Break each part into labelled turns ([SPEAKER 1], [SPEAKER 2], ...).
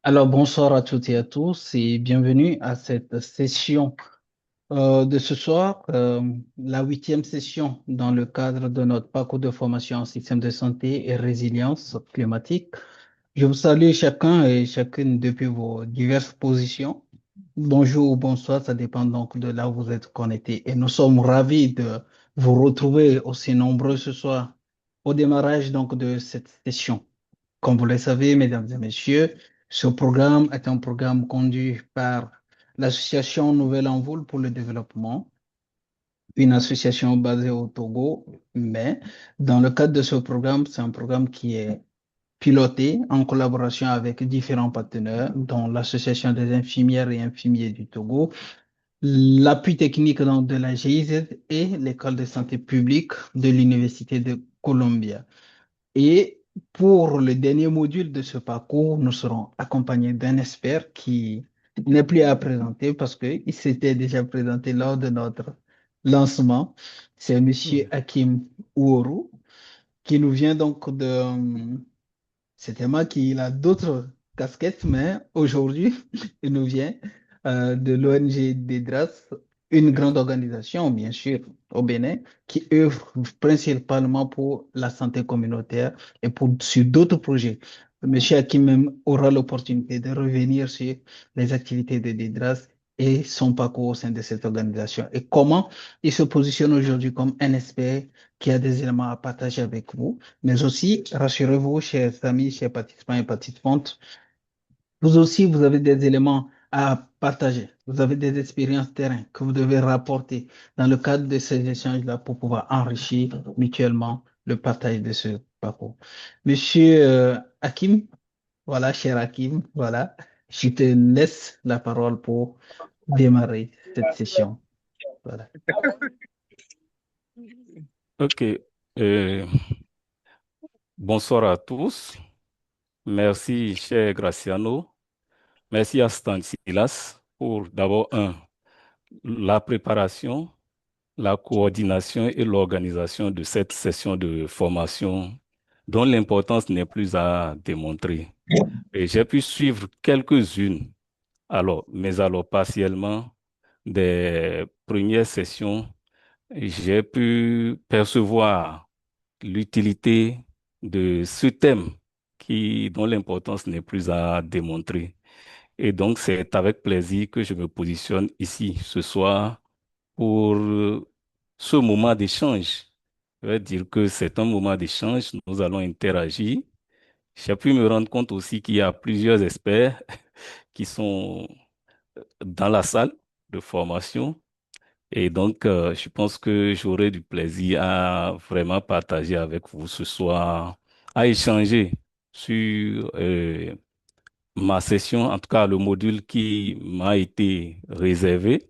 [SPEAKER 1] Alors, bonsoir à toutes et à tous et bienvenue à cette session de ce soir, la huitième session dans le cadre de notre parcours de formation en système de santé et résilience climatique. Je vous salue chacun et chacune depuis vos diverses positions. Bonjour ou bonsoir, ça dépend donc de là où vous êtes connectés. Et nous sommes ravis de vous retrouver aussi nombreux ce soir au démarrage donc de cette session. Comme vous le savez, mesdames et messieurs, ce programme est un programme conduit par l'association Nouvelle Envol pour le développement, une association basée au Togo, mais dans le cadre de ce programme, c'est un programme qui est piloté en collaboration avec différents partenaires, dont l'Association des infirmières et infirmiers du Togo, l'appui technique donc, de la GIZ et l'École de santé publique de l'Université de Columbia. Et pour le dernier module de ce parcours, nous serons accompagnés d'un expert qui n'est plus à présenter parce qu'il s'était déjà présenté lors de notre lancement. C'est Monsieur
[SPEAKER 2] Hmm.
[SPEAKER 1] Hakim Ouourou qui nous vient donc de, c'était moi qui a d'autres casquettes, mais aujourd'hui, il nous vient de l'ONG DEDRAS, une grande organisation, bien sûr, au Bénin, qui œuvre principalement pour la santé communautaire et sur d'autres projets. Monsieur Hakim même aura l'opportunité de revenir sur les activités de DEDRAS et son parcours au sein de cette organisation et comment il se positionne aujourd'hui comme un expert qui a des éléments à partager avec vous. Mais aussi, rassurez-vous, chers amis, chers participants et participantes, vous aussi, vous avez des éléments à partager. Vous avez des expériences terrain que vous devez rapporter dans le cadre de ces échanges-là pour pouvoir enrichir mutuellement le partage de ce parcours. Monsieur Hakim, voilà, cher Hakim, voilà, je te laisse la parole pour démarrer cette session. Voilà.
[SPEAKER 2] Ok. Euh, Bonsoir à tous. Merci, cher Graciano. Merci à Stanislas pour d'abord, la préparation, la coordination et l'organisation de cette session de formation dont l'importance n'est plus à démontrer. Et j'ai pu suivre quelques-unes, mais alors partiellement, des premières sessions. J'ai pu percevoir l'utilité de ce thème dont l'importance n'est plus à démontrer. Et donc, c'est avec plaisir que je me positionne ici ce soir pour ce moment d'échange. Je vais dire que c'est un moment d'échange. Nous allons interagir. J'ai pu me rendre compte aussi qu'il y a plusieurs experts qui sont dans la salle de formation. Et donc, je pense que j'aurai du plaisir à vraiment partager avec vous ce soir, à échanger sur ma session, en tout cas le module qui m'a été réservé,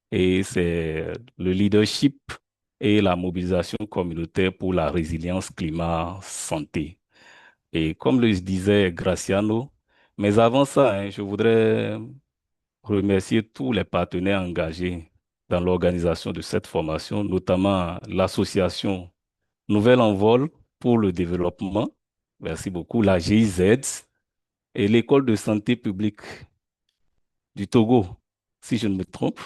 [SPEAKER 2] et c'est le leadership et la mobilisation communautaire pour la résilience climat-santé. Et comme le disait Graciano, mais avant ça, je voudrais remercier tous les partenaires engagés dans l'organisation de cette formation, notamment l'association Nouvelle Envol pour le développement. Merci beaucoup. La GIZ et l'École de santé publique du Togo, si je ne me trompe.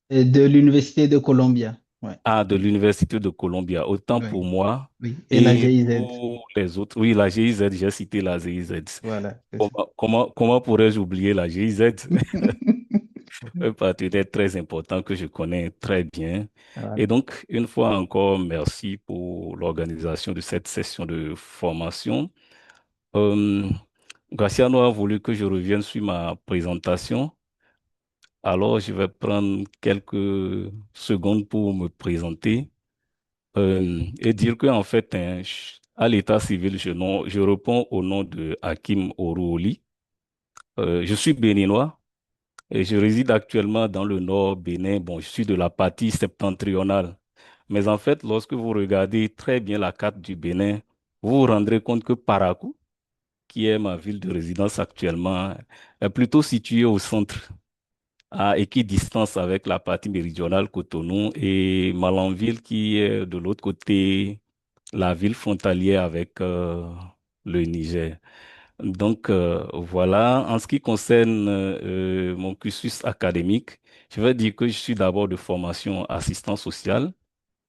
[SPEAKER 1] Et de l'Université de Columbia. Ouais,
[SPEAKER 2] Ah, de l'Université de Columbia. Autant
[SPEAKER 1] oui,
[SPEAKER 2] pour moi
[SPEAKER 1] oui. Et la
[SPEAKER 2] et
[SPEAKER 1] GIZ.
[SPEAKER 2] pour les autres. Oui, la GIZ, j'ai cité la GIZ.
[SPEAKER 1] Voilà, c'est ça.
[SPEAKER 2] Comment pourrais-je oublier la GIZ? Un partenaire très important que je connais très bien.
[SPEAKER 1] Voilà.
[SPEAKER 2] Et donc, une fois encore, merci pour l'organisation de cette session de formation. Euh, Graciano a voulu que je revienne sur ma présentation. Alors, je vais prendre quelques secondes pour me présenter et dire que, en fait, à l'état civil, je réponds au nom de Hakim Oruoli. Je suis béninois. Et je réside actuellement dans le nord Bénin. Bon, je suis de la partie septentrionale. Mais en fait, lorsque vous regardez très bien la carte du Bénin, vous vous rendrez compte que Parakou, qui est ma ville de résidence actuellement, est plutôt située au centre, à équidistance avec la partie méridionale Cotonou et Malanville, qui est de l'autre côté, la ville frontalière avec le Niger. Donc, voilà. En ce qui concerne mon cursus académique, je vais dire que je suis d'abord de formation assistant social.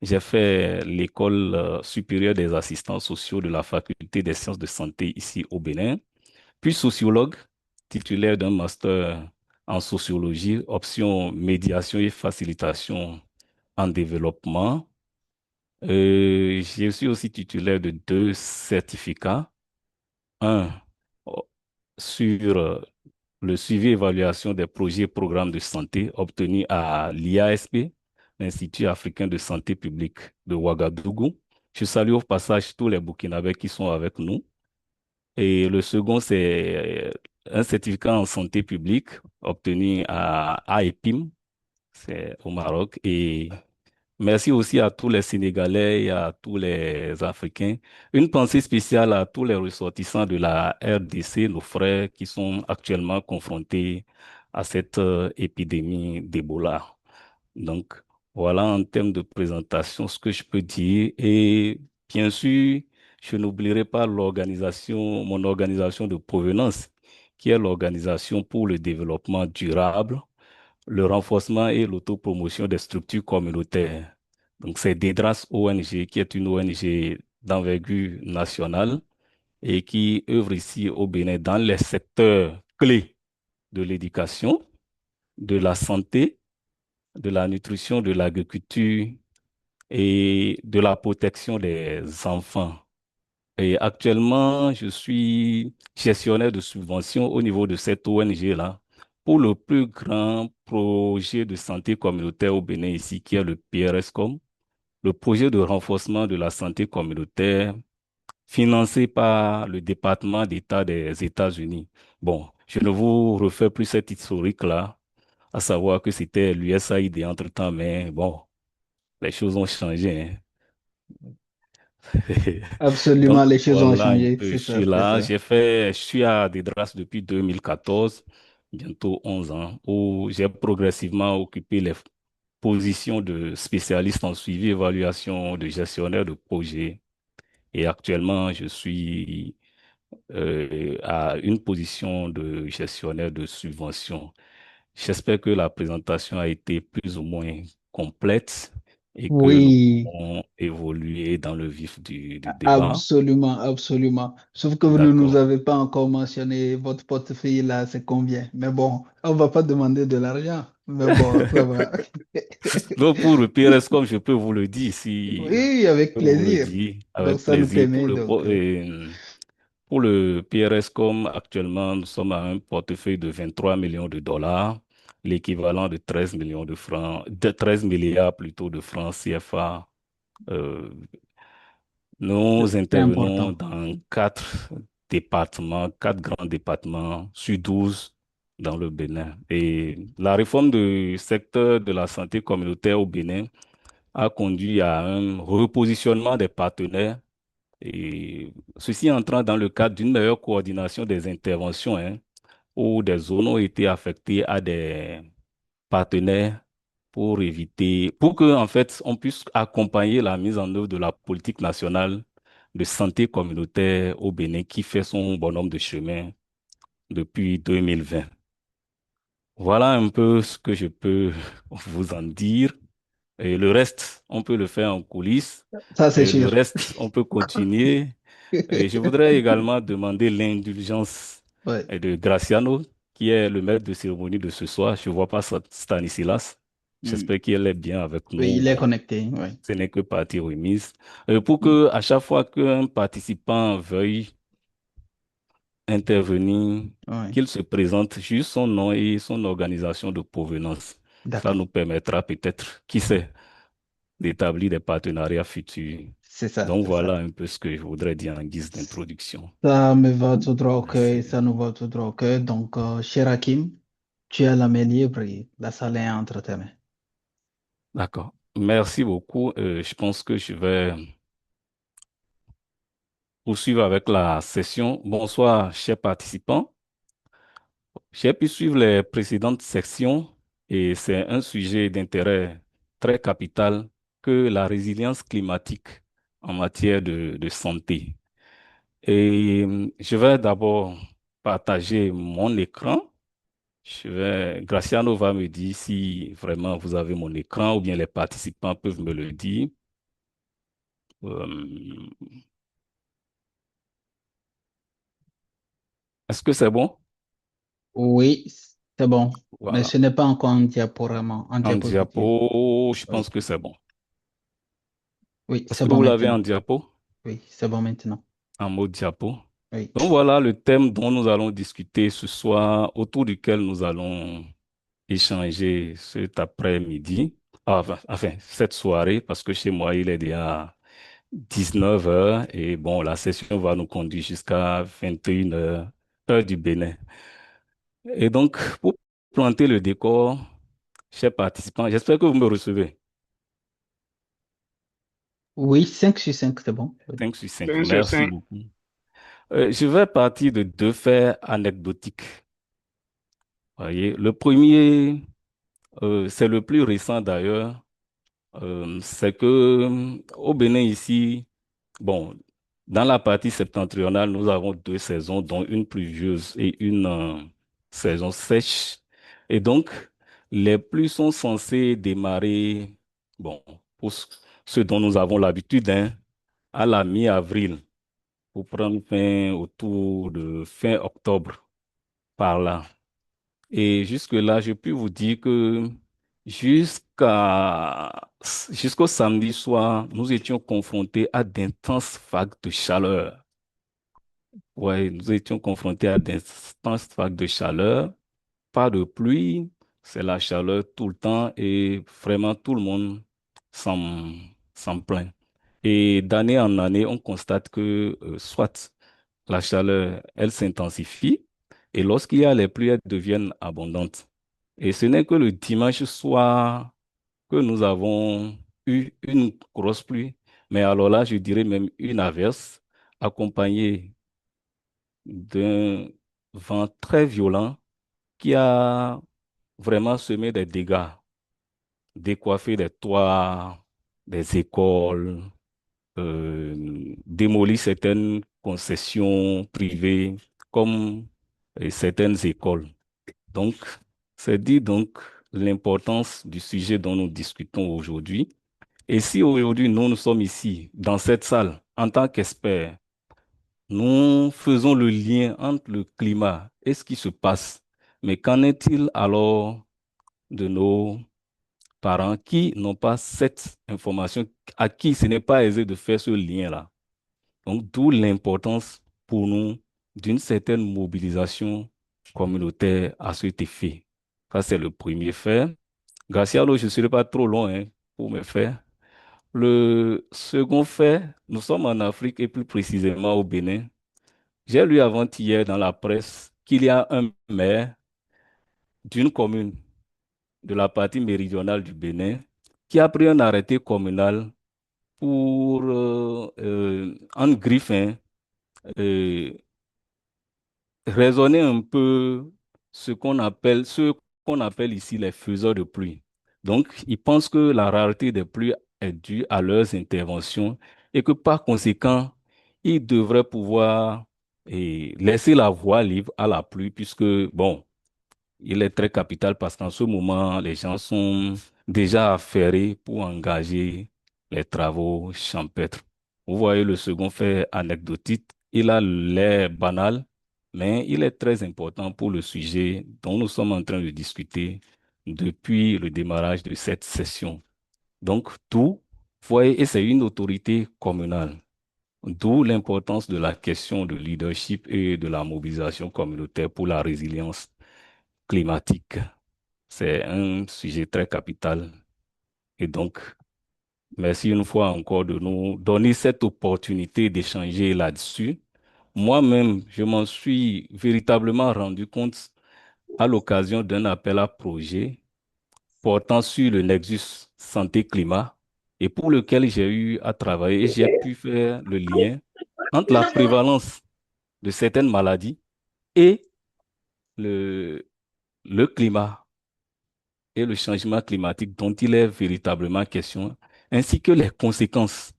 [SPEAKER 2] J'ai fait l'école supérieure des assistants sociaux de la faculté des sciences de santé ici au Bénin, puis sociologue, titulaire d'un master en sociologie, option médiation et facilitation en développement. Je suis aussi titulaire de deux certificats. Un oh, sur le suivi et évaluation des projets et programmes de santé obtenus à l'IASP, l'Institut africain de santé publique de Ouagadougou. Je salue au passage tous les Burkinabés qui sont avec nous. Et le second, c'est un certificat en santé publique obtenu à EPIM, c'est au Maroc. Et merci aussi à tous les Sénégalais et à tous les Africains. Une pensée spéciale à tous les ressortissants de la RDC, nos frères qui sont actuellement confrontés à cette épidémie d'Ebola. Donc, voilà en termes de présentation ce que je peux dire. Et bien sûr, je n'oublierai pas mon organisation de provenance, qui est l'Organisation pour le développement durable, le renforcement et l'autopromotion des structures communautaires. Donc, c'est DEDRAS ONG, qui est une ONG d'envergure nationale et qui œuvre ici au Bénin dans les secteurs clés de l'éducation, de la santé, de la nutrition, de l'agriculture et de la protection des enfants. Et actuellement, je suis gestionnaire de subventions au niveau de cette ONG-là pour le plus grand projet de santé communautaire au Bénin ici, qui est le PRSCOM, le projet de renforcement de la santé communautaire financé par le département d'État des États-Unis. Bon, je ne vous refais plus cette historique-là, à savoir que c'était l'USAID entre-temps, mais bon, les choses ont changé, hein.
[SPEAKER 1] Absolument,
[SPEAKER 2] Donc
[SPEAKER 1] les choses ont
[SPEAKER 2] voilà un
[SPEAKER 1] changé,
[SPEAKER 2] peu, je
[SPEAKER 1] c'est ça,
[SPEAKER 2] suis
[SPEAKER 1] c'est
[SPEAKER 2] là.
[SPEAKER 1] ça.
[SPEAKER 2] Je suis à Desdras depuis 2014, bientôt 11 ans, où j'ai progressivement occupé les positions de spécialiste en suivi, évaluation, de gestionnaire de projet. Et actuellement, je suis à une position de gestionnaire de subvention. J'espère que la présentation a été plus ou moins complète et que nous
[SPEAKER 1] Oui,
[SPEAKER 2] pouvons évoluer dans le vif du débat.
[SPEAKER 1] absolument, absolument. Sauf que vous ne nous
[SPEAKER 2] D'accord.
[SPEAKER 1] avez pas encore mentionné votre portefeuille là, c'est combien? Mais bon, on va pas demander de l'argent. Mais bon, ça va.
[SPEAKER 2] Donc, pour le PRS, comme je peux vous le dire, si
[SPEAKER 1] Oui, avec
[SPEAKER 2] je peux vous le
[SPEAKER 1] plaisir.
[SPEAKER 2] dire
[SPEAKER 1] Donc,
[SPEAKER 2] avec
[SPEAKER 1] ça nous
[SPEAKER 2] plaisir,
[SPEAKER 1] permet donc.
[SPEAKER 2] pour le PRScom, actuellement, nous sommes à un portefeuille de 23 millions de dollars, l'équivalent de 13 millions de francs, de 13 milliards plutôt de francs CFA. Euh, Nous
[SPEAKER 1] C'est
[SPEAKER 2] intervenons
[SPEAKER 1] important.
[SPEAKER 2] dans quatre départements, quatre grands départements sur 12 dans le Bénin. Et la réforme du secteur de la santé communautaire au Bénin a conduit à un repositionnement des partenaires et ceci entrant dans le cadre d'une meilleure coordination des interventions, hein, où des zones ont été affectées à des partenaires pour que, en fait, on puisse accompagner la mise en œuvre de la politique nationale de santé communautaire au Bénin qui fait son bonhomme de chemin depuis 2020. Voilà un peu ce que je peux vous en dire. Et le reste, on peut le faire en coulisses.
[SPEAKER 1] Ça, c'est
[SPEAKER 2] Et le
[SPEAKER 1] sûr.
[SPEAKER 2] reste, on peut continuer. Et je voudrais également demander l'indulgence
[SPEAKER 1] Ouais.
[SPEAKER 2] de Graciano, qui est le maître de cérémonie de ce soir. Je ne vois pas Stanislas.
[SPEAKER 1] Mm.
[SPEAKER 2] J'espère qu'il est bien avec
[SPEAKER 1] Oui,
[SPEAKER 2] nous.
[SPEAKER 1] il est
[SPEAKER 2] Bon,
[SPEAKER 1] connecté. Oui.
[SPEAKER 2] ce n'est que partie remise. Pour
[SPEAKER 1] Mm.
[SPEAKER 2] que à chaque fois qu'un participant veuille intervenir,
[SPEAKER 1] Oui.
[SPEAKER 2] qu'il se présente juste son nom et son organisation de provenance. Cela
[SPEAKER 1] D'accord.
[SPEAKER 2] nous permettra peut-être, qui sait, d'établir des partenariats futurs.
[SPEAKER 1] C'est ça,
[SPEAKER 2] Donc
[SPEAKER 1] c'est ça.
[SPEAKER 2] voilà un peu ce que je voudrais dire en guise d'introduction.
[SPEAKER 1] Ça me va tout droit au cœur,
[SPEAKER 2] Merci.
[SPEAKER 1] ça nous va tout droit au cœur. Donc, cher Hakim, tu as la main libre et la salle est entre tes mains.
[SPEAKER 2] D'accord. Merci beaucoup. Je pense que je vais poursuivre avec la session. Bonsoir, chers participants. J'ai pu suivre les précédentes sections et c'est un sujet d'intérêt très capital que la résilience climatique en matière de santé. Et je vais d'abord partager mon écran. Graciano va me dire si vraiment vous avez mon écran ou bien les participants peuvent me le dire. Euh, est-ce que c'est bon?
[SPEAKER 1] Oui, c'est bon. Mais
[SPEAKER 2] Voilà.
[SPEAKER 1] ce n'est pas encore en diaporama, en
[SPEAKER 2] En
[SPEAKER 1] diapositive.
[SPEAKER 2] diapo, je pense
[SPEAKER 1] Oui,
[SPEAKER 2] que c'est bon.
[SPEAKER 1] oui,
[SPEAKER 2] Est-ce
[SPEAKER 1] c'est
[SPEAKER 2] que
[SPEAKER 1] bon
[SPEAKER 2] vous l'avez
[SPEAKER 1] maintenant.
[SPEAKER 2] en diapo?
[SPEAKER 1] Oui, c'est bon maintenant.
[SPEAKER 2] En mode diapo?
[SPEAKER 1] Oui.
[SPEAKER 2] Donc voilà le thème dont nous allons discuter ce soir, autour duquel nous allons échanger cet après-midi, enfin, cette soirée, parce que chez moi, il est déjà 19 heures et bon, la session va nous conduire jusqu'à 21 heures, heure du Bénin. Et donc, pour planter le décor, chers participants, j'espère que vous me recevez.
[SPEAKER 1] Oui, 5 sur 5, c'est bon. Oui.
[SPEAKER 2] 5 sur 5.
[SPEAKER 3] 5 sur
[SPEAKER 2] Merci
[SPEAKER 3] 5.
[SPEAKER 2] beaucoup. Je vais partir de deux faits anecdotiques. Voyez, le premier, c'est le plus récent d'ailleurs. C'est que au Bénin ici, bon, dans la partie septentrionale, nous avons deux saisons, dont une pluvieuse et une saison sèche. Et donc, les pluies sont censées démarrer, bon, pour ce dont nous avons l'habitude, hein, à la mi-avril, pour prendre fin autour de fin octobre, par là. Et jusque-là, je puis vous dire que jusqu'au samedi soir, nous étions confrontés à d'intenses vagues de chaleur. Ouais, nous étions confrontés à d'intenses vagues de chaleur. Pas de pluie, c'est la chaleur tout le temps et vraiment tout le monde s'en s'en plaint. Et d'année en année, on constate que soit la chaleur, elle s'intensifie et lorsqu'il y a les pluies, elles deviennent abondantes. Et ce n'est que le dimanche soir que nous avons eu une grosse pluie, mais alors là, je dirais même une averse accompagnée d'un vent très violent qui a vraiment semé des dégâts, décoiffé des toits, des écoles, démoli certaines concessions privées comme certaines écoles. Donc, c'est dit donc l'importance du sujet dont nous discutons aujourd'hui. Et si aujourd'hui nous sommes ici, dans cette salle, en tant qu'experts, nous faisons le lien entre le climat et ce qui se passe, mais qu'en est-il alors de nos parents qui n'ont pas cette information, à qui ce n'est pas aisé de faire ce lien-là? Donc, d'où l'importance pour nous d'une certaine mobilisation communautaire à cet effet. Ça, c'est le premier fait. Graciano, je ne serai pas trop long hein, pour me faire. Le second fait, nous sommes en Afrique et plus précisément au Bénin. J'ai lu avant-hier dans la presse qu'il y a un maire d'une commune de la partie méridionale du Bénin qui a pris un arrêté communal pour, en griffe, hein, euh, raisonner un peu ce qu'on appelle ici les faiseurs de pluie. Donc, ils pensent que la rareté des pluies est due à leurs interventions et que par conséquent, ils devraient pouvoir laisser la voie libre à la pluie puisque, bon, il est très capital parce qu'en ce moment, les gens sont déjà affairés pour engager les travaux champêtres. Vous voyez le second fait anecdotique, il a l'air banal, mais il est très important pour le sujet dont nous sommes en train de discuter depuis le démarrage de cette session. Donc, tout, vous voyez, et c'est une autorité communale. D'où l'importance de la question de leadership et de la mobilisation communautaire pour la résilience climatique. C'est un sujet très capital. Et donc, merci une fois encore de nous donner cette opportunité d'échanger là-dessus. Moi-même, je m'en suis véritablement rendu compte à l'occasion d'un appel à projet portant sur le Nexus santé-climat et pour lequel j'ai eu à travailler et j'ai pu faire le lien entre la prévalence de certaines maladies et le, le climat et le changement climatique dont il est véritablement question, ainsi que les conséquences.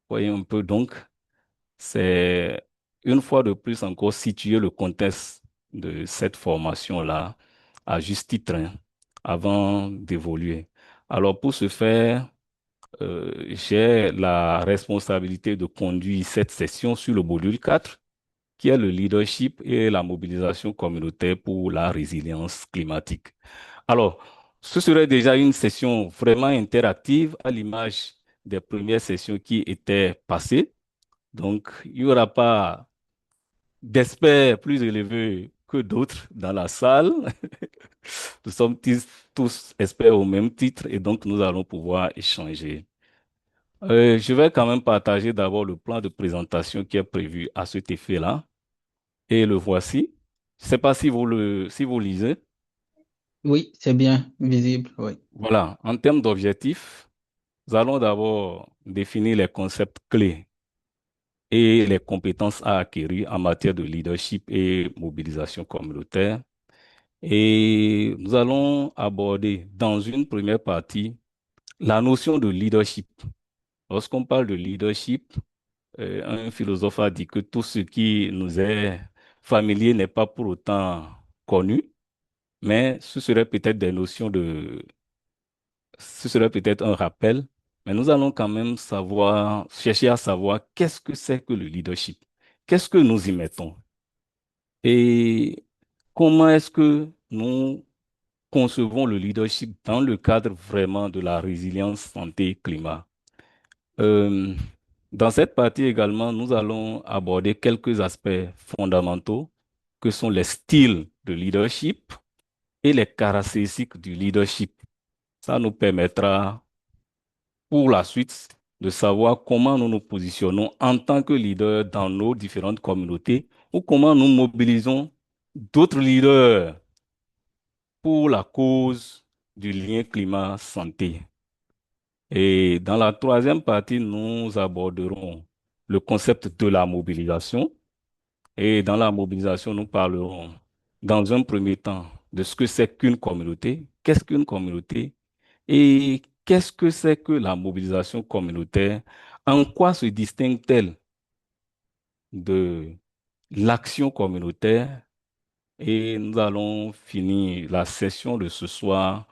[SPEAKER 2] Voyez un peu, donc, c'est une fois de plus encore situer le contexte de cette formation-là à juste titre, hein, avant d'évoluer. Alors, pour ce faire, j'ai la responsabilité de conduire cette session sur le module 4, qui est le leadership et la mobilisation communautaire pour la résilience climatique. Alors, ce serait déjà une session vraiment interactive à l'image des premières sessions qui étaient passées. Donc, il n'y aura pas d'experts plus élevés que d'autres dans la salle. Nous sommes tous experts au même titre et donc nous allons pouvoir échanger. Je vais quand même partager d'abord le plan de présentation qui est prévu à cet effet-là. Et le voici. Je ne sais pas si vous lisez.
[SPEAKER 1] Oui, c'est bien visible, oui.
[SPEAKER 2] Voilà. En termes d'objectifs, nous allons d'abord définir les concepts clés et les compétences à acquérir en matière de leadership et mobilisation communautaire. Et nous allons aborder dans une première partie la notion de leadership. Lorsqu'on parle de leadership, un philosophe a dit que tout ce qui nous est familier n'est pas pour autant connu, mais ce serait peut-être un rappel, mais nous allons quand même chercher à savoir qu'est-ce que c'est que le leadership, qu'est-ce que nous y mettons et comment est-ce que nous concevons le leadership dans le cadre vraiment de la résilience santé-climat. Euh, Dans cette partie également, nous allons aborder quelques aspects fondamentaux que sont les styles de leadership et les caractéristiques du leadership. Ça nous permettra pour la suite de savoir comment nous nous positionnons en tant que leaders dans nos différentes communautés ou comment nous mobilisons d'autres leaders pour la cause du lien climat-santé. Et dans la troisième partie, nous aborderons le concept de la mobilisation. Et dans la mobilisation, nous parlerons dans un premier temps de ce que c'est qu'une communauté, qu'est-ce qu'une communauté et qu'est-ce que c'est que la mobilisation communautaire, en quoi se distingue-t-elle de l'action communautaire et nous allons finir la session de ce soir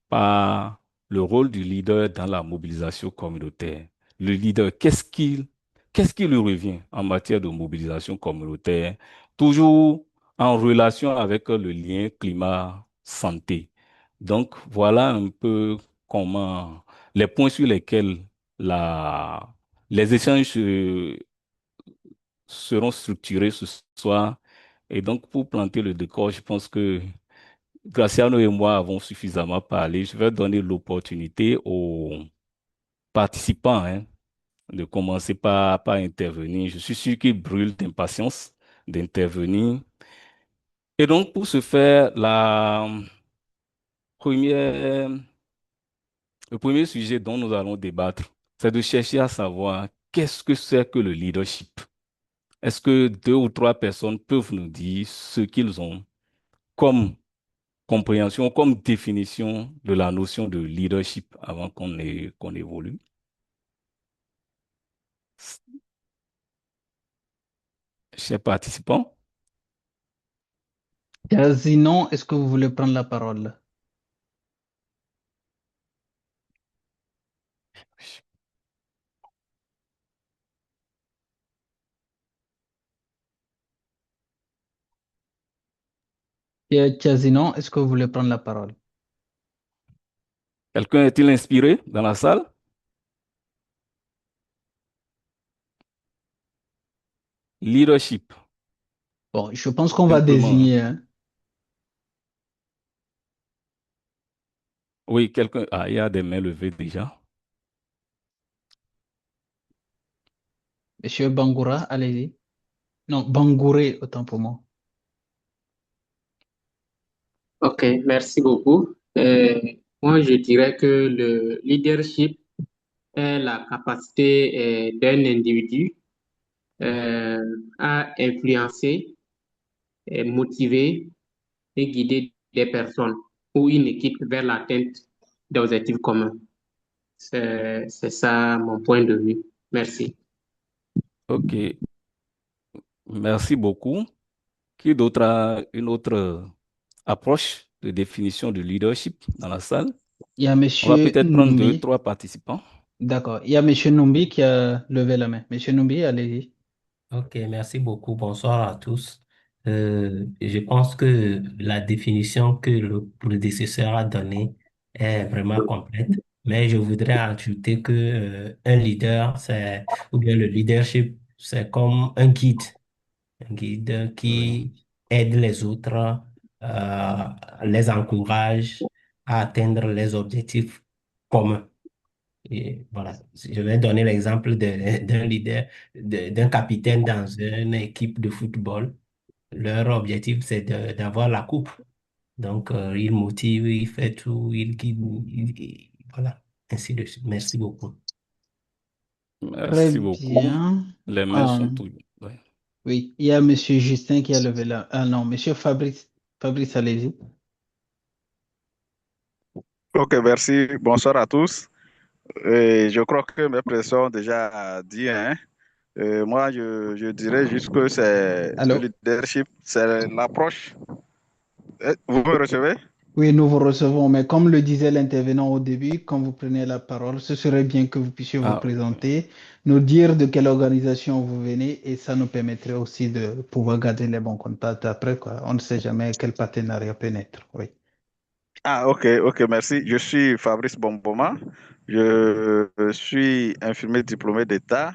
[SPEAKER 2] par le rôle du leader dans la mobilisation communautaire. Le leader, qu'est-ce qui lui revient en matière de mobilisation communautaire, toujours en relation avec le lien climat-santé. Donc, voilà un peu comment les points sur lesquels la, les échanges seront structurés ce soir. Et donc, pour planter le décor, je pense que Graciano et moi avons suffisamment parlé. Je vais donner l'opportunité aux participants, hein, de commencer par intervenir. Je suis sûr qu'ils brûlent d'impatience d'intervenir. Et donc, pour ce faire, première, le premier sujet dont nous allons débattre, c'est de chercher à savoir qu'est-ce que c'est que le leadership. Est-ce que deux ou trois personnes peuvent nous dire ce qu'ils ont comme compréhension, comme définition de la notion de leadership avant qu'on évolue? Chers participants,
[SPEAKER 1] Sinon, est-ce que vous voulez prendre la parole? Sinon, est-ce que vous voulez prendre la parole?
[SPEAKER 2] quelqu'un est-il inspiré dans la salle? Leadership,
[SPEAKER 1] Bon, je pense qu'on va
[SPEAKER 2] simplement.
[SPEAKER 1] désigner, hein.
[SPEAKER 2] Oui, quelqu'un. Ah, il y a des mains levées déjà.
[SPEAKER 1] Monsieur Bangoura, allez-y. Non, Bangouré, autant pour moi.
[SPEAKER 3] Ok, merci beaucoup. Moi, je dirais que le leadership est la capacité d'un individu euh, à influencer, motiver et guider des personnes ou une équipe vers l'atteinte d'objectifs communs. C'est ça mon point de vue. Merci.
[SPEAKER 2] OK. Merci beaucoup. Qui d'autre a une autre approche de définition du leadership dans la salle?
[SPEAKER 1] Il y a
[SPEAKER 2] On va
[SPEAKER 1] Monsieur
[SPEAKER 2] peut-être prendre deux,
[SPEAKER 1] Numbi.
[SPEAKER 2] trois participants.
[SPEAKER 1] D'accord. Il y a Monsieur Numbi qui a levé la main. Monsieur Numbi, allez-y.
[SPEAKER 4] Ok, merci beaucoup. Bonsoir à tous. Je pense que la définition que le prédécesseur a donnée est vraiment complète, mais je voudrais ajouter que un leader, ou bien le leadership, c'est comme un guide
[SPEAKER 2] Oui.
[SPEAKER 4] qui aide les autres, les encourage à atteindre les objectifs communs. Et voilà, je vais donner l'exemple d'un leader, d'un capitaine dans une équipe de football. Leur objectif, c'est d'avoir la coupe. Donc, il motive, il fait tout, il guide, voilà, ainsi de suite. Merci beaucoup.
[SPEAKER 1] Très
[SPEAKER 2] Merci beaucoup.
[SPEAKER 1] bien.
[SPEAKER 2] Les mains
[SPEAKER 1] Ah,
[SPEAKER 2] sont toutes. Oui.
[SPEAKER 1] oui, il y a Monsieur Justin qui a levé la... Ah non, Monsieur Fabrice. Fabrice, allez-y.
[SPEAKER 5] Ok, merci. Bonsoir à tous. Je crois que mes professeurs ont déjà dit, hein. Moi, je dirais juste que c'est le
[SPEAKER 1] Allô?
[SPEAKER 5] leadership, c'est l'approche. Vous me recevez?
[SPEAKER 1] Oui, nous vous recevons, mais comme le disait l'intervenant au début, quand vous prenez la parole, ce serait bien que vous puissiez vous
[SPEAKER 2] Ah,
[SPEAKER 1] présenter, nous dire de quelle organisation vous venez, et ça nous permettrait aussi de pouvoir garder les bons contacts après, quoi. On ne sait jamais quel partenariat peut naître. Oui.
[SPEAKER 5] Ah, ok, ok, merci. Je suis Fabrice Bomboma. Je suis infirmier diplômé d'État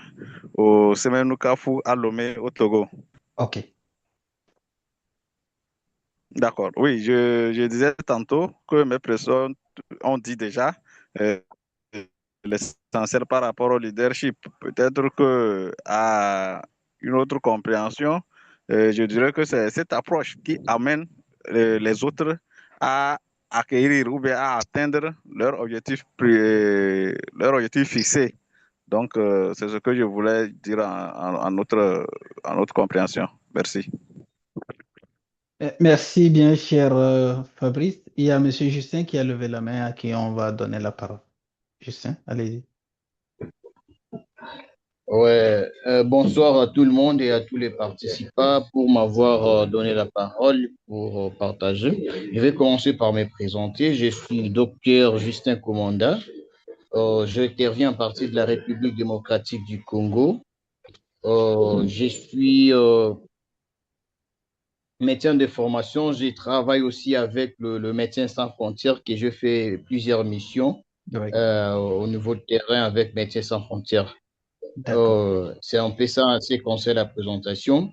[SPEAKER 5] au Semenou Kafou à Lomé, au Togo.
[SPEAKER 1] OK.
[SPEAKER 5] D'accord. Oui, je disais tantôt que mes professeurs ont dit déjà. euh, L'essentiel par rapport au leadership. Peut-être que à une autre compréhension, je dirais que c'est cette approche qui amène les autres à acquérir ou bien à atteindre leur objectif fixé. Donc, c'est ce que je voulais dire en autre compréhension. Merci.
[SPEAKER 1] Merci bien, cher Fabrice. Il y a Monsieur Justin qui a levé la main à qui on va donner la parole. Justin, allez-y.
[SPEAKER 6] Ouais, bonsoir à tout le monde et à tous les participants pour m'avoir donné la parole pour partager. Je vais commencer par me présenter. Je suis docteur Justin Commanda. J'interviens à partir de la République démocratique du Congo. Je suis médecin de formation. Je travaille aussi avec le Médecins sans frontières que je fais plusieurs missions
[SPEAKER 1] Oui,
[SPEAKER 6] au niveau de terrain avec Médecins sans frontières.
[SPEAKER 1] d'accord.
[SPEAKER 6] C'est un peu ça, c'est concerne la présentation.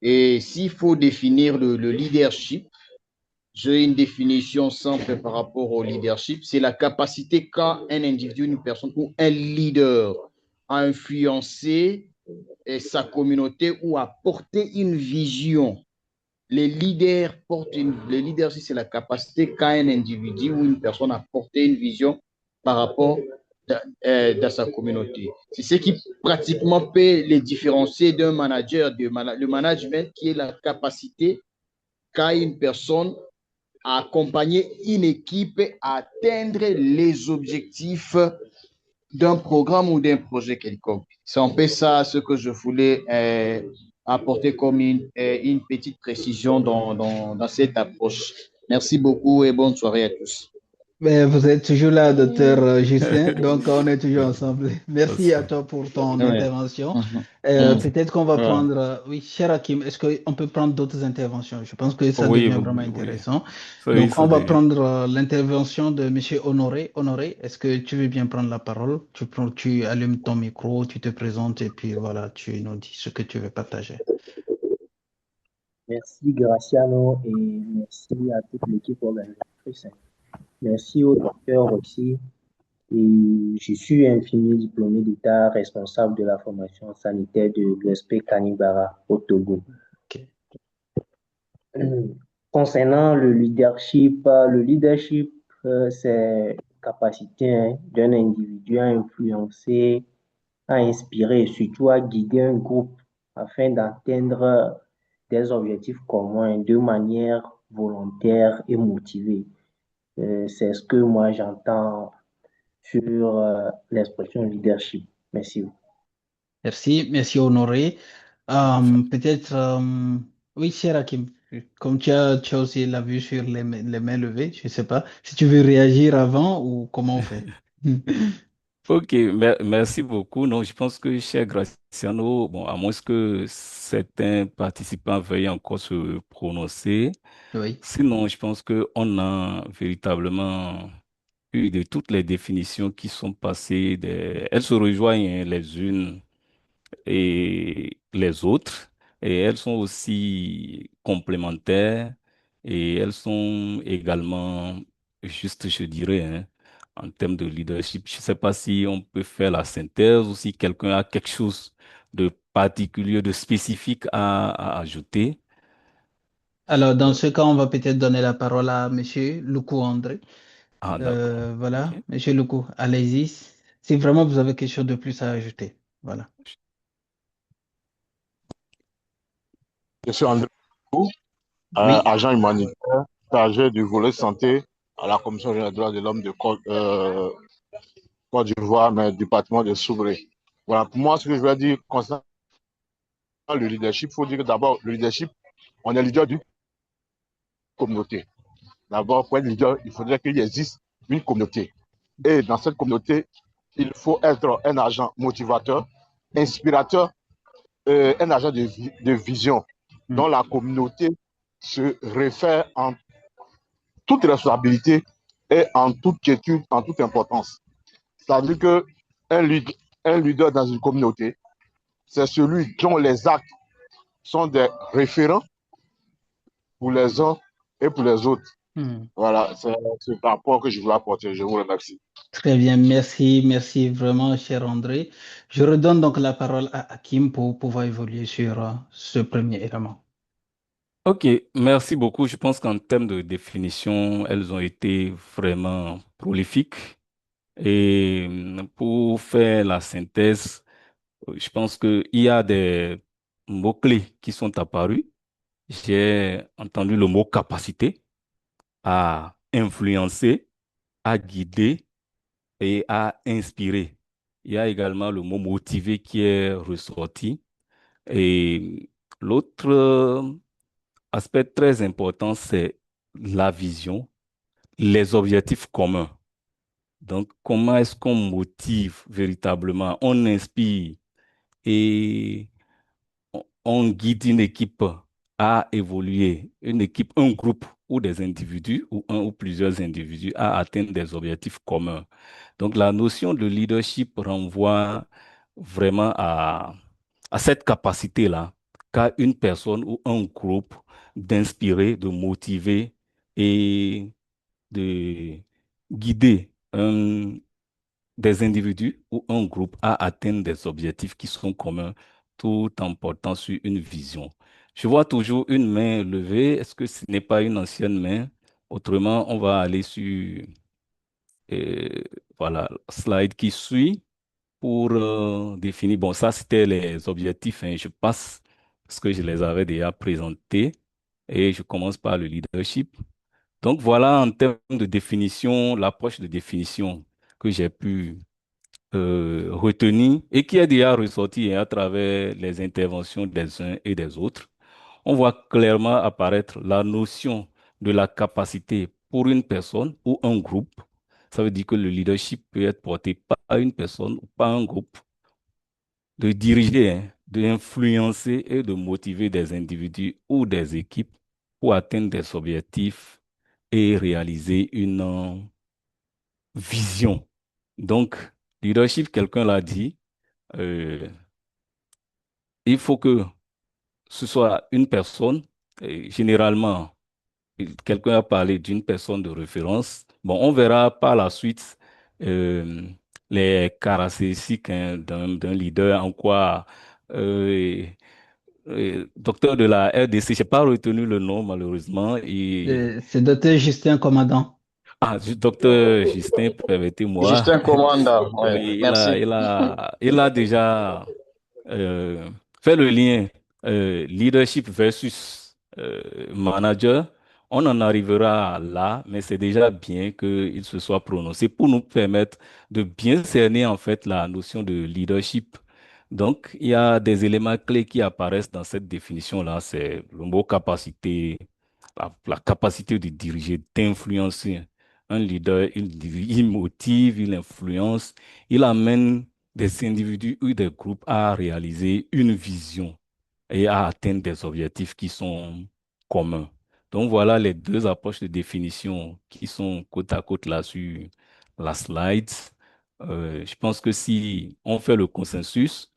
[SPEAKER 6] Et s'il faut définir le leadership, j'ai une définition simple par rapport au leadership. C'est la capacité qu'a un individu, une personne ou un leader à influencer sa communauté ou à porter une vision. Le leadership, c'est la capacité qu'a un individu ou une personne à porter une vision par rapport dans sa communauté. C'est ce qui pratiquement peut les différencier d'un manager. Le management qui est la capacité qu'a une personne à accompagner une équipe à atteindre les objectifs d'un programme ou d'un projet quelconque. C'est un peu ça ce que je voulais apporter comme une petite précision dans cette approche. Merci beaucoup et bonne soirée à tous.
[SPEAKER 1] Mais vous êtes toujours là, docteur Justin, donc on est toujours ensemble. Merci à toi pour ton
[SPEAKER 6] Ouais.
[SPEAKER 1] intervention.
[SPEAKER 6] Mhm.
[SPEAKER 1] Peut-être qu'on va
[SPEAKER 6] Ouais.
[SPEAKER 1] prendre, oui, cher Hakim, est-ce qu'on peut prendre d'autres interventions? Je pense que ça
[SPEAKER 2] oui,
[SPEAKER 1] devient
[SPEAKER 2] oui,
[SPEAKER 1] vraiment
[SPEAKER 2] oui.
[SPEAKER 1] intéressant.
[SPEAKER 2] Oui,
[SPEAKER 1] Donc,
[SPEAKER 2] ça
[SPEAKER 1] on va
[SPEAKER 2] devient.
[SPEAKER 1] prendre l'intervention de Monsieur Honoré. Honoré, est-ce que tu veux bien prendre la parole? Tu allumes ton micro, tu te présentes et puis voilà, tu nous dis ce que tu veux partager.
[SPEAKER 7] Merci Graciano et merci à toute l'équipe organisatrice. Merci au docteur aussi. Et je suis infirmier diplômé d'État responsable de la formation sanitaire de l'ESP Kanibara au Togo.
[SPEAKER 1] Ok.
[SPEAKER 7] Concernant le leadership, c'est capacité d'un individu à influencer, à inspirer et surtout à guider un groupe afin d'atteindre des objectifs communs de manière volontaire et motivée. C'est ce que moi j'entends sur l'expression leadership. Merci.
[SPEAKER 1] Merci, merci Honoré.
[SPEAKER 2] Enfin,
[SPEAKER 1] Peut-être, oui, cher Hakim, comme tu as aussi la vue sur les mains levées, je ne sais pas si tu veux réagir avant ou comment on fait.
[SPEAKER 2] ok, merci beaucoup. Non, je pense que, cher Graciano, bon, à moins que certains participants veuillent encore se prononcer,
[SPEAKER 1] Oui.
[SPEAKER 2] sinon, je pense qu'on a véritablement eu de toutes les définitions qui sont passées. Elles se rejoignent hein, les unes et les autres, et elles sont aussi complémentaires, et elles sont également juste, je dirais, hein, en termes de leadership. Je ne sais pas si on peut faire la synthèse ou si quelqu'un a quelque chose de particulier, de spécifique à ajouter.
[SPEAKER 1] Alors, dans
[SPEAKER 2] Euh,
[SPEAKER 1] ce cas, on va peut-être donner la parole à Monsieur Lukou André.
[SPEAKER 2] ah, d'accord.
[SPEAKER 1] Voilà,
[SPEAKER 2] Ok.
[SPEAKER 1] Monsieur Lukou, allez-y. Si vraiment vous avez quelque chose de plus à ajouter. Voilà.
[SPEAKER 8] Je suis André,
[SPEAKER 1] Oui.
[SPEAKER 8] agent humanitaire, chargé du volet santé à la Commission des droits de l'homme de Côte d'Ivoire, mais du département de Soubré. Voilà, pour moi, ce que je veux dire concernant le leadership, il faut dire que d'abord, le leadership, on est leader d'une communauté. D'abord, pour être leader, il faudrait qu'il existe une communauté. Et dans cette communauté, il faut être un agent motivateur, inspirateur, un agent de vision
[SPEAKER 1] Hmm.
[SPEAKER 8] dont la communauté se réfère en toute responsabilité et en toute quiétude, en toute importance. C'est-à-dire un leader dans une communauté, c'est celui dont les actes sont des référents pour les uns et pour les autres.
[SPEAKER 1] Hmm.
[SPEAKER 8] Voilà, c'est ce rapport que je voulais apporter. Je vous remercie.
[SPEAKER 1] Très bien, merci, merci vraiment, cher André. Je redonne donc la parole à Hakim pour pouvoir évoluer sur ce premier élément.
[SPEAKER 2] Ok, merci beaucoup. Je pense qu'en termes de définition, elles ont été vraiment prolifiques. Et pour faire la synthèse, je pense qu'il y a des mots-clés qui sont apparus. J'ai entendu le mot capacité à influencer, à guider et à inspirer. Il y a également le mot motiver qui est ressorti. Et l'autre aspect très important, c'est la vision, les objectifs communs. Donc, comment est-ce qu'on motive véritablement? On inspire et on guide une équipe à évoluer, une équipe, un groupe ou des individus ou un ou plusieurs individus à atteindre des objectifs communs. Donc, la notion de leadership renvoie vraiment à cette capacité-là qu'a une personne ou un groupe d'inspirer, de motiver et de guider des individus ou un groupe à atteindre des objectifs qui sont communs tout en portant sur une vision. Je vois toujours une main levée. Est-ce que ce n'est pas une ancienne main? Autrement, on va aller sur euh, voilà, slide qui suit pour définir. Bon, ça, c'était les objectifs, hein. Je passe parce que je les avais déjà présentés et je commence par le leadership. Donc, voilà en termes de définition, l'approche de définition que j'ai pu retenir et qui est déjà ressorti hein, à travers les interventions des uns et des autres. On voit clairement apparaître la notion de la capacité pour une personne ou un groupe. Ça veut dire que le leadership peut être porté par une personne ou par un groupe, de diriger, hein, d'influencer et de motiver des individus ou des équipes pour atteindre des objectifs et réaliser une vision. Donc, leadership, quelqu'un l'a dit, euh, il faut que ce soit une personne, et généralement, quelqu'un a parlé d'une personne de référence. Bon, on verra par la suite euh, les caractéristiques hein, d'un leader, en quoi euh, docteur de la RDC, je n'ai pas retenu le nom malheureusement,
[SPEAKER 1] C'est Dr. Justin Commandant.
[SPEAKER 2] docteur Justin, permettez-moi.
[SPEAKER 6] Justin Commanda, ouais,
[SPEAKER 2] Oui,
[SPEAKER 6] merci.
[SPEAKER 2] il a déjà euh, fait le lien leadership versus manager. On en arrivera là, mais c'est déjà bien qu'il se soit prononcé pour nous permettre de bien cerner en fait la notion de leadership Donc, il y a des éléments clés qui apparaissent dans cette définition-là. C'est le mot capacité, la capacité de diriger, d'influencer. Un leader, il motive, il influence, il amène des individus ou des groupes à réaliser une vision et à atteindre des objectifs qui sont communs. Donc, voilà les deux approches de définition qui sont côte à côte là sur la slide. Je pense que si on fait le consensus,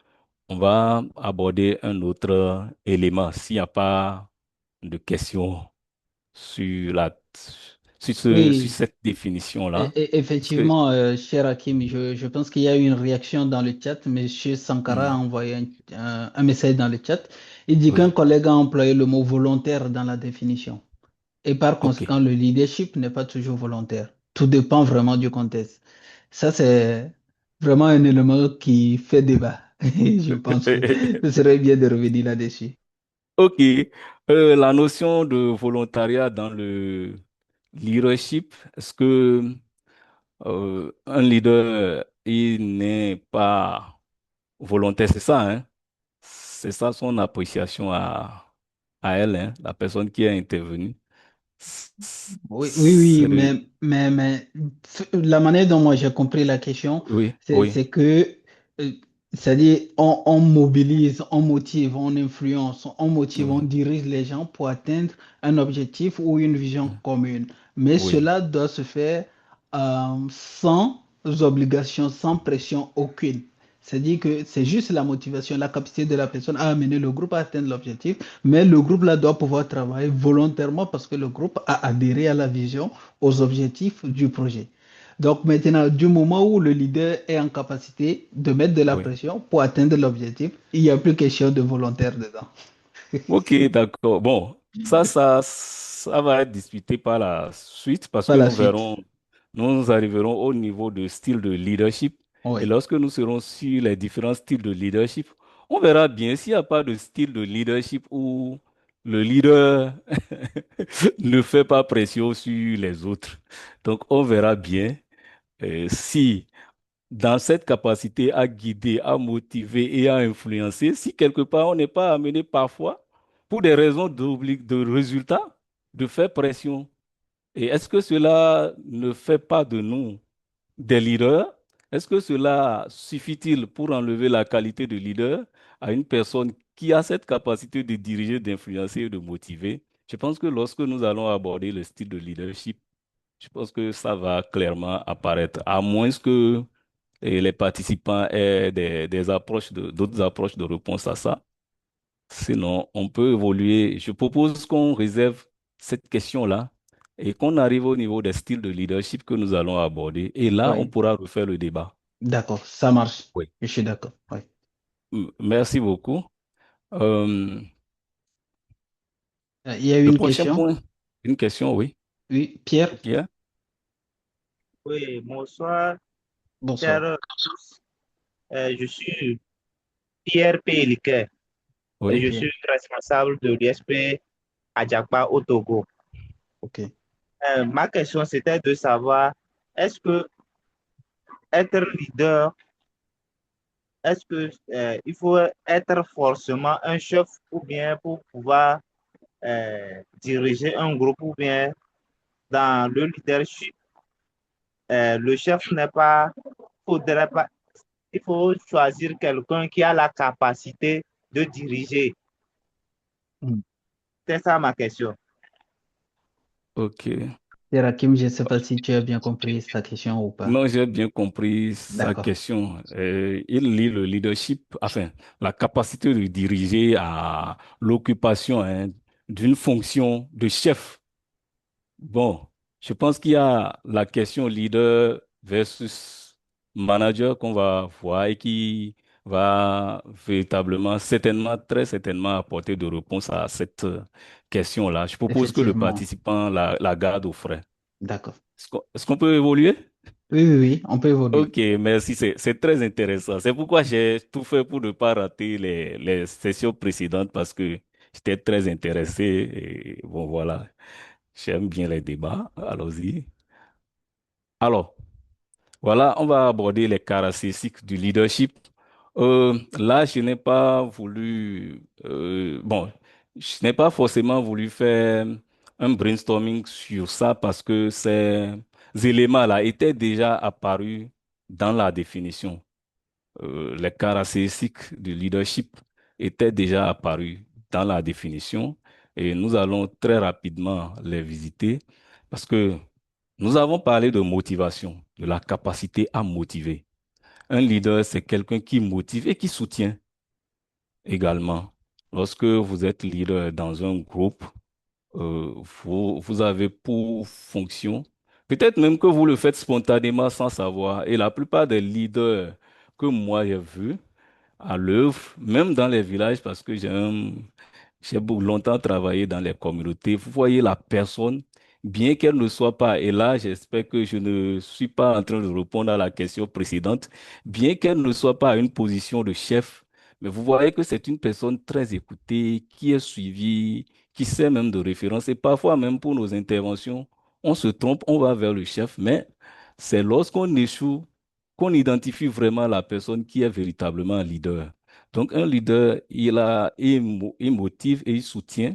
[SPEAKER 2] on va aborder un autre élément. S'il n'y a pas de questions sur sur
[SPEAKER 1] Oui,
[SPEAKER 2] cette définition-là, parce que,
[SPEAKER 1] effectivement, cher Hakim, je pense qu'il y a eu une réaction dans le chat. Monsieur Sankara a
[SPEAKER 2] hmm,
[SPEAKER 1] envoyé un message dans le chat. Il dit qu'un
[SPEAKER 2] oui,
[SPEAKER 1] collègue a employé le mot volontaire dans la définition. Et par
[SPEAKER 2] ok.
[SPEAKER 1] conséquent, le leadership n'est pas toujours volontaire. Tout dépend vraiment du contexte. Ça, c'est vraiment un élément qui fait débat. Et je pense que ce serait bien de revenir là-dessus.
[SPEAKER 2] Ok. La notion de volontariat dans le leadership, est-ce que un leader, il n'est pas volontaire, c'est ça, hein? C'est ça son appréciation à elle, hein, la personne qui est intervenue.
[SPEAKER 1] Oui, oui, oui,
[SPEAKER 2] C'est de...
[SPEAKER 1] mais la manière dont moi j'ai compris la question,
[SPEAKER 2] Oui, oui,
[SPEAKER 1] c'est que, euh, c'est-à-dire, on mobilise, on motive, on influence, on motive, on
[SPEAKER 2] oui,
[SPEAKER 1] dirige les gens pour atteindre un objectif ou une vision commune. Mais
[SPEAKER 2] oui,
[SPEAKER 1] cela doit se faire sans obligation, sans pression aucune. C'est-à-dire que c'est juste la motivation, la capacité de la personne à amener le groupe à atteindre l'objectif, mais le groupe là doit pouvoir travailler volontairement parce que le groupe a adhéré à la vision, aux objectifs du projet. Donc maintenant, du moment où le leader est en capacité de mettre de la
[SPEAKER 2] oui.
[SPEAKER 1] pression pour atteindre l'objectif, il n'y a plus question de volontaire dedans.
[SPEAKER 2] Ok, d'accord. Bon, ça va être discuté par la suite parce
[SPEAKER 1] Par
[SPEAKER 2] que
[SPEAKER 1] la suite.
[SPEAKER 2] nous arriverons au niveau de style de leadership. Et
[SPEAKER 1] Oui,
[SPEAKER 2] lorsque nous serons sur les différents styles de leadership, on verra bien s'il n'y a pas de style de leadership où le leader ne fait pas pression sur les autres. Donc, on verra bien si dans cette capacité à guider, à motiver et à influencer, si quelque part on n'est pas amené parfois, pour des raisons de résultats, de faire pression. Et est-ce que cela ne fait pas de nous des leaders? Est-ce que cela suffit-il pour enlever la qualité de leader à une personne qui a cette capacité de diriger, d'influencer et de motiver? Je pense que lorsque nous allons aborder le style de leadership, je pense que ça va clairement apparaître, à moins que les participants aient des approches d'autres approches de réponse à ça. Sinon, on peut évoluer. Je propose qu'on réserve cette question-là et qu'on arrive au niveau des styles de leadership que nous allons aborder. Et là, on
[SPEAKER 1] oui,
[SPEAKER 2] pourra refaire le débat.
[SPEAKER 1] d'accord, ça marche.
[SPEAKER 2] Oui.
[SPEAKER 1] Je suis d'accord. Oui.
[SPEAKER 2] Merci beaucoup. Euh,
[SPEAKER 1] Il y a eu
[SPEAKER 2] le
[SPEAKER 1] une
[SPEAKER 2] prochain
[SPEAKER 1] question?
[SPEAKER 2] point, une question, oui.
[SPEAKER 1] Oui, Pierre,
[SPEAKER 2] Pierre?
[SPEAKER 9] Oui, bonsoir,
[SPEAKER 1] bonsoir.
[SPEAKER 9] chers tous. Je suis Pierre Péliquet et
[SPEAKER 2] Oui.
[SPEAKER 9] je
[SPEAKER 1] Ok,
[SPEAKER 9] suis responsable de l'ISP à Djakpa au Togo.
[SPEAKER 1] ok.
[SPEAKER 9] Ma question, c'était de savoir, est-ce que être leader, est-ce que il faut être forcément un chef ou bien pour pouvoir diriger un groupe ou bien dans le leadership, le chef n'est pas, faudrait pas, il faut choisir quelqu'un qui a la capacité de diriger.
[SPEAKER 1] Hmm.
[SPEAKER 9] C'est ça ma question.
[SPEAKER 2] OK.
[SPEAKER 1] Pierre Hakim, je ne sais pas si tu as bien compris sa question ou pas.
[SPEAKER 2] Non, j'ai bien compris sa
[SPEAKER 1] D'accord.
[SPEAKER 2] question. Il lit le leadership, enfin, la capacité de diriger à l'occupation, hein, d'une fonction de chef. Bon, je pense qu'il y a la question leader versus manager qu'on va voir et qui va véritablement, certainement, très certainement apporter de réponse à cette question-là. Je propose que le
[SPEAKER 1] Effectivement.
[SPEAKER 2] participant la garde au frais.
[SPEAKER 1] D'accord.
[SPEAKER 2] Est-ce qu'on peut évoluer?
[SPEAKER 1] Oui, oui, oui, on peut évoluer.
[SPEAKER 2] Ok, merci, c'est très intéressant. C'est pourquoi j'ai tout fait pour ne pas rater les sessions précédentes parce que j'étais très intéressé et bon voilà, j'aime bien les débats. Allons-y. Alors, voilà, on va aborder les caractéristiques du leadership. Là, je n'ai pas voulu, bon, je n'ai pas forcément voulu faire un brainstorming sur ça parce que ces éléments-là étaient déjà apparus dans la définition. Les caractéristiques du leadership étaient déjà apparus dans la définition et nous allons très rapidement les visiter parce que nous avons parlé de motivation, de la capacité à motiver. Un leader, c'est quelqu'un qui motive et qui soutient également. Lorsque vous êtes leader dans un groupe, vous avez pour fonction, peut-être même que vous le faites spontanément sans savoir, et la plupart des leaders que moi j'ai vus à l'œuvre, même dans les villages, parce que j'ai beaucoup longtemps travaillé dans les communautés. Vous voyez la personne, bien qu'elle ne soit pas, et là, j'espère que je ne suis pas en train de répondre à la question précédente, bien qu'elle ne soit pas à une position de chef, mais vous voyez que c'est une personne très écoutée, qui est suivie, qui sert même de référence. Et parfois, même pour nos interventions, on se trompe, on va vers le chef, mais c'est lorsqu'on échoue qu'on identifie vraiment la personne qui est véritablement un leader. Donc, un leader, il motive et il soutient.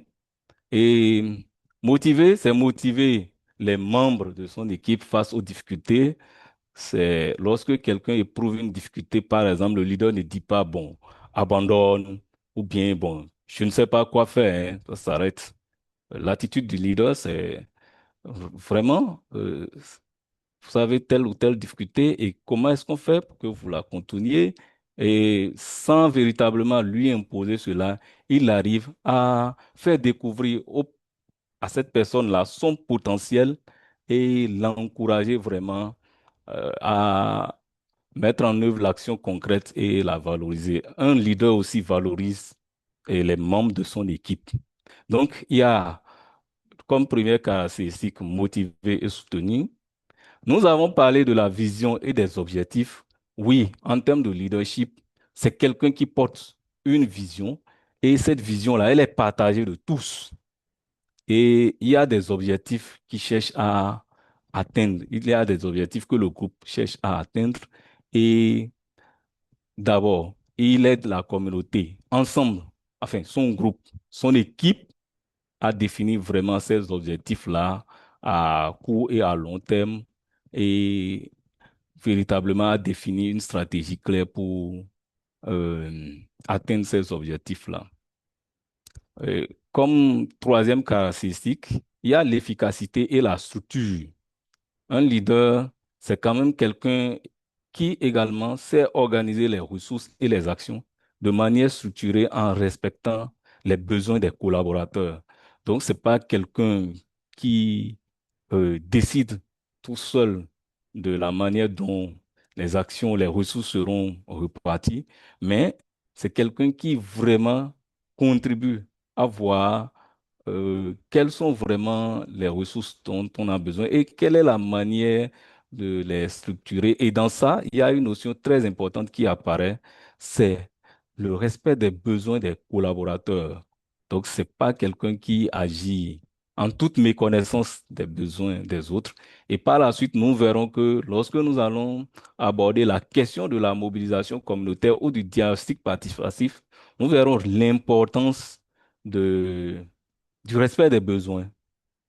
[SPEAKER 2] Et motiver, c'est motiver les membres de son équipe face aux difficultés. C'est lorsque quelqu'un éprouve une difficulté, par exemple, le leader ne dit pas, bon, abandonne, ou bien, bon, je ne sais pas quoi faire, hein, ça s'arrête. L'attitude du leader, c'est vraiment, vous avez telle ou telle difficulté et comment est-ce qu'on fait pour que vous la contourniez et sans véritablement lui imposer cela, il arrive à faire découvrir à cette personne-là son potentiel et l'encourager vraiment à mettre en œuvre l'action concrète et la valoriser. Un leader aussi valorise les membres de son équipe. Donc, il y a comme première caractéristique motiver et soutenir. Nous avons parlé de la vision et des objectifs. Oui, en termes de leadership, c'est quelqu'un qui porte une vision et cette vision-là, elle est partagée de tous. Et il y a des objectifs qui cherchent à atteindre. Il y a des objectifs que le groupe cherche à atteindre. Et d'abord, il aide la communauté ensemble, enfin son groupe, son équipe à définir vraiment ces objectifs-là à court et à long terme. Et véritablement à définir une stratégie claire pour euh, atteindre ces objectifs-là. Comme troisième caractéristique, il y a l'efficacité et la structure. Un leader, c'est quand même quelqu'un qui également sait organiser les ressources et les actions de manière structurée en respectant les besoins des collaborateurs. Donc, c'est pas quelqu'un qui décide tout seul de la manière dont les actions, les ressources seront reparties, mais c'est quelqu'un qui vraiment contribue à voir quelles sont vraiment les ressources dont on a besoin et quelle est la manière de les structurer. Et dans ça, il y a une notion très importante qui apparaît, c'est le respect des besoins des collaborateurs. Donc, c'est pas quelqu'un qui agit en toute méconnaissance des besoins des autres. Et par la suite, nous verrons que lorsque nous allons aborder la question de la mobilisation communautaire ou du diagnostic participatif, nous verrons l'importance de du respect des besoins,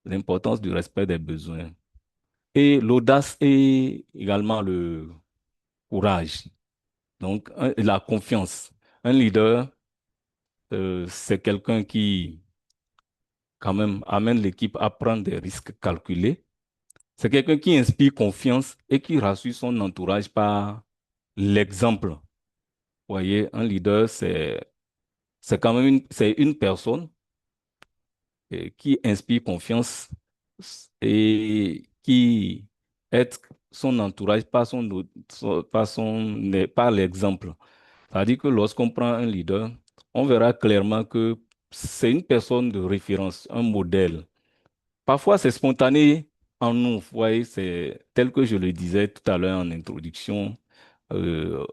[SPEAKER 2] l'importance du respect des besoins. Et l'audace et également le courage. Donc, la confiance. Un leader, c'est quelqu'un qui, quand même, amène l'équipe à prendre des risques calculés. C'est quelqu'un qui inspire confiance et qui rassure son entourage par l'exemple. Vous voyez, un leader, c'est quand même c'est une personne qui inspire confiance et qui aide son entourage par l'exemple. C'est-à-dire que lorsqu'on prend un leader, on verra clairement que c'est une personne de référence, un modèle. Parfois, c'est spontané en nous. Vous voyez, c'est tel que je le disais tout à l'heure en introduction de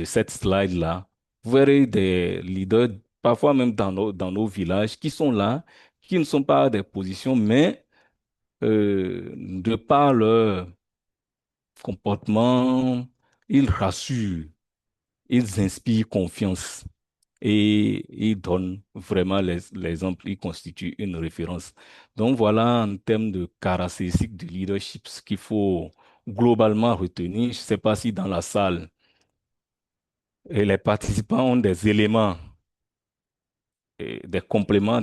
[SPEAKER 2] cette slide-là. Vous verrez des leaders, parfois même dans nos villages, qui sont là, qui ne sont pas à des positions, mais de par leur comportement, ils rassurent. ils inspirent confiance et ils donnent vraiment l'exemple, ils constituent une référence. Donc voilà en termes de caractéristiques du leadership, ce qu'il faut globalement retenir. Je ne sais pas si dans la salle, les participants ont des éléments et des compléments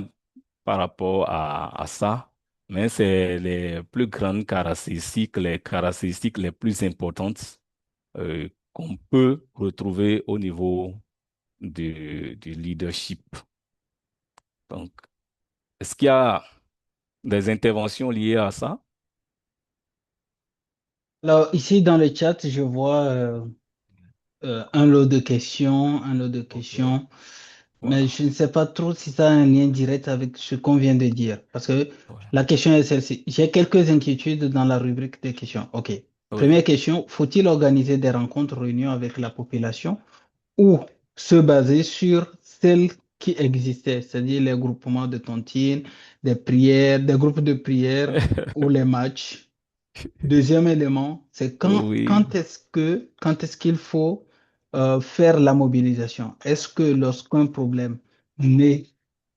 [SPEAKER 2] par rapport à ça, mais c'est les plus grandes caractéristiques, les caractéristiques les plus importantes qu'on peut retrouver au niveau du leadership. Donc, est-ce qu'il y a des interventions liées à ça?
[SPEAKER 1] Alors, ici dans le chat, je vois un lot de questions,
[SPEAKER 2] Ok,
[SPEAKER 1] mais
[SPEAKER 2] voilà.
[SPEAKER 1] je ne sais pas trop si ça a un lien direct avec ce qu'on vient de dire, parce que
[SPEAKER 2] Ouais.
[SPEAKER 1] la question est celle-ci. J'ai quelques inquiétudes dans la rubrique des questions. OK.
[SPEAKER 2] Oui.
[SPEAKER 1] Première question, faut-il organiser des rencontres, réunions avec la population ou se baser sur celles qui existaient, c'est-à-dire les groupements de tontines, des prières, des groupes de prières ou les matchs? Deuxième élément, c'est
[SPEAKER 2] Oui.
[SPEAKER 1] quand est-ce qu'il faut faire la mobilisation? Est-ce que lorsqu'un problème naît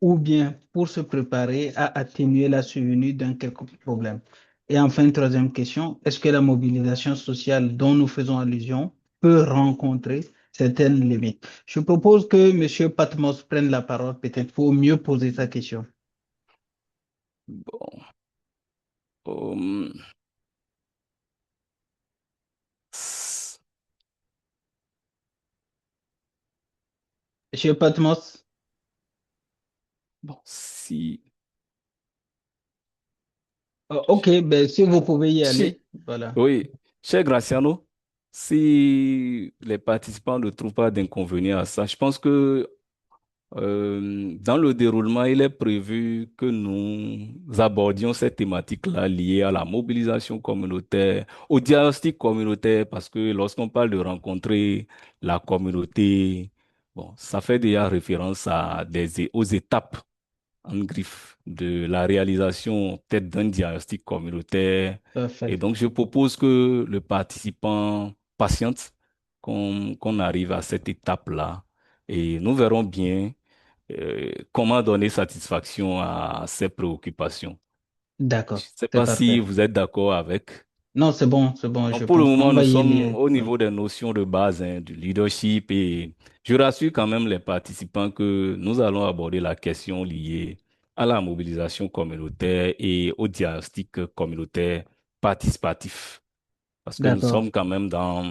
[SPEAKER 1] ou bien pour se préparer à atténuer la survenue d'un quelconque problème? Et enfin, troisième question, est-ce que la mobilisation sociale dont nous faisons allusion peut rencontrer certaines limites? Je propose que M. Patmos prenne la parole peut-être pour mieux poser sa question.
[SPEAKER 2] Bon. Hum, s-
[SPEAKER 1] M. Patmos,
[SPEAKER 2] bon, si,
[SPEAKER 1] OK, ben, si vous pouvez y
[SPEAKER 2] si,
[SPEAKER 1] aller, voilà.
[SPEAKER 2] oui, cher Graciano, si les participants ne trouvent pas d'inconvénient à ça, je pense que dans le déroulement, il est prévu que nous abordions cette thématique-là liée à la mobilisation communautaire, au diagnostic communautaire, parce que lorsqu'on parle de rencontrer la communauté, bon, ça fait déjà référence à aux étapes en griffe de la réalisation peut-être d'un diagnostic communautaire. Et
[SPEAKER 1] Parfait.
[SPEAKER 2] donc, je propose que le participant patiente, qu'on arrive à cette étape-là et nous verrons bien comment donner satisfaction à ces préoccupations. Je
[SPEAKER 1] D'accord,
[SPEAKER 2] ne sais
[SPEAKER 1] c'est
[SPEAKER 2] pas si
[SPEAKER 1] parfait.
[SPEAKER 2] vous êtes d'accord avec.
[SPEAKER 1] Non, c'est bon, je
[SPEAKER 2] Donc, pour le
[SPEAKER 1] pense qu'on
[SPEAKER 2] moment,
[SPEAKER 1] va
[SPEAKER 2] nous
[SPEAKER 1] y
[SPEAKER 2] sommes
[SPEAKER 1] aller.
[SPEAKER 2] au
[SPEAKER 1] Ouais.
[SPEAKER 2] niveau des notions de base hein, du leadership et je rassure quand même les participants que nous allons aborder la question liée à la mobilisation communautaire et au diagnostic communautaire participatif. Parce que nous
[SPEAKER 1] D'accord.
[SPEAKER 2] sommes quand même dans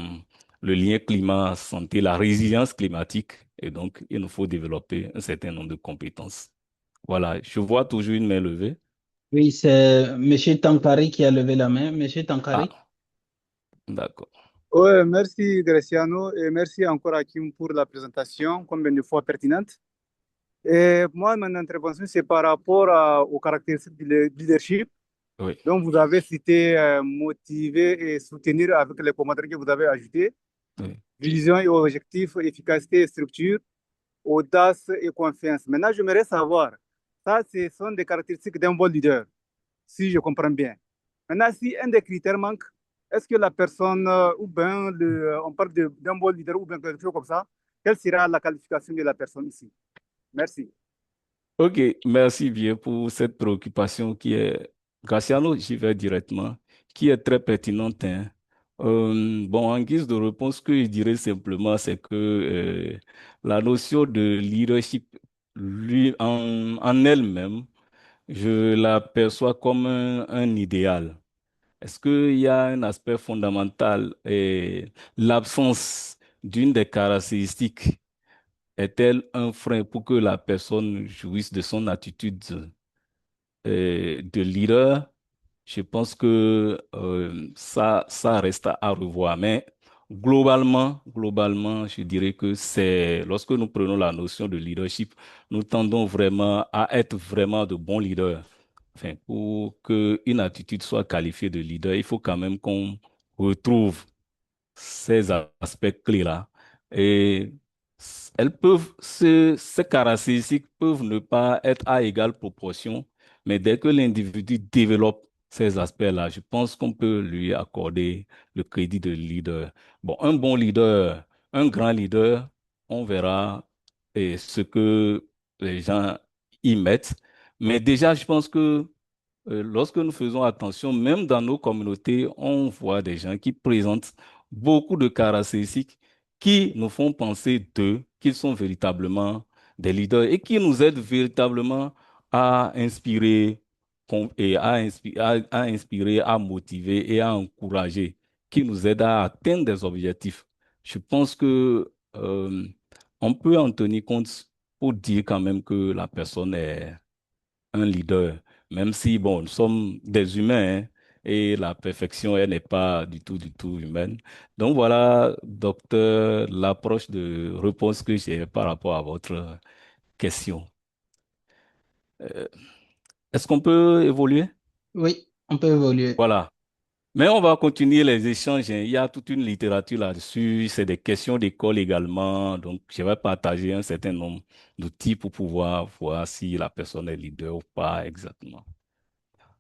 [SPEAKER 2] le lien climat-santé, la résilience climatique et donc il nous faut développer un certain nombre de compétences. Voilà, je vois toujours une main levée.
[SPEAKER 1] Oui, c'est Monsieur Tankari qui a levé la main. Monsieur Tankari?
[SPEAKER 2] Ah, d'accord.
[SPEAKER 10] Ouais, merci Graciano et merci encore à Kim pour la présentation, combien de fois pertinente. Et moi, mon intervention, c'est par rapport aux caractéristiques du leadership.
[SPEAKER 2] Oui,
[SPEAKER 10] Donc, vous avez cité motiver et soutenir avec les commentaires que vous avez ajoutés.
[SPEAKER 2] oui.
[SPEAKER 10] Vision et objectif, efficacité et structure, audace et confiance. Maintenant, j'aimerais savoir, ça, ce sont des caractéristiques d'un bon leader, si je comprends bien. Maintenant, si un des critères manque, est-ce que la personne, ou bien on parle d'un bon leader ou bien quelque chose comme ça, quelle sera la qualification de la personne ici? Merci.
[SPEAKER 2] Ok, merci bien pour cette préoccupation qui est, Graciano, j'y vais directement, qui est très pertinente, hein. Bon, en guise de réponse, ce que je dirais simplement, c'est que la notion de leadership, en elle-même, je la perçois comme un idéal. Est-ce qu'il y a un aspect fondamental et l'absence d'une des caractéristiques est-elle un frein pour que la personne jouisse de son attitude de leader? Je pense que ça reste à revoir. Mais globalement, je dirais que c'est lorsque nous prenons la notion de leadership, nous tendons vraiment à être vraiment de bons leaders. Enfin, pour qu'une attitude soit qualifiée de leader, il faut quand même qu'on retrouve ces aspects clés-là. Et ces caractéristiques peuvent ne pas être à égale proportion, mais dès que l'individu développe ces aspects-là, je pense qu'on peut lui accorder le crédit de leader. Bon, un bon leader, un grand leader, on verra ce que les gens y mettent. Mais déjà, je pense que lorsque nous faisons attention, même dans nos communautés, on voit des gens qui présentent beaucoup de caractéristiques qui nous font penser d'eux qu'ils sont véritablement des leaders et qui nous aident véritablement à inspirer à inspirer, à motiver et à encourager, qui nous aident à atteindre des objectifs. Je pense que on peut en tenir compte pour dire quand même que la personne est un leader, même si, bon, nous sommes des humains, hein, et la perfection, elle n'est pas du tout humaine. Donc voilà, docteur, l'approche de réponse que j'ai par rapport à votre question. Euh, Est-ce qu'on peut évoluer?
[SPEAKER 1] Oui, on peut évoluer.
[SPEAKER 2] Voilà. Mais on va continuer les échanges, hein. Il y a toute une littérature là-dessus. C'est des questions d'école également. Donc, je vais partager un certain nombre d'outils pour pouvoir voir si la personne est leader ou pas exactement.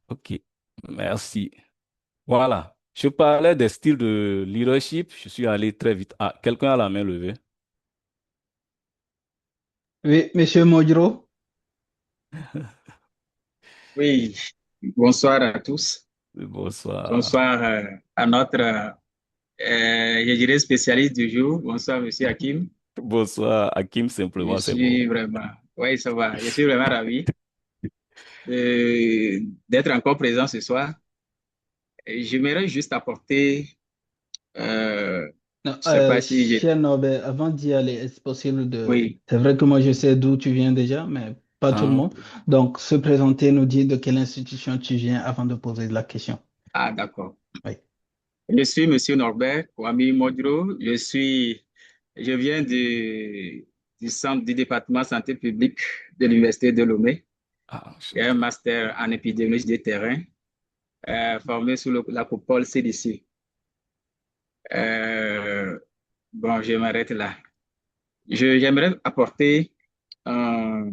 [SPEAKER 2] OK. Merci. Voilà. Je parlais des styles de leadership. Je suis allé très vite. Ah, quelqu'un a la main levée.
[SPEAKER 1] Oui, Monsieur Modro.
[SPEAKER 11] Oui, bonsoir à tous.
[SPEAKER 2] Bonsoir.
[SPEAKER 11] Bonsoir à notre, je dirais, spécialiste du jour. Bonsoir, Monsieur Hakim.
[SPEAKER 2] Bonsoir, Hakim,
[SPEAKER 11] Je
[SPEAKER 2] simplement, c'est bon.
[SPEAKER 11] suis vraiment, oui, ça va. Je suis vraiment ravi d'être encore présent ce soir. Et j'aimerais juste apporter,
[SPEAKER 1] Non,
[SPEAKER 11] je sais pas si j'ai,
[SPEAKER 1] cher Norbert, avant d'y aller, est-ce possible de...
[SPEAKER 11] oui,
[SPEAKER 1] C'est vrai que moi, je sais d'où tu viens déjà, mais pas tout le
[SPEAKER 2] Hein?
[SPEAKER 1] monde. Donc, se présenter, nous dire de quelle institution tu viens avant de poser la question.
[SPEAKER 11] ah, d'accord.
[SPEAKER 1] Oui.
[SPEAKER 11] Je suis Monsieur Norbert Kwame Modro. Je viens du centre du département santé publique de l'Université de Lomé.
[SPEAKER 2] Ah,
[SPEAKER 11] J'ai un master en épidémiologie des terrains, formé sous la coupole CDC. Bon, je m'arrête là. J'aimerais apporter, euh,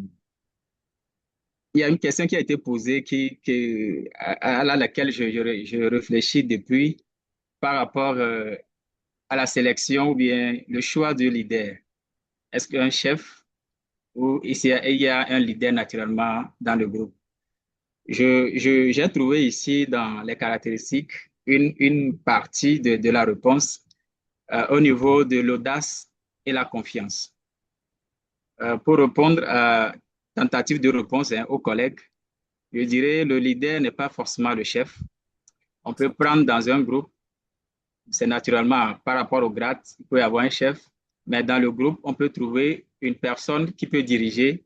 [SPEAKER 11] il y a une question qui a été posée à laquelle je réfléchis depuis par rapport à la sélection ou bien le choix du leader. Est-ce qu'un chef ou ici, il y a un leader naturellement dans le groupe? J'ai trouvé ici dans les caractéristiques une partie de la réponse au niveau de l'audace et la confiance. Pour répondre à tentative de réponse aux collègues, je dirais le leader n'est pas forcément le chef. On peut prendre dans un groupe, c'est naturellement par rapport au grade, il peut y avoir un chef, mais dans le groupe, on peut trouver une personne qui peut diriger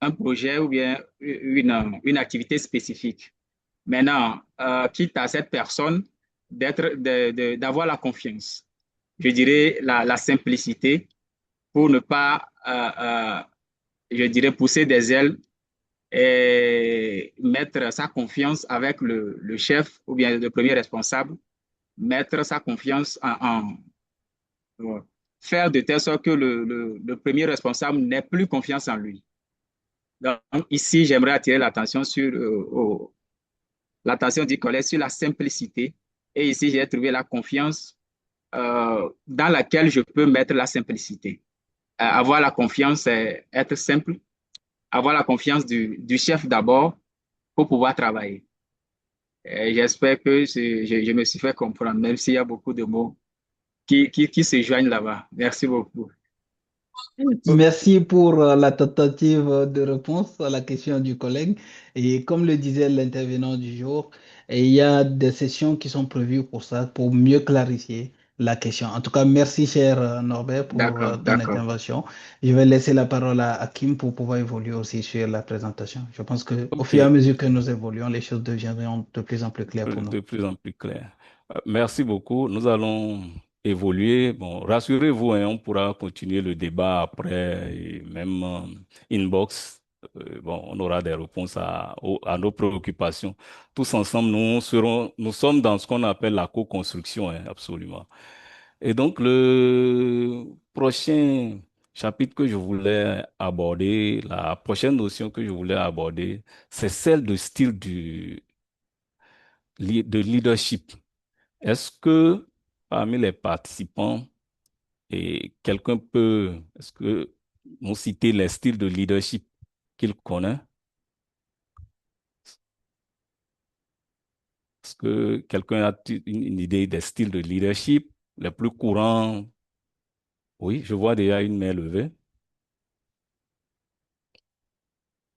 [SPEAKER 11] un projet ou bien une activité spécifique. Maintenant, quitte à cette personne d'avoir la confiance, je dirais la simplicité pour ne pas, je dirais, pousser des ailes et mettre sa confiance avec le chef ou bien le premier responsable, mettre sa confiance faire de telle sorte que le premier responsable n'ait plus confiance en lui. Donc, ici, j'aimerais attirer l'attention sur l'attention du collègue sur la simplicité. Et ici, j'ai trouvé la confiance dans laquelle je peux mettre la simplicité. Avoir la confiance, c'est être simple. Avoir la confiance du chef d'abord pour pouvoir travailler. J'espère que je me suis fait comprendre, même s'il y a beaucoup de mots qui se joignent là-bas. Merci beaucoup.
[SPEAKER 1] Merci pour la tentative de réponse à la question du collègue. Et comme le disait l'intervenant du jour, il y a des sessions qui sont prévues pour ça, pour mieux clarifier la question. En tout cas, merci, cher Norbert, pour
[SPEAKER 11] D'accord,
[SPEAKER 1] ton
[SPEAKER 11] d'accord.
[SPEAKER 1] intervention. Je vais laisser la parole à Hakim pour pouvoir évoluer aussi sur la présentation. Je pense que au fur et à
[SPEAKER 2] OK.
[SPEAKER 1] mesure que nous évoluons, les choses deviendront de plus en plus claires pour nous.
[SPEAKER 2] De plus en plus clair. Merci beaucoup. Nous allons évoluer. Bon, rassurez-vous, hein, on pourra continuer le débat après, et même inbox. Bon, on aura des réponses à nos préoccupations. Tous ensemble, nous sommes dans ce qu'on appelle la co-construction, hein, absolument. Et donc, le prochain chapitre que je voulais aborder, la prochaine notion que je voulais aborder, c'est celle de style de leadership. Est-ce que parmi les participants, Et quelqu'un peut, est-ce que nous citer les styles de leadership qu'il connaît? Est-ce que quelqu'un a une idée des styles de leadership les plus courants? Oui, je vois déjà une main levée.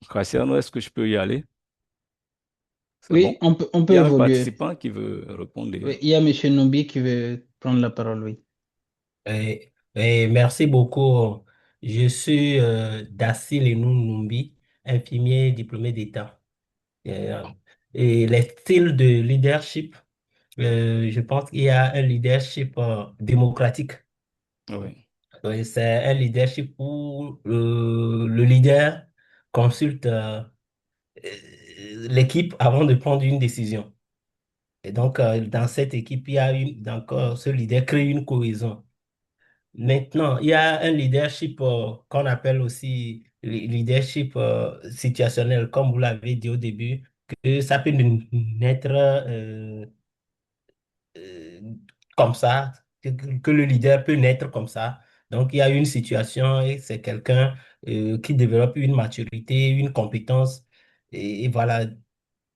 [SPEAKER 2] Graciano, est-ce que je peux y aller? C'est
[SPEAKER 1] Oui,
[SPEAKER 2] bon?
[SPEAKER 1] on
[SPEAKER 2] Il
[SPEAKER 1] peut
[SPEAKER 2] y a un
[SPEAKER 1] évoluer.
[SPEAKER 2] participant qui veut répondre déjà.
[SPEAKER 1] Oui, il y a M. Numbi qui veut prendre la parole, oui.
[SPEAKER 4] Merci beaucoup. Je suis Dassil Enou Numbi, infirmier diplômé d'État. Euh, Et les styles de leadership, je pense qu'il y a un leadership démocratique.
[SPEAKER 2] Oui.
[SPEAKER 4] Oui, c'est un leadership où le leader consulte l'équipe avant de prendre une décision. Et donc, dans cette équipe, il y a donc, ce leader crée une cohésion. Maintenant, il y a un leadership qu'on appelle aussi leadership situationnel, comme vous l'avez dit au début, que ça peut naître euh, comme ça, que le leader peut naître comme ça. Donc, il y a une situation et c'est quelqu'un qui développe une maturité, une compétence, et voilà,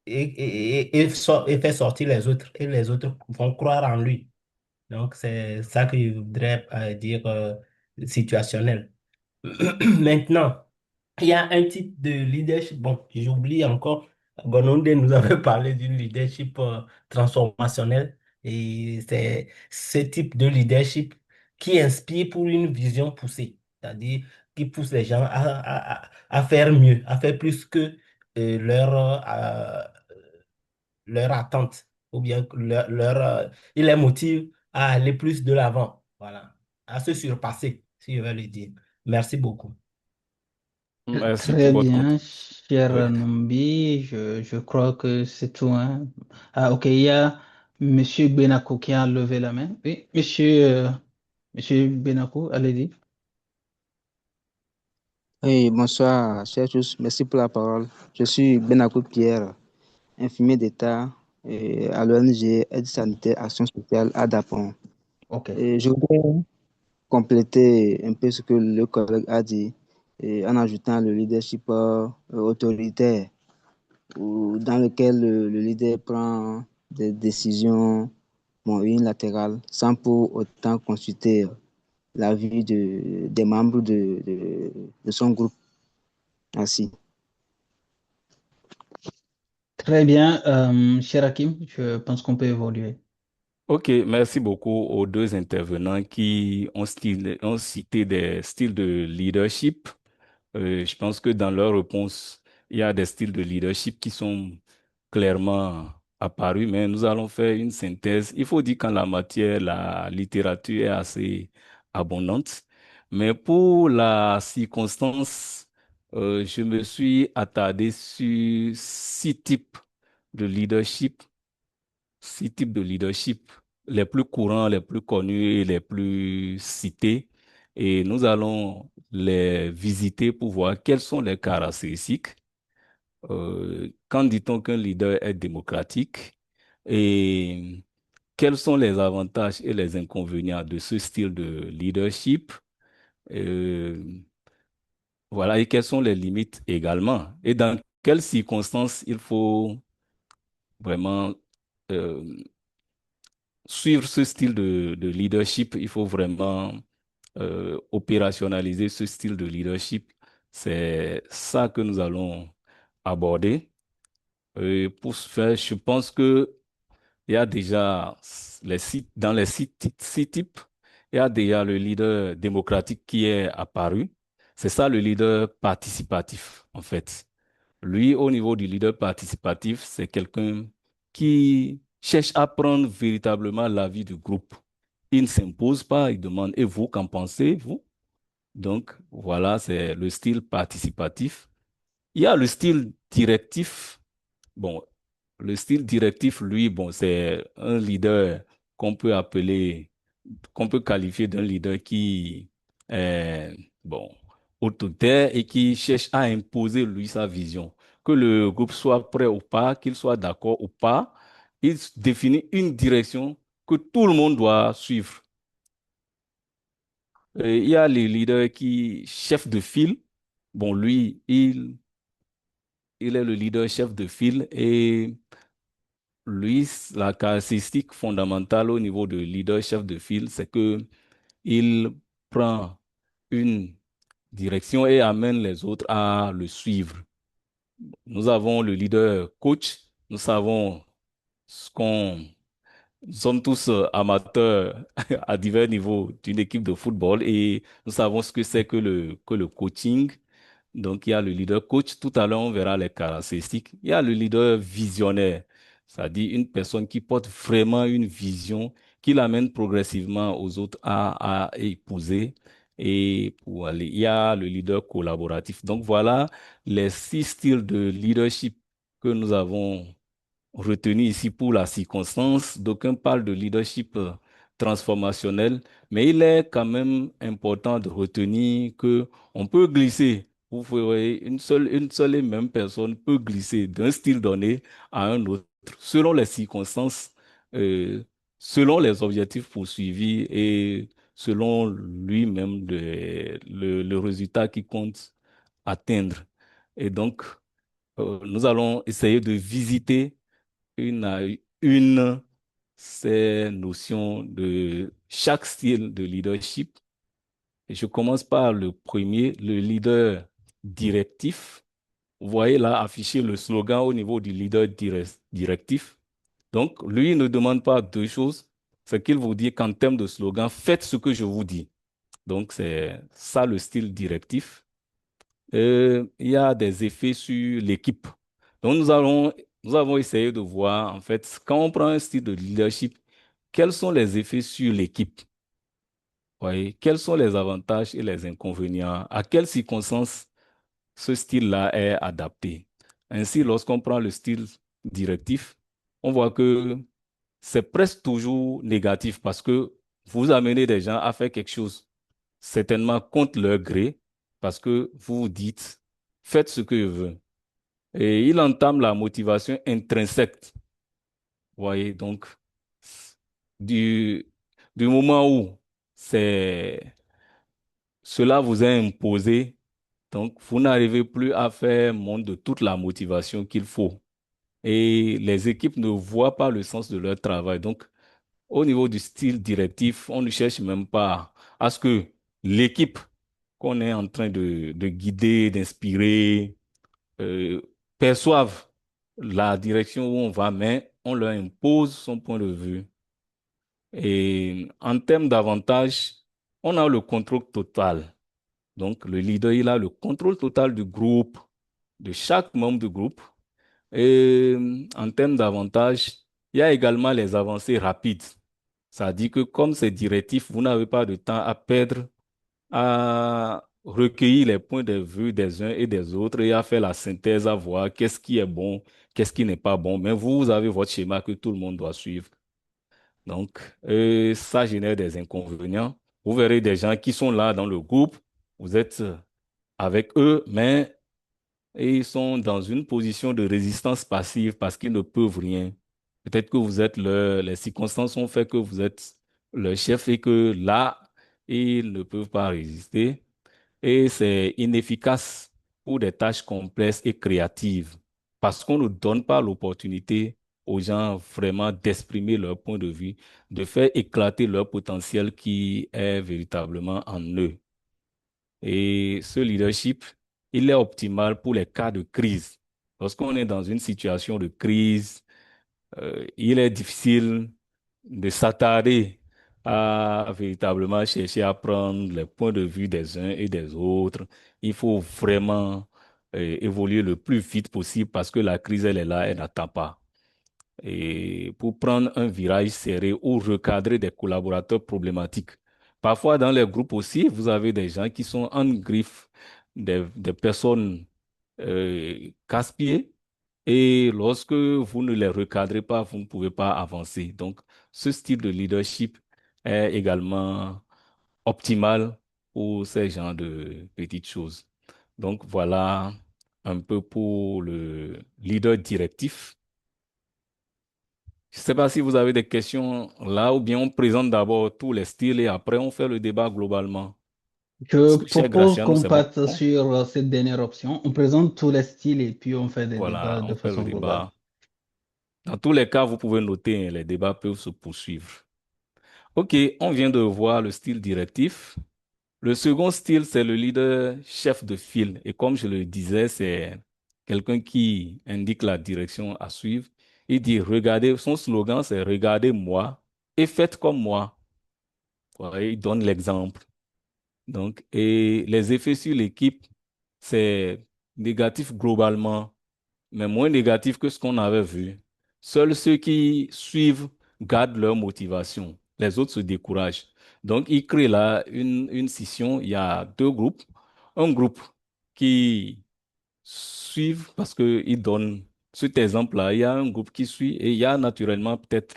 [SPEAKER 4] et fait sortir les autres, et les autres vont croire en lui. Donc, c'est ça que je voudrais dire situationnel. Maintenant, il y a un type de leadership. Bon, j'oublie encore. Bononde nous avait parlé d'une leadership transformationnel. Et c'est ce type de leadership qui inspire pour une vision poussée. C'est-à-dire qui pousse les gens à faire mieux, à faire plus que leur attente. Ou bien il les motive à aller plus de l'avant. Voilà. À se surpasser, si je vais le dire. Merci beaucoup.
[SPEAKER 2] Merci pour
[SPEAKER 1] Très
[SPEAKER 2] votre
[SPEAKER 1] bien,
[SPEAKER 2] contribution. Oui.
[SPEAKER 1] cher Numbi, je crois que c'est tout, hein. Ah, ok, il y a Monsieur Benako qui a levé la main. Oui, Monsieur Benako, allez-y.
[SPEAKER 12] Oui, bonsoir, chers tous. Merci pour la parole. Je suis Benakou Pierre, infirmier d'État à l'ONG Aide sanitaire Action sociale à Dapon.
[SPEAKER 1] Ok.
[SPEAKER 12] Et je voudrais compléter un peu ce que le collègue a dit en ajoutant le leadership autoritaire dans lequel le leader prend des décisions unilatérales sans pour autant consulter l'avis des membres de son groupe. Merci.
[SPEAKER 1] Très bien, cher Hakim, je pense qu'on peut évoluer.
[SPEAKER 2] OK, merci beaucoup aux deux intervenants qui ont cité des styles de leadership. Je pense que dans leur réponse, il y a des styles de leadership qui sont clairement apparus, mais nous allons faire une synthèse. Il faut dire qu'en la matière, la littérature est assez abondante, mais pour la circonstance, je me suis attardé sur de leadership, six types de leadership, les plus courants, les plus connus et les plus cités. Et nous allons les visiter pour voir quelles sont les caractéristiques. Quand dit-on qu'un leader est démocratique et quels sont les avantages et les inconvénients de ce style de leadership? Euh, voilà, et quelles sont les limites également? Et dans quelles circonstances il faut vraiment euh, suivre ce style de leadership? Il faut vraiment opérationnaliser ce style de leadership. C'est ça que nous allons aborder. Pour ce faire, je pense que il y a déjà dans les six types, il y a déjà le leader démocratique qui est apparu. C'est ça le leader participatif, en fait. Lui, au niveau du leader participatif, c'est quelqu'un qui cherche à prendre véritablement l'avis du groupe. Il ne s'impose pas, il demande, et vous, qu'en pensez-vous? Donc, voilà, c'est le style participatif. Il y a le style directif. Bon, le style directif, lui, bon, c'est un leader qu'on peut appeler, qu'on peut qualifier d'un leader qui est, bon, autoritaire et qui cherche à imposer, lui, sa vision. Que le groupe soit prêt ou pas, qu'il soit d'accord ou pas, il définit une direction que tout le monde doit suivre. Il y a les leaders qui, chef de file. Bon, lui, il est le leader chef de file et lui, la caractéristique fondamentale au niveau de leader chef de file, c'est que il prend une direction et amène les autres à le suivre. Nous avons le leader coach, nous savons ce qu'on nous sommes tous amateurs à divers niveaux d'une équipe de football et nous savons ce que c'est que le coaching. Donc, il y a le leader coach. Tout à l'heure, on verra les caractéristiques. Il y a le leader visionnaire, c'est-à-dire une personne qui porte vraiment une vision, qui l'amène progressivement aux autres à épouser et pour aller. Il y a le leader collaboratif. Donc, voilà les 6 styles de leadership que nous avons retenu ici pour la circonstance. D'aucuns parlent de leadership transformationnel, mais il est quand même important de retenir que on peut glisser. Vous voyez, une seule et même personne peut glisser d'un style donné à un autre selon les circonstances, euh, selon les objectifs poursuivis et selon lui-même le résultat qu'il compte atteindre. Et donc, nous allons essayer de visiter une à une ces notions de chaque style de leadership. Et je commence par le premier, le leader directif. Vous voyez là affiché le slogan au niveau du leader directif. Donc, lui ne demande pas deux choses. C'est qu'il vous dit qu'en termes de slogan, faites ce que je vous dis. Donc, c'est ça le style directif. Il y a des effets sur l'équipe. Donc, nous avons essayé de voir, en fait, quand on prend un style de leadership, quels sont les effets sur l'équipe? Voyez, quels sont les avantages et les inconvénients? À quelles circonstances ce style-là est adapté? Ainsi, lorsqu'on prend le style directif, on voit que c'est presque toujours négatif parce que vous amenez des gens à faire quelque chose, certainement contre leur gré, parce que vous vous dites, faites ce que je veux. Et il entame la motivation intrinsèque. Vous voyez, donc, du, du moment où c'est, cela vous est imposé, donc vous n'arrivez plus à faire montre de toute la motivation qu'il faut. Et les équipes ne voient pas le sens de leur travail. Donc, au niveau du style directif, on ne cherche même pas à ce que l'équipe qu'on est en train de guider, d'inspirer, euh, perçoivent la direction où on va, mais on leur impose son point de vue. Et en termes d'avantages, on a le contrôle total. Donc, le leader, il a le contrôle total du groupe, de chaque membre du groupe. Et en termes d'avantages, il y a également les avancées rapides. Ça dit que comme c'est directif, vous n'avez pas de temps à perdre à recueillir les points de vue des uns et des autres et à faire la synthèse, à voir qu'est-ce qui est bon, qu'est-ce qui n'est pas bon. Mais vous avez votre schéma que tout le monde doit suivre. Donc, ça génère des inconvénients. Vous verrez des gens qui sont là dans le groupe, vous êtes avec eux, mais ils sont dans une position de résistance passive parce qu'ils ne peuvent rien. Peut-être que vous êtes les circonstances ont fait que vous êtes le chef et que là, ils ne peuvent pas résister et c'est inefficace pour des tâches complexes et créatives parce qu'on ne donne pas l'opportunité aux gens vraiment d'exprimer leur point de vue, de faire éclater leur potentiel qui est véritablement en eux. Et ce leadership, il est optimal pour les cas de crise. Lorsqu'on est dans une situation de crise, il est difficile de s'attarder à véritablement chercher à prendre les points de vue des uns et des autres. Il faut vraiment évoluer le plus vite possible parce que la crise, elle est là, elle n'attend pas. Et pour prendre un virage serré ou recadrer des collaborateurs problématiques. Parfois, dans les groupes aussi, vous avez des gens qui sont en griffe, des personnes casse-pieds et lorsque vous ne les recadrez pas, vous ne pouvez pas avancer. Donc, ce style de leadership est également optimal pour ces genres de petites choses. Donc, voilà un peu pour le leader directif. Je ne sais pas si vous avez des questions là ou bien on présente d'abord tous les styles et après on fait le débat globalement.
[SPEAKER 1] Je
[SPEAKER 2] Cher
[SPEAKER 1] propose
[SPEAKER 2] Graciano,
[SPEAKER 1] qu'on
[SPEAKER 2] c'est bon?
[SPEAKER 1] parte sur cette dernière option. On présente tous les styles et puis on fait des
[SPEAKER 2] Voilà,
[SPEAKER 1] débats de
[SPEAKER 2] on fait le
[SPEAKER 1] façon globale.
[SPEAKER 2] débat. Dans tous les cas, vous pouvez noter, hein, les débats peuvent se poursuivre. OK, on vient de voir le style directif. Le second style, c'est le leader chef de file. Et comme je le disais, c'est quelqu'un qui indique la direction à suivre. Il dit, regardez, son slogan, c'est regardez-moi et faites comme moi. Ouais, il donne l'exemple. Donc, et les effets sur l'équipe, c'est négatif globalement, mais moins négatif que ce qu'on avait vu. Seuls ceux qui suivent gardent leur motivation. Les autres se découragent. Donc, il crée là une scission. Il y a deux groupes. Un groupe qui suivent parce qu'ils donnent cet exemple-là. Il y a un groupe qui suit et il y a naturellement peut-être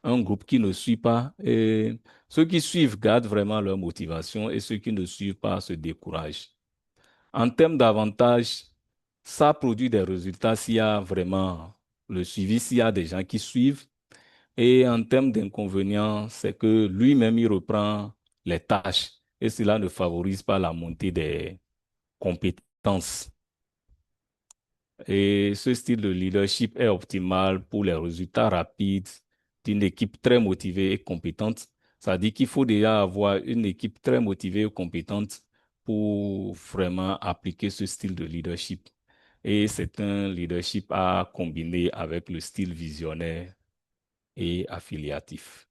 [SPEAKER 2] un groupe qui ne suit pas. Et ceux qui suivent gardent vraiment leur motivation et ceux qui ne suivent pas se découragent. En termes d'avantages, ça produit des résultats s'il y a vraiment le suivi, s'il y a des gens qui suivent. Et en termes d'inconvénients, c'est que lui-même, il reprend les tâches et cela ne favorise pas la montée des compétences. Et ce style de leadership est optimal pour les résultats rapides d'une équipe très motivée et compétente. Ça dit qu'il faut déjà avoir une équipe très motivée et compétente pour vraiment appliquer ce style de leadership. Et c'est un leadership à combiner avec le style visionnaire et affiliatif.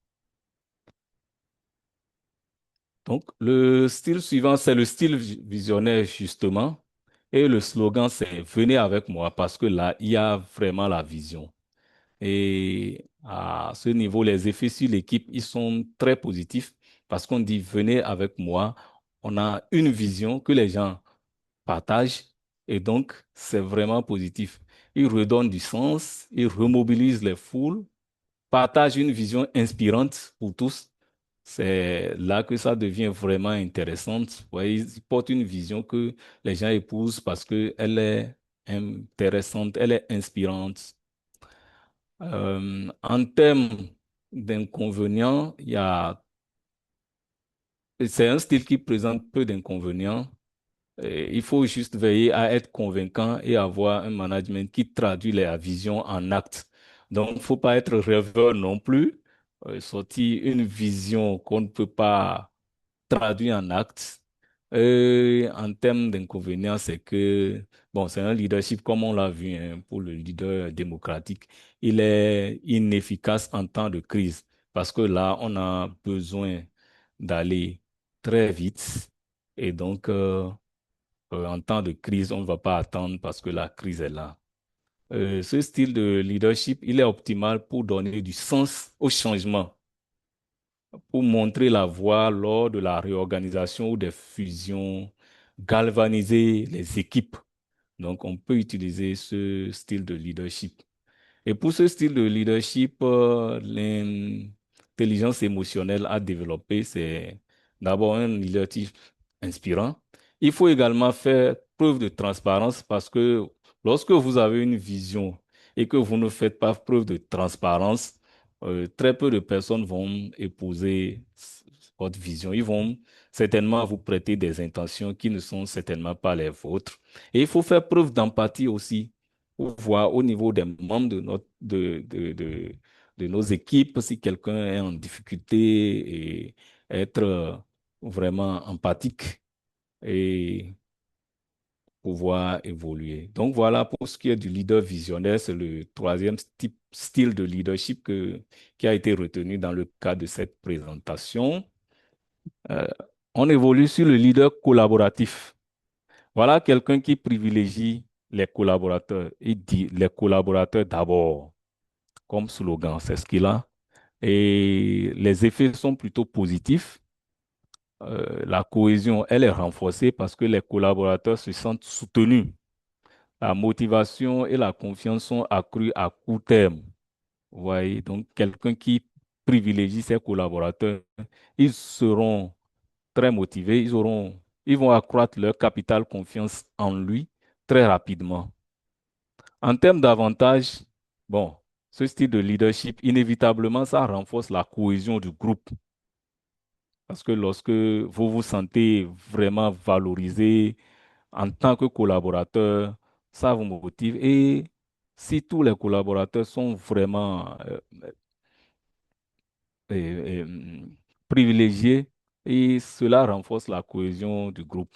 [SPEAKER 2] Donc, le style suivant, c'est le style visionnaire, justement. Et le slogan, c'est venez avec moi parce que là, il y a vraiment la vision. Et à ce niveau, les effets sur l'équipe, ils sont très positifs parce qu'on dit venez avec moi. On a une vision que les gens partagent et donc c'est vraiment positif. Ils redonnent du sens, ils remobilisent les foules, partagent une vision inspirante pour tous. C'est là que ça devient vraiment intéressant. Vous voyez, ils portent une vision que les gens épousent parce qu'elle est intéressante, elle est inspirante. En termes d'inconvénients, c'est un style qui présente peu d'inconvénients. Il faut juste veiller à être convaincant et avoir un management qui traduit la vision en actes. Donc, il ne faut pas être rêveur non plus. Sortir une vision qu'on ne peut pas traduit en actes. En termes d'inconvénients, c'est que, bon, c'est un leadership comme on l'a vu, hein, pour le leader démocratique. Il est inefficace en temps de crise parce que là, on a besoin d'aller très vite. Et donc, en temps de crise, on ne va pas attendre parce que la crise est là. Ce style de leadership, il est optimal pour donner du sens au changement, pour montrer la voie lors de la réorganisation ou des fusions, galvaniser les équipes. Donc, on peut utiliser ce style de leadership. Et pour ce style de leadership, l'intelligence émotionnelle à développer, c'est d'abord un leadership inspirant. Il faut également faire preuve de transparence parce que lorsque vous avez une vision et que vous ne faites pas preuve de transparence, très peu de personnes vont épouser votre vision. Ils vont certainement vous prêter des intentions qui ne sont certainement pas les vôtres. Et il faut faire preuve d'empathie aussi pour voir au niveau des membres de nos équipes si quelqu'un est en difficulté et être vraiment empathique et pouvoir évoluer. Donc voilà pour ce qui est du leader visionnaire, c'est le troisième style de leadership qui a été retenu dans le cadre de cette présentation. Euh, on évolue sur le leader collaboratif. Voilà quelqu'un qui privilégie les collaborateurs. Il dit les collaborateurs d'abord, comme slogan, c'est ce qu'il a. Et les effets sont plutôt positifs. La cohésion, elle est renforcée parce que les collaborateurs se sentent soutenus. La motivation et la confiance sont accrues à court terme. Vous voyez, donc quelqu'un qui privilégie ses collaborateurs, ils seront très motivés, ils vont accroître leur capital confiance en lui très rapidement. En termes d'avantages, bon, ce style de leadership, inévitablement, ça renforce la cohésion du groupe. Parce que lorsque vous vous sentez vraiment valorisé en tant que collaborateur, ça vous motive. Et si tous les collaborateurs sont vraiment privilégiés, et cela renforce la cohésion du groupe.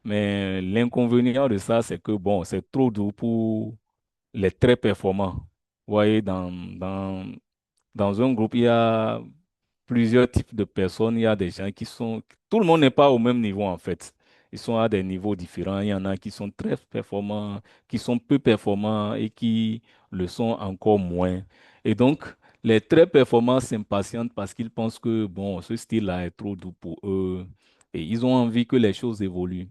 [SPEAKER 2] Mais l'inconvénient de ça, c'est que bon, c'est trop dur pour les très performants. Vous voyez, dans un groupe, il y a plusieurs types de personnes. Il y a des gens qui sont... Tout le monde n'est pas au même niveau, en fait. Ils sont à des niveaux différents. Il y en a qui sont très performants, qui sont peu performants et qui le sont encore moins. Et donc, les très performants s'impatientent parce qu'ils pensent que, bon, ce style-là est trop doux pour eux et ils ont envie que les choses évoluent.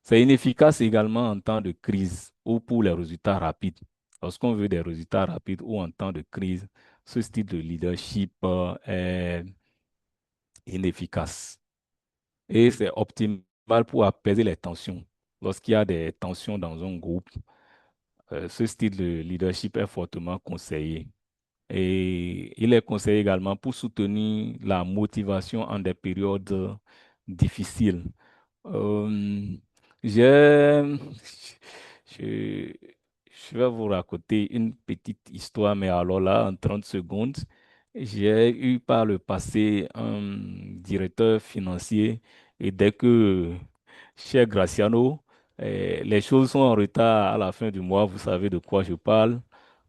[SPEAKER 2] C'est inefficace également en temps de crise ou pour les résultats rapides. Lorsqu'on veut des résultats rapides ou en temps de crise, ce style de leadership est inefficace. Et c'est optimal pour apaiser les tensions. Lorsqu'il y a des tensions dans un groupe, ce style de leadership est fortement conseillé. Et il est conseillé également pour soutenir la motivation en des périodes difficiles. Euh, j'ai, je, je vais vous raconter une petite histoire, mais alors là, en 30 secondes, j'ai eu par le passé un directeur financier et dès que, cher Graciano, les choses sont en retard à la fin du mois, vous savez de quoi je parle.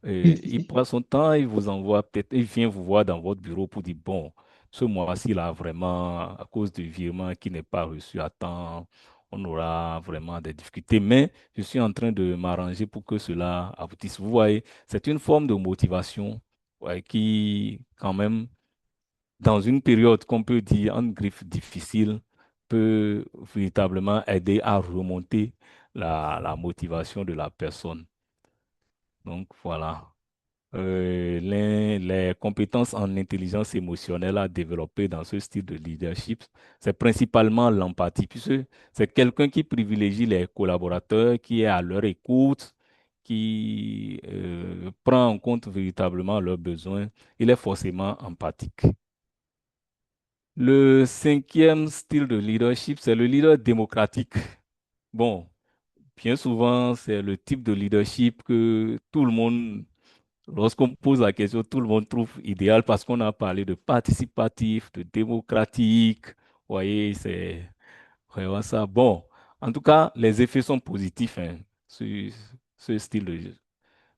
[SPEAKER 2] Il prend son temps, il vous envoie peut-être, il vient vous voir dans votre bureau pour dire, bon, ce mois-ci, là, vraiment, à cause du virement qui n'est pas reçu à temps, on aura vraiment des difficultés. Mais je suis en train de m'arranger pour que cela aboutisse. Vous voyez, c'est une forme de motivation, ouais, qui, quand même, dans une période qu'on peut dire en griffe difficile, peut véritablement aider à remonter la motivation de la personne. Donc, voilà. Les compétences en intelligence émotionnelle à développer dans ce style de leadership, c'est principalement l'empathie, puisque c'est quelqu'un qui privilégie les collaborateurs, qui est à leur écoute, qui prend en compte véritablement leurs besoins. Il est forcément empathique. Le cinquième style de leadership, c'est le leader démocratique. Bon, bien souvent, c'est le type de leadership que tout le monde, lorsqu'on pose la question, tout le monde trouve idéal parce qu'on a parlé de participatif, de démocratique. Vous voyez, c'est vraiment ça. Bon, en tout cas, les effets sont positifs, hein, sur ce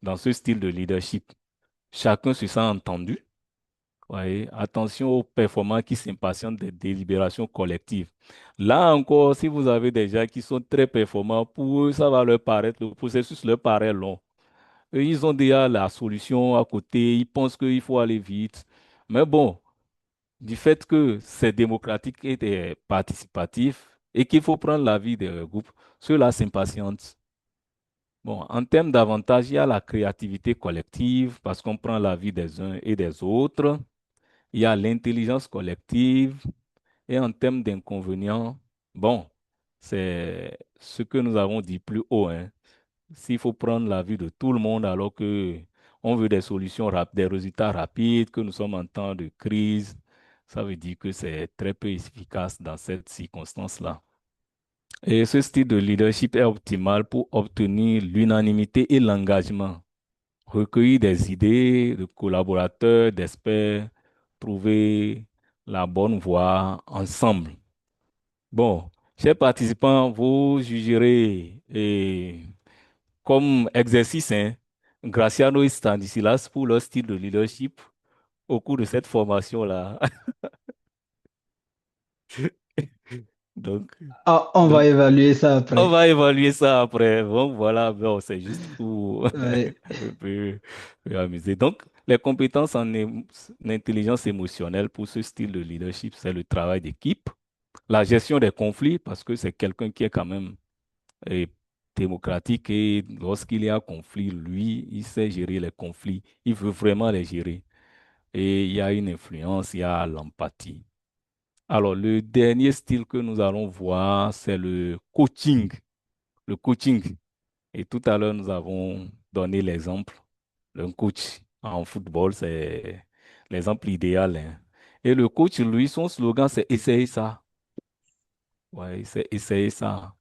[SPEAKER 2] dans ce style de leadership. Chacun se sent entendu. Voyez, attention aux performants qui s'impatientent des délibérations collectives. Là encore, si vous avez des gens qui sont très performants, pour eux, ça va leur paraître, le processus leur paraît long. Eux, ils ont déjà la solution à côté, ils pensent qu'il faut aller vite. Mais bon, du fait que c'est démocratique et participatif et qu'il faut prendre l'avis des groupes, ceux-là s'impatientent. Bon, en termes d'avantages, il y a la créativité collective parce qu'on prend l'avis des uns et des autres. Il y a l'intelligence collective. Et en termes d'inconvénients, bon, c'est ce que nous avons dit plus haut, hein. S'il faut prendre l'avis de tout le monde alors que on veut des solutions rapides, des résultats rapides, que nous sommes en temps de crise, ça veut dire que c'est très peu efficace dans cette circonstance-là. Et ce style de leadership est optimal pour obtenir l'unanimité et l'engagement, recueillir des idées de collaborateurs, d'experts, trouver la bonne voie ensemble. Bon, chers participants, vous jugerez comme exercice, hein, Graciano et Stanislas pour leur style de leadership au cours de cette formation-là. Donc,
[SPEAKER 1] Ah, on va
[SPEAKER 2] donc,
[SPEAKER 1] évaluer ça
[SPEAKER 2] on
[SPEAKER 1] après.
[SPEAKER 2] va évaluer ça après. Bon, voilà, bon, c'est juste pour
[SPEAKER 1] Ouais.
[SPEAKER 2] un peu amuser. Donc, les compétences en intelligence émotionnelle pour ce style de leadership, c'est le travail d'équipe, la gestion des conflits, parce que c'est quelqu'un qui est quand même et démocratique et lorsqu'il y a conflit, lui, il sait gérer les conflits. Il veut vraiment les gérer. Et il y a une influence, il y a l'empathie. Alors, le dernier style que nous allons voir, c'est le coaching. Le coaching. Et tout à l'heure, nous avons donné l'exemple d'un coach en football, c'est l'exemple idéal, hein. Et le coach, lui, son slogan, c'est essayer ça. Ouais, c'est essayer ça.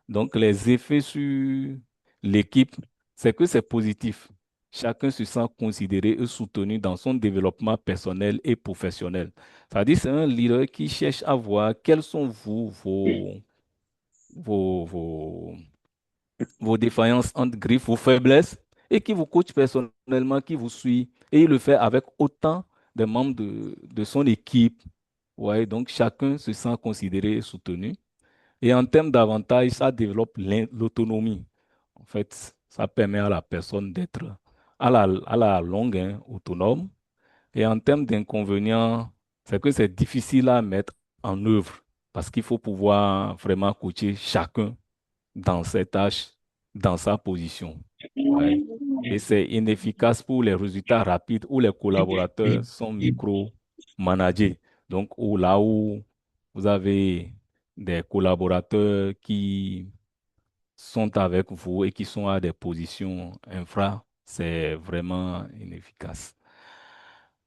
[SPEAKER 2] Donc, les effets sur l'équipe, c'est que c'est positif. Chacun se sent considéré et soutenu dans son développement personnel et professionnel. C'est-à-dire, c'est un leader qui cherche à voir quels sont vos, vos, vos défaillances entre griffes, vos faiblesses, et qui vous coach personnellement, qui vous suit. Et il le fait avec autant de membres de son équipe. Ouais, donc, chacun se sent considéré et soutenu. Et en termes d'avantages, ça développe l'autonomie. En fait, ça permet à la personne d'être à la longue hein, autonome. Et en termes d'inconvénients, c'est que c'est difficile à mettre en œuvre parce qu'il faut pouvoir vraiment coacher chacun dans ses tâches, dans sa position. Ouais. Et c'est inefficace pour les résultats rapides où les collaborateurs sont micro-managés. Donc, là où vous avez des collaborateurs qui sont avec vous et qui sont à des positions infra, c'est vraiment inefficace.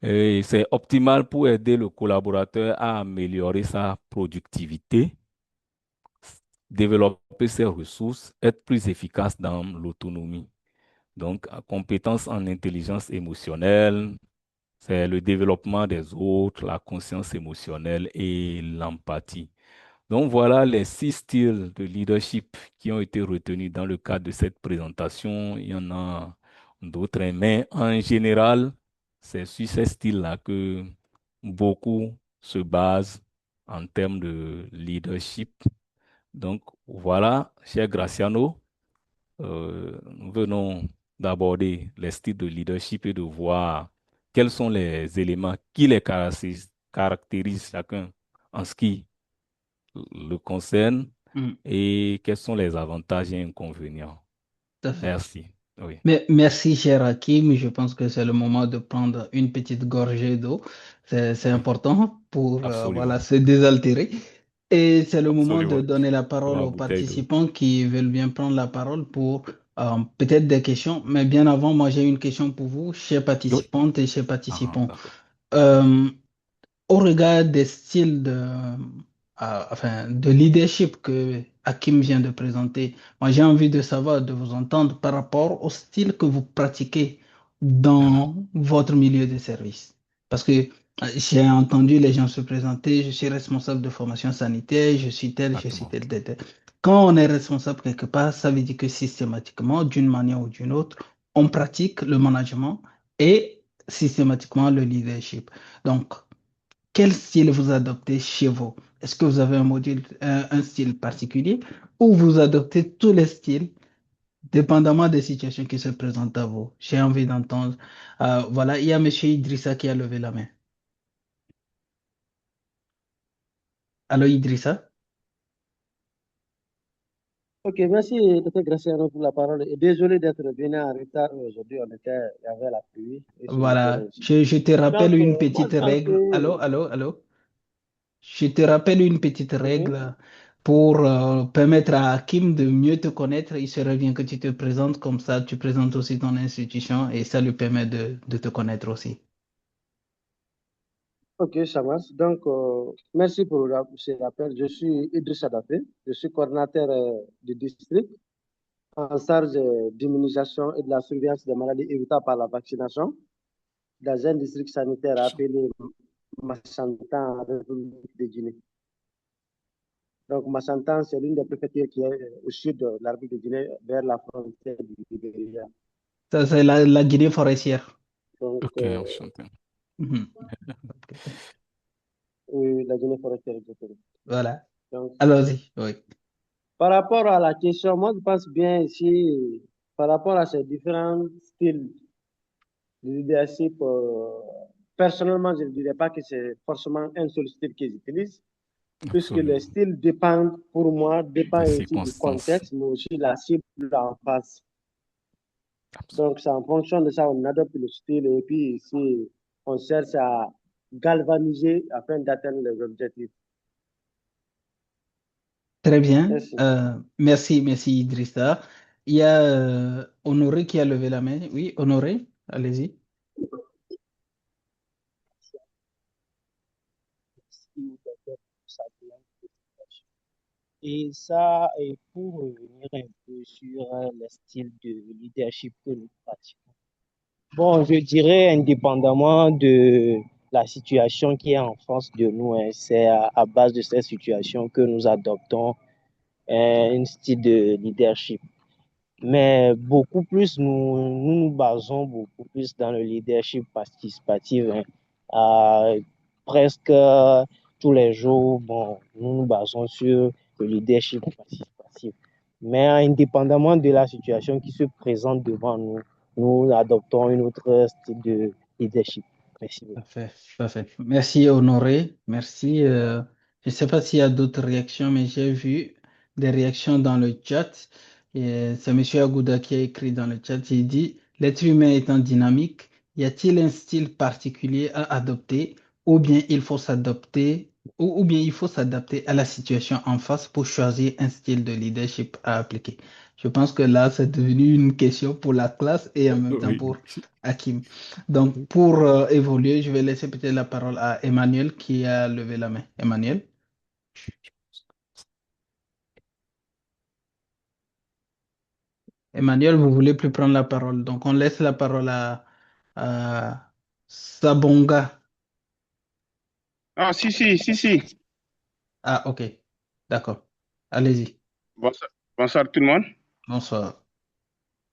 [SPEAKER 2] Et c'est optimal pour aider le collaborateur à améliorer sa productivité, développer ses ressources, être plus efficace dans l'autonomie. Donc, compétences en intelligence émotionnelle, c'est le développement des autres, la conscience émotionnelle et l'empathie. Donc, voilà les 6 styles de leadership qui ont été retenus dans le cadre de cette présentation. Il y en a d'autres, hein, mais en général, c'est sur ces styles-là que beaucoup se basent en termes de leadership. Donc, voilà, cher Graciano. Nous venons d'aborder les styles de leadership et de voir quels sont les éléments qui les caractérisent chacun en ce qui le concerne
[SPEAKER 1] Mm,
[SPEAKER 2] et quels sont les avantages et inconvénients.
[SPEAKER 1] tout à fait.
[SPEAKER 2] Merci. Oui,
[SPEAKER 1] Mais merci, cher Hakim. Je pense que c'est le moment de prendre une petite gorgée d'eau. C'est
[SPEAKER 2] oui,
[SPEAKER 1] important pour voilà,
[SPEAKER 2] absolument.
[SPEAKER 1] se désaltérer. Et c'est le moment de
[SPEAKER 2] Absolument.
[SPEAKER 1] donner la
[SPEAKER 2] Pour
[SPEAKER 1] parole
[SPEAKER 2] ma
[SPEAKER 1] aux
[SPEAKER 2] bouteille d'eau.
[SPEAKER 1] participants qui veulent bien prendre la parole pour peut-être des questions. Mais bien avant, moi, j'ai une question pour vous, chers
[SPEAKER 2] Oui.
[SPEAKER 1] participantes et chers
[SPEAKER 2] Ah,
[SPEAKER 1] participants.
[SPEAKER 2] d'accord.
[SPEAKER 1] Euh, Au regard des styles enfin, de leadership que Hakim vient de présenter, moi j'ai envie de savoir, de vous entendre par rapport au style que vous pratiquez
[SPEAKER 2] Mhm.
[SPEAKER 1] dans votre milieu de service. Parce que j'ai entendu les gens se présenter, je suis responsable de formation sanitaire, je suis
[SPEAKER 2] Exactement.
[SPEAKER 1] tel, tel, tel. Quand on est responsable quelque part, ça veut dire que systématiquement, d'une manière ou d'une autre, on pratique le management et systématiquement le leadership. Donc, quel style vous adoptez chez vous? Est-ce que vous avez un style particulier ou vous adoptez tous les styles, dépendamment des situations qui se présentent à vous? J'ai envie d'entendre. Voilà, il y a Monsieur Idrissa qui a levé la main. Allô, Idrissa?
[SPEAKER 13] Ok, merci, Dr. Graciano, pour la parole. Et désolé d'être venu en retard aujourd'hui. Il y avait la pluie et sur le terrain
[SPEAKER 1] Voilà,
[SPEAKER 13] aussi.
[SPEAKER 1] je te rappelle
[SPEAKER 13] Donc,
[SPEAKER 1] une
[SPEAKER 13] moi,
[SPEAKER 1] petite
[SPEAKER 13] je pense
[SPEAKER 1] règle. Allô,
[SPEAKER 13] que.
[SPEAKER 1] allô, allô? Je te rappelle une petite
[SPEAKER 13] Mhm.
[SPEAKER 1] règle pour permettre à Hakim de mieux te connaître. Il serait bien que tu te présentes comme ça, tu présentes aussi ton institution et ça lui permet de te connaître aussi.
[SPEAKER 13] Ok, ça marche. Donc, merci pour ce rappel. Je suis Idriss Adafé. Je suis coordinateur du district en charge d'immunisation et de la surveillance des maladies évitables par la vaccination dans un district sanitaire appelé Massantan en République de Guinée. Donc, Massantan, c'est l'une des préfectures qui est au sud de la République de Guinée, vers la frontière du Libéria.
[SPEAKER 1] Ça, c'est la Guinée forestière.
[SPEAKER 13] Donc,
[SPEAKER 2] Ok, enchanté.
[SPEAKER 1] Mhm.
[SPEAKER 13] la Guinée forestière, exactement.
[SPEAKER 1] Voilà.
[SPEAKER 13] Donc,
[SPEAKER 1] Allons-y. Oui.
[SPEAKER 13] par rapport à la question, moi, je pense bien ici, par rapport à ces différents styles de leadership, personnellement, je ne dirais pas que c'est forcément un seul style qu'ils utilisent, puisque les
[SPEAKER 2] Absolument.
[SPEAKER 13] styles dépendent, pour moi, dépendent
[SPEAKER 2] Les
[SPEAKER 13] aussi du
[SPEAKER 2] circonstances.
[SPEAKER 13] contexte, mais aussi la cible en face.
[SPEAKER 2] Absolument.
[SPEAKER 13] Donc, c'est en fonction de ça, on adopte le style et puis ici, on cherche à galvaniser afin d'atteindre les objectifs.
[SPEAKER 1] Très bien.
[SPEAKER 13] Merci.
[SPEAKER 1] Merci Idrissa. Il y a Honoré qui a levé la main. Oui, Honoré, allez-y.
[SPEAKER 7] Et ça, et pour revenir un peu sur le style de leadership que nous pratiquons. Bon, je dirais indépendamment de la situation qui est en face de nous, hein, c'est à base de cette situation que nous adoptons un style de leadership. Mais beaucoup plus, nous basons beaucoup plus dans le leadership participatif, hein. À presque tous les jours, bon, nous nous basons sur le leadership participatif. Mais indépendamment de la situation qui se présente devant nous, nous adoptons un autre style de leadership. Merci beaucoup.
[SPEAKER 1] Parfait, parfait. Merci Honoré, merci. Je ne sais pas s'il y a d'autres réactions, mais j'ai vu des réactions dans le chat. Et c'est M. Agouda qui a écrit dans le chat. Il dit, l'être humain étant dynamique, y a-t-il un style particulier à adopter ou bien il faut s'adapter ou bien il faut s'adapter à la situation en face pour choisir un style de leadership à appliquer? Je pense que là, c'est devenu une question pour la classe et en même temps
[SPEAKER 2] Oui.
[SPEAKER 1] pour Hakim. Donc, pour évoluer, je vais laisser peut-être la parole à Emmanuel qui a levé la main. Emmanuel, Emmanuel, vous voulez plus prendre la parole. Donc, on laisse la parole à Sabonga.
[SPEAKER 14] Ah, si.
[SPEAKER 1] Ah, ok. D'accord. Allez-y.
[SPEAKER 14] Bonsoir, bonsoir tout le monde.
[SPEAKER 1] Bonsoir.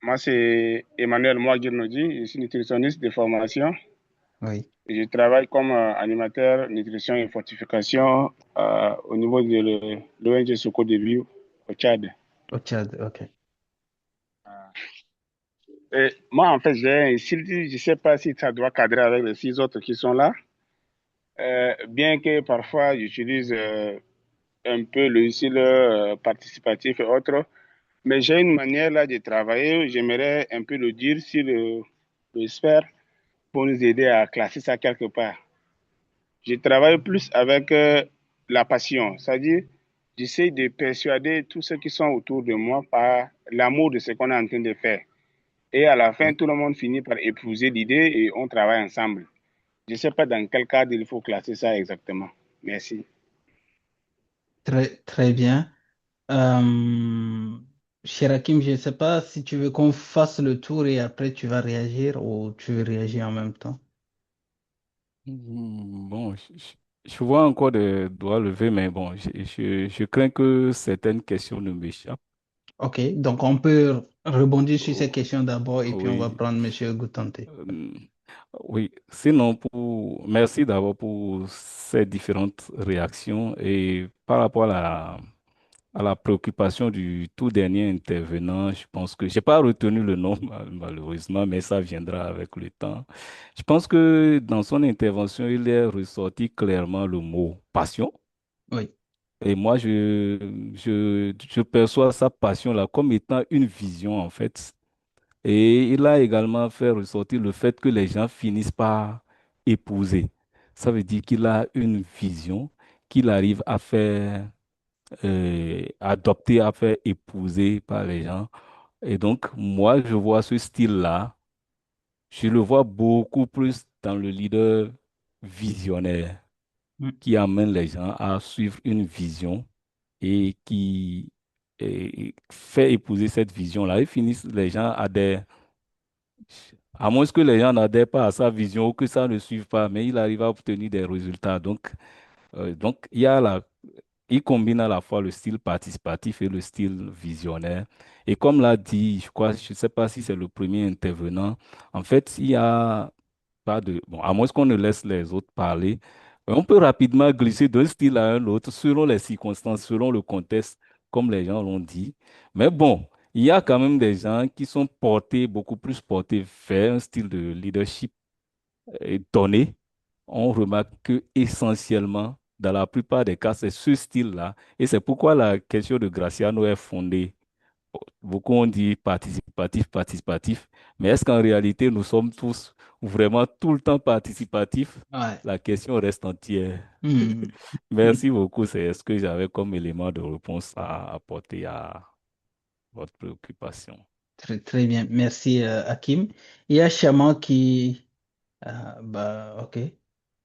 [SPEAKER 14] Moi, c'est Emmanuel Mouagirnodji. Je suis nutritionniste de formation.
[SPEAKER 1] Oui.
[SPEAKER 14] Et je travaille comme animateur nutrition et fortification au niveau de l'ONG Soko de Bio au Tchad.
[SPEAKER 1] Au Tchad, ok.
[SPEAKER 14] Et moi, en fait, j'ai un style, je ne sais pas si ça doit cadrer avec les 6 autres qui sont là. Bien que parfois j'utilise un peu le style participatif et autres, mais j'ai une manière là de travailler, j'aimerais un peu le dire si le SPER pour nous aider à classer ça quelque part. Je travaille plus avec la passion, c'est-à-dire j'essaie de persuader tous ceux qui sont autour de moi par l'amour de ce qu'on est en train de faire. Et à la fin, tout le monde finit par épouser l'idée et on travaille ensemble. Je ne sais pas dans quel cadre il faut classer ça exactement. Merci.
[SPEAKER 1] Très, très bien. Cher Hakim, je ne sais pas si tu veux qu'on fasse le tour et après tu vas réagir ou tu veux réagir en même temps.
[SPEAKER 2] Bon, je vois encore des doigts levés, mais bon, je crains que certaines questions ne m'échappent.
[SPEAKER 1] Ok, donc on peut rebondir sur ces questions d'abord et puis on va
[SPEAKER 2] Oui,
[SPEAKER 1] prendre M. Goutante.
[SPEAKER 2] euh, oui. Sinon, merci d'abord pour ces différentes réactions et par rapport à la préoccupation du tout dernier intervenant, je pense que j'ai pas retenu le nom malheureusement, mais ça viendra avec le temps. Je pense que dans son intervention, il est ressorti clairement le mot passion.
[SPEAKER 1] Oui.
[SPEAKER 2] Et moi, je perçois sa passion-là comme étant une vision, en fait. Et il a également fait ressortir le fait que les gens finissent par épouser. Ça veut dire qu'il a une vision qu'il arrive à faire adopter, à faire épouser par les gens. Et donc, moi, je vois ce style-là, je le vois beaucoup plus dans le leader visionnaire
[SPEAKER 1] Mm.
[SPEAKER 2] qui amène les gens à suivre une vision et qui fait épouser cette vision-là. Ils finissent, les gens adhèrent, à moins que les gens n'adhèrent pas à sa vision ou que ça ne suive pas, mais il arrive à obtenir des résultats. Donc il y a il combine à la fois le style participatif et le style visionnaire. Et comme l'a dit, je crois, je ne sais pas si c'est le premier intervenant, en fait, il y a pas de... Bon, à moins qu'on ne laisse les autres parler, on peut rapidement glisser d'un style à un autre selon les circonstances, selon le contexte, comme les gens l'ont dit. Mais bon, il y a quand même des gens qui sont portés, beaucoup plus portés vers un style de leadership donné. On remarque que essentiellement, dans la plupart des cas, c'est ce style-là. Et c'est pourquoi la question de Graciano est fondée. Beaucoup ont dit participatif, participatif. Mais est-ce qu'en réalité, nous sommes tous vraiment tout le temps participatifs?
[SPEAKER 1] Ouais.
[SPEAKER 2] La question reste entière.
[SPEAKER 1] Mm.
[SPEAKER 2] Merci beaucoup. C'est ce que j'avais comme élément de réponse à apporter à votre préoccupation.
[SPEAKER 1] Très, très bien. Merci, Hakim. Il y a Chaman qui... ok.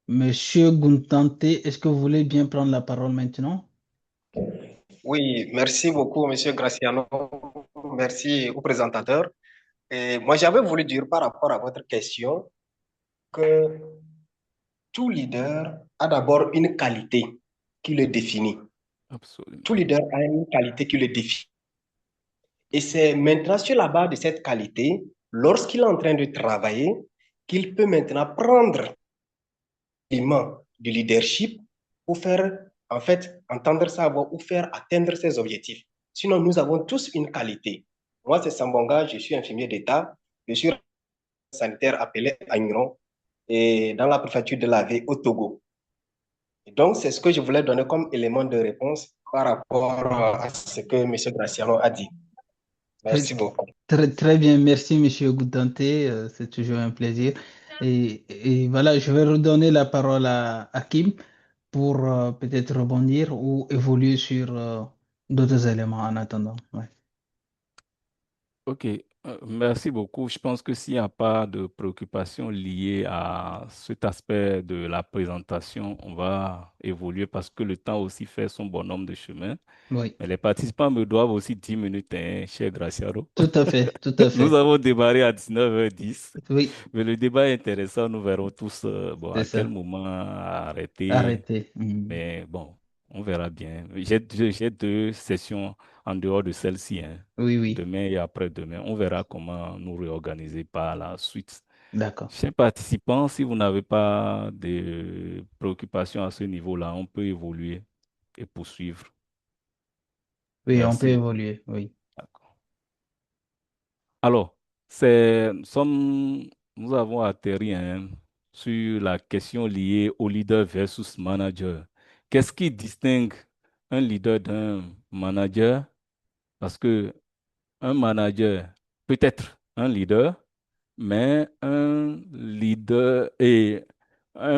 [SPEAKER 1] Monsieur Guntante, est-ce que vous voulez bien prendre la parole maintenant?
[SPEAKER 15] Oui, merci beaucoup, Monsieur Graciano. Merci au présentateur. Et moi, j'avais voulu dire par rapport à votre question que tout leader a d'abord une qualité qui le définit.
[SPEAKER 2] Absolument.
[SPEAKER 15] Tout leader a une qualité qui le définit. Et c'est maintenant sur la base de cette qualité, lorsqu'il est en train de travailler, qu'il peut maintenant prendre l'élément du leadership pour faire, en fait, entendre sa voix ou faire atteindre ses objectifs. Sinon, nous avons tous une qualité. Moi, c'est Sambonga, je suis infirmier d'État, je suis sanitaire appelé Agnon et dans la préfecture de la Vie au Togo. Et donc, c'est ce que je voulais donner comme élément de réponse par rapport à ce que M. Graciano a dit. Merci beaucoup.
[SPEAKER 1] Très bien, merci Monsieur Goudante, c'est toujours un plaisir. Et voilà, je vais redonner la parole à Kim pour peut-être rebondir ou évoluer sur d'autres éléments en attendant. Ouais.
[SPEAKER 2] Ok, merci beaucoup. Je pense que s'il n'y a pas de préoccupation liée à cet aspect de la présentation, on va évoluer parce que le temps aussi fait son bonhomme de chemin.
[SPEAKER 1] Oui,
[SPEAKER 2] Mais les participants me doivent aussi 10 minutes, hein, cher Graciano.
[SPEAKER 1] tout à fait, tout à
[SPEAKER 2] Nous
[SPEAKER 1] fait.
[SPEAKER 2] avons démarré à 19h10,
[SPEAKER 1] Oui,
[SPEAKER 2] mais le débat est intéressant. Nous verrons tous bon,
[SPEAKER 1] c'est
[SPEAKER 2] à quel
[SPEAKER 1] ça.
[SPEAKER 2] moment arrêter.
[SPEAKER 1] Arrêtez.
[SPEAKER 2] Mais bon, on verra bien. J'ai deux sessions en dehors de celle-ci, hein,
[SPEAKER 1] Oui, oui,
[SPEAKER 2] demain et après-demain. On verra comment nous réorganiser par la suite.
[SPEAKER 1] d'accord.
[SPEAKER 2] Chers participants, si vous n'avez pas de préoccupations à ce niveau-là, on peut évoluer et poursuivre.
[SPEAKER 1] Oui, on peut
[SPEAKER 2] Merci.
[SPEAKER 1] évoluer. Oui.
[SPEAKER 2] Alors, nous avons atterri, hein, sur la question liée au leader versus manager. Qu'est-ce qui distingue un leader d'un manager? Parce que un manager peut être un leader, mais un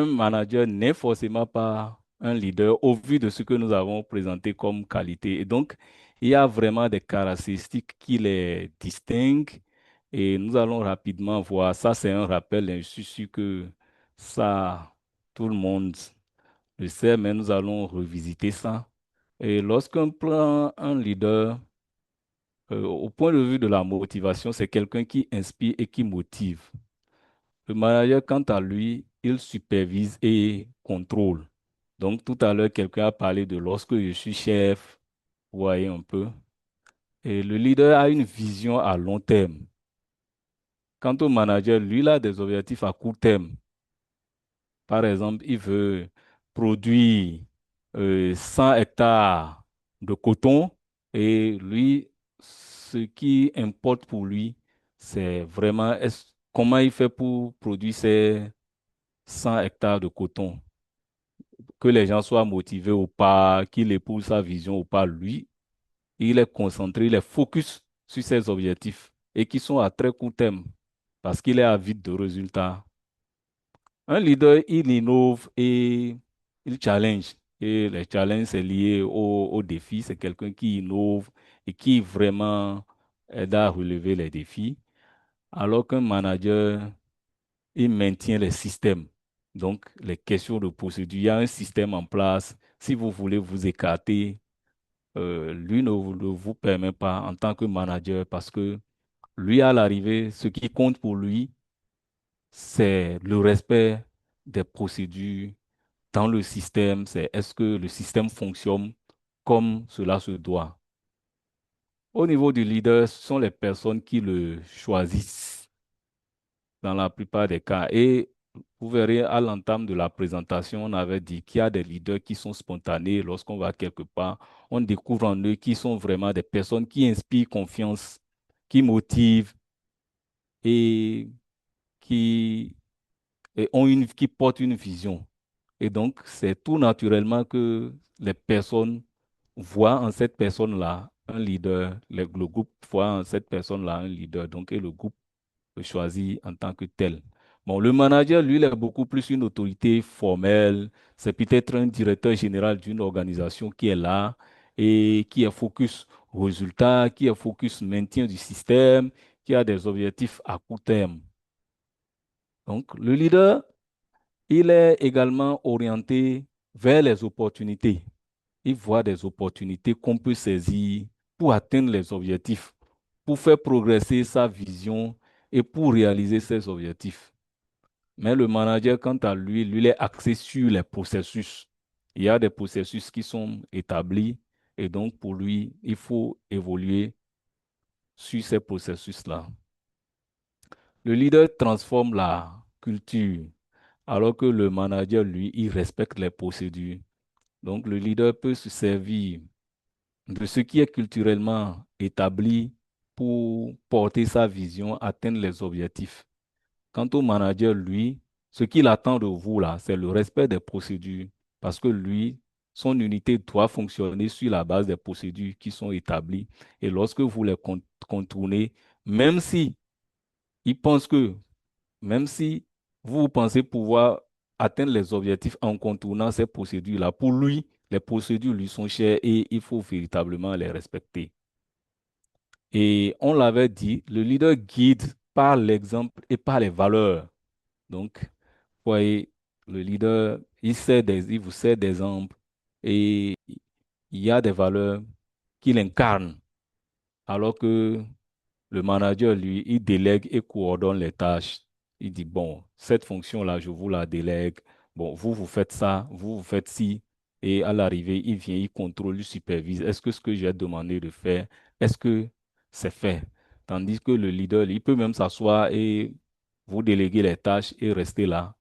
[SPEAKER 2] manager n'est forcément pas un leader au vu de ce que nous avons présenté comme qualité. Et donc, il y a vraiment des caractéristiques qui les distinguent et nous allons rapidement voir. Ça, c'est un rappel, hein. Je suis sûr que ça, tout le monde le sait, mais nous allons revisiter ça. Et lorsqu'on prend un leader, au point de vue de la motivation, c'est quelqu'un qui inspire et qui motive. Le manager, quant à lui, il supervise et contrôle. Donc, tout à l'heure, quelqu'un a parlé de lorsque je suis chef, vous voyez un peu. Et le leader a une vision à long terme. Quant au manager, lui, il a des objectifs à court terme. Par exemple, il veut produire 100 hectares de coton et lui, ce qui importe pour lui, c'est vraiment comment il fait pour produire ces 100 hectares de coton. Que les gens soient motivés ou pas, qu'il épouse sa vision ou pas, lui, il est concentré, il est focus sur ses objectifs et qui sont à très court terme parce qu'il est avide de résultats. Un leader, il innove et il challenge. Et le challenge, c'est lié au défi. C'est quelqu'un qui innove et qui vraiment aide à relever les défis. Alors qu'un manager, il maintient les systèmes. Donc, les questions de procédure, il y a un système en place. Si vous voulez vous écarter, lui ne vous permet pas en tant que manager parce que lui, à l'arrivée, ce qui compte pour lui, c'est le respect des procédures dans le système, c'est est-ce que le système fonctionne comme cela se doit. Au niveau du leader, ce sont les personnes qui le choisissent dans la plupart des cas. Et vous verrez à l'entame de la présentation, on avait dit qu'il y a des leaders qui sont spontanés. Lorsqu'on va quelque part, on découvre en eux qui sont vraiment des personnes qui inspirent confiance, qui motivent et qui, qui portent une vision. Et donc, c'est tout naturellement que les personnes voient en cette personne-là un leader, le groupe voit en cette personne-là un leader, donc, et le groupe le choisit en tant que tel. Bon, le manager, lui, il est beaucoup plus une autorité formelle. C'est peut-être un directeur général d'une organisation qui est là et qui est focus résultat, qui est focus maintien du système, qui a des objectifs à court terme. Donc, le leader, il est également orienté vers les opportunités. il voit des opportunités qu'on peut saisir pour atteindre les objectifs, pour faire progresser sa vision et pour réaliser ses objectifs. Mais le manager, quant à lui, lui, il est axé sur les processus. Il y a des processus qui sont établis et donc pour lui, il faut évoluer sur ces processus-là. Le leader transforme la culture, alors que le manager, lui, il respecte les procédures. Donc, le leader peut se servir de ce qui est culturellement établi pour porter sa vision, atteindre les objectifs. Quant au manager, lui, ce qu'il attend de vous, là, c'est le respect des procédures, parce que lui, son unité doit fonctionner sur la base des procédures qui sont établies. Et lorsque vous les contournez, même si il pense que même si vous pensez pouvoir atteindre les objectifs en contournant ces procédures-là, pour lui, les procédures lui sont chères et il faut véritablement les respecter. Et on l'avait dit, le leader guide par l'exemple et par les valeurs. Donc, vous voyez, le leader, il vous sert d'exemple et il y a des valeurs qu'il incarne, alors que le manager, lui, il délègue et coordonne les tâches. Il dit, bon, cette fonction-là, je vous la délègue. Bon, vous faites ça, vous faites ci. Et à l'arrivée, il vient, il contrôle, il supervise. Est-ce que ce que j'ai demandé de faire, est-ce que c'est fait? Tandis que le leader, il peut même s'asseoir et vous déléguer les tâches et rester là.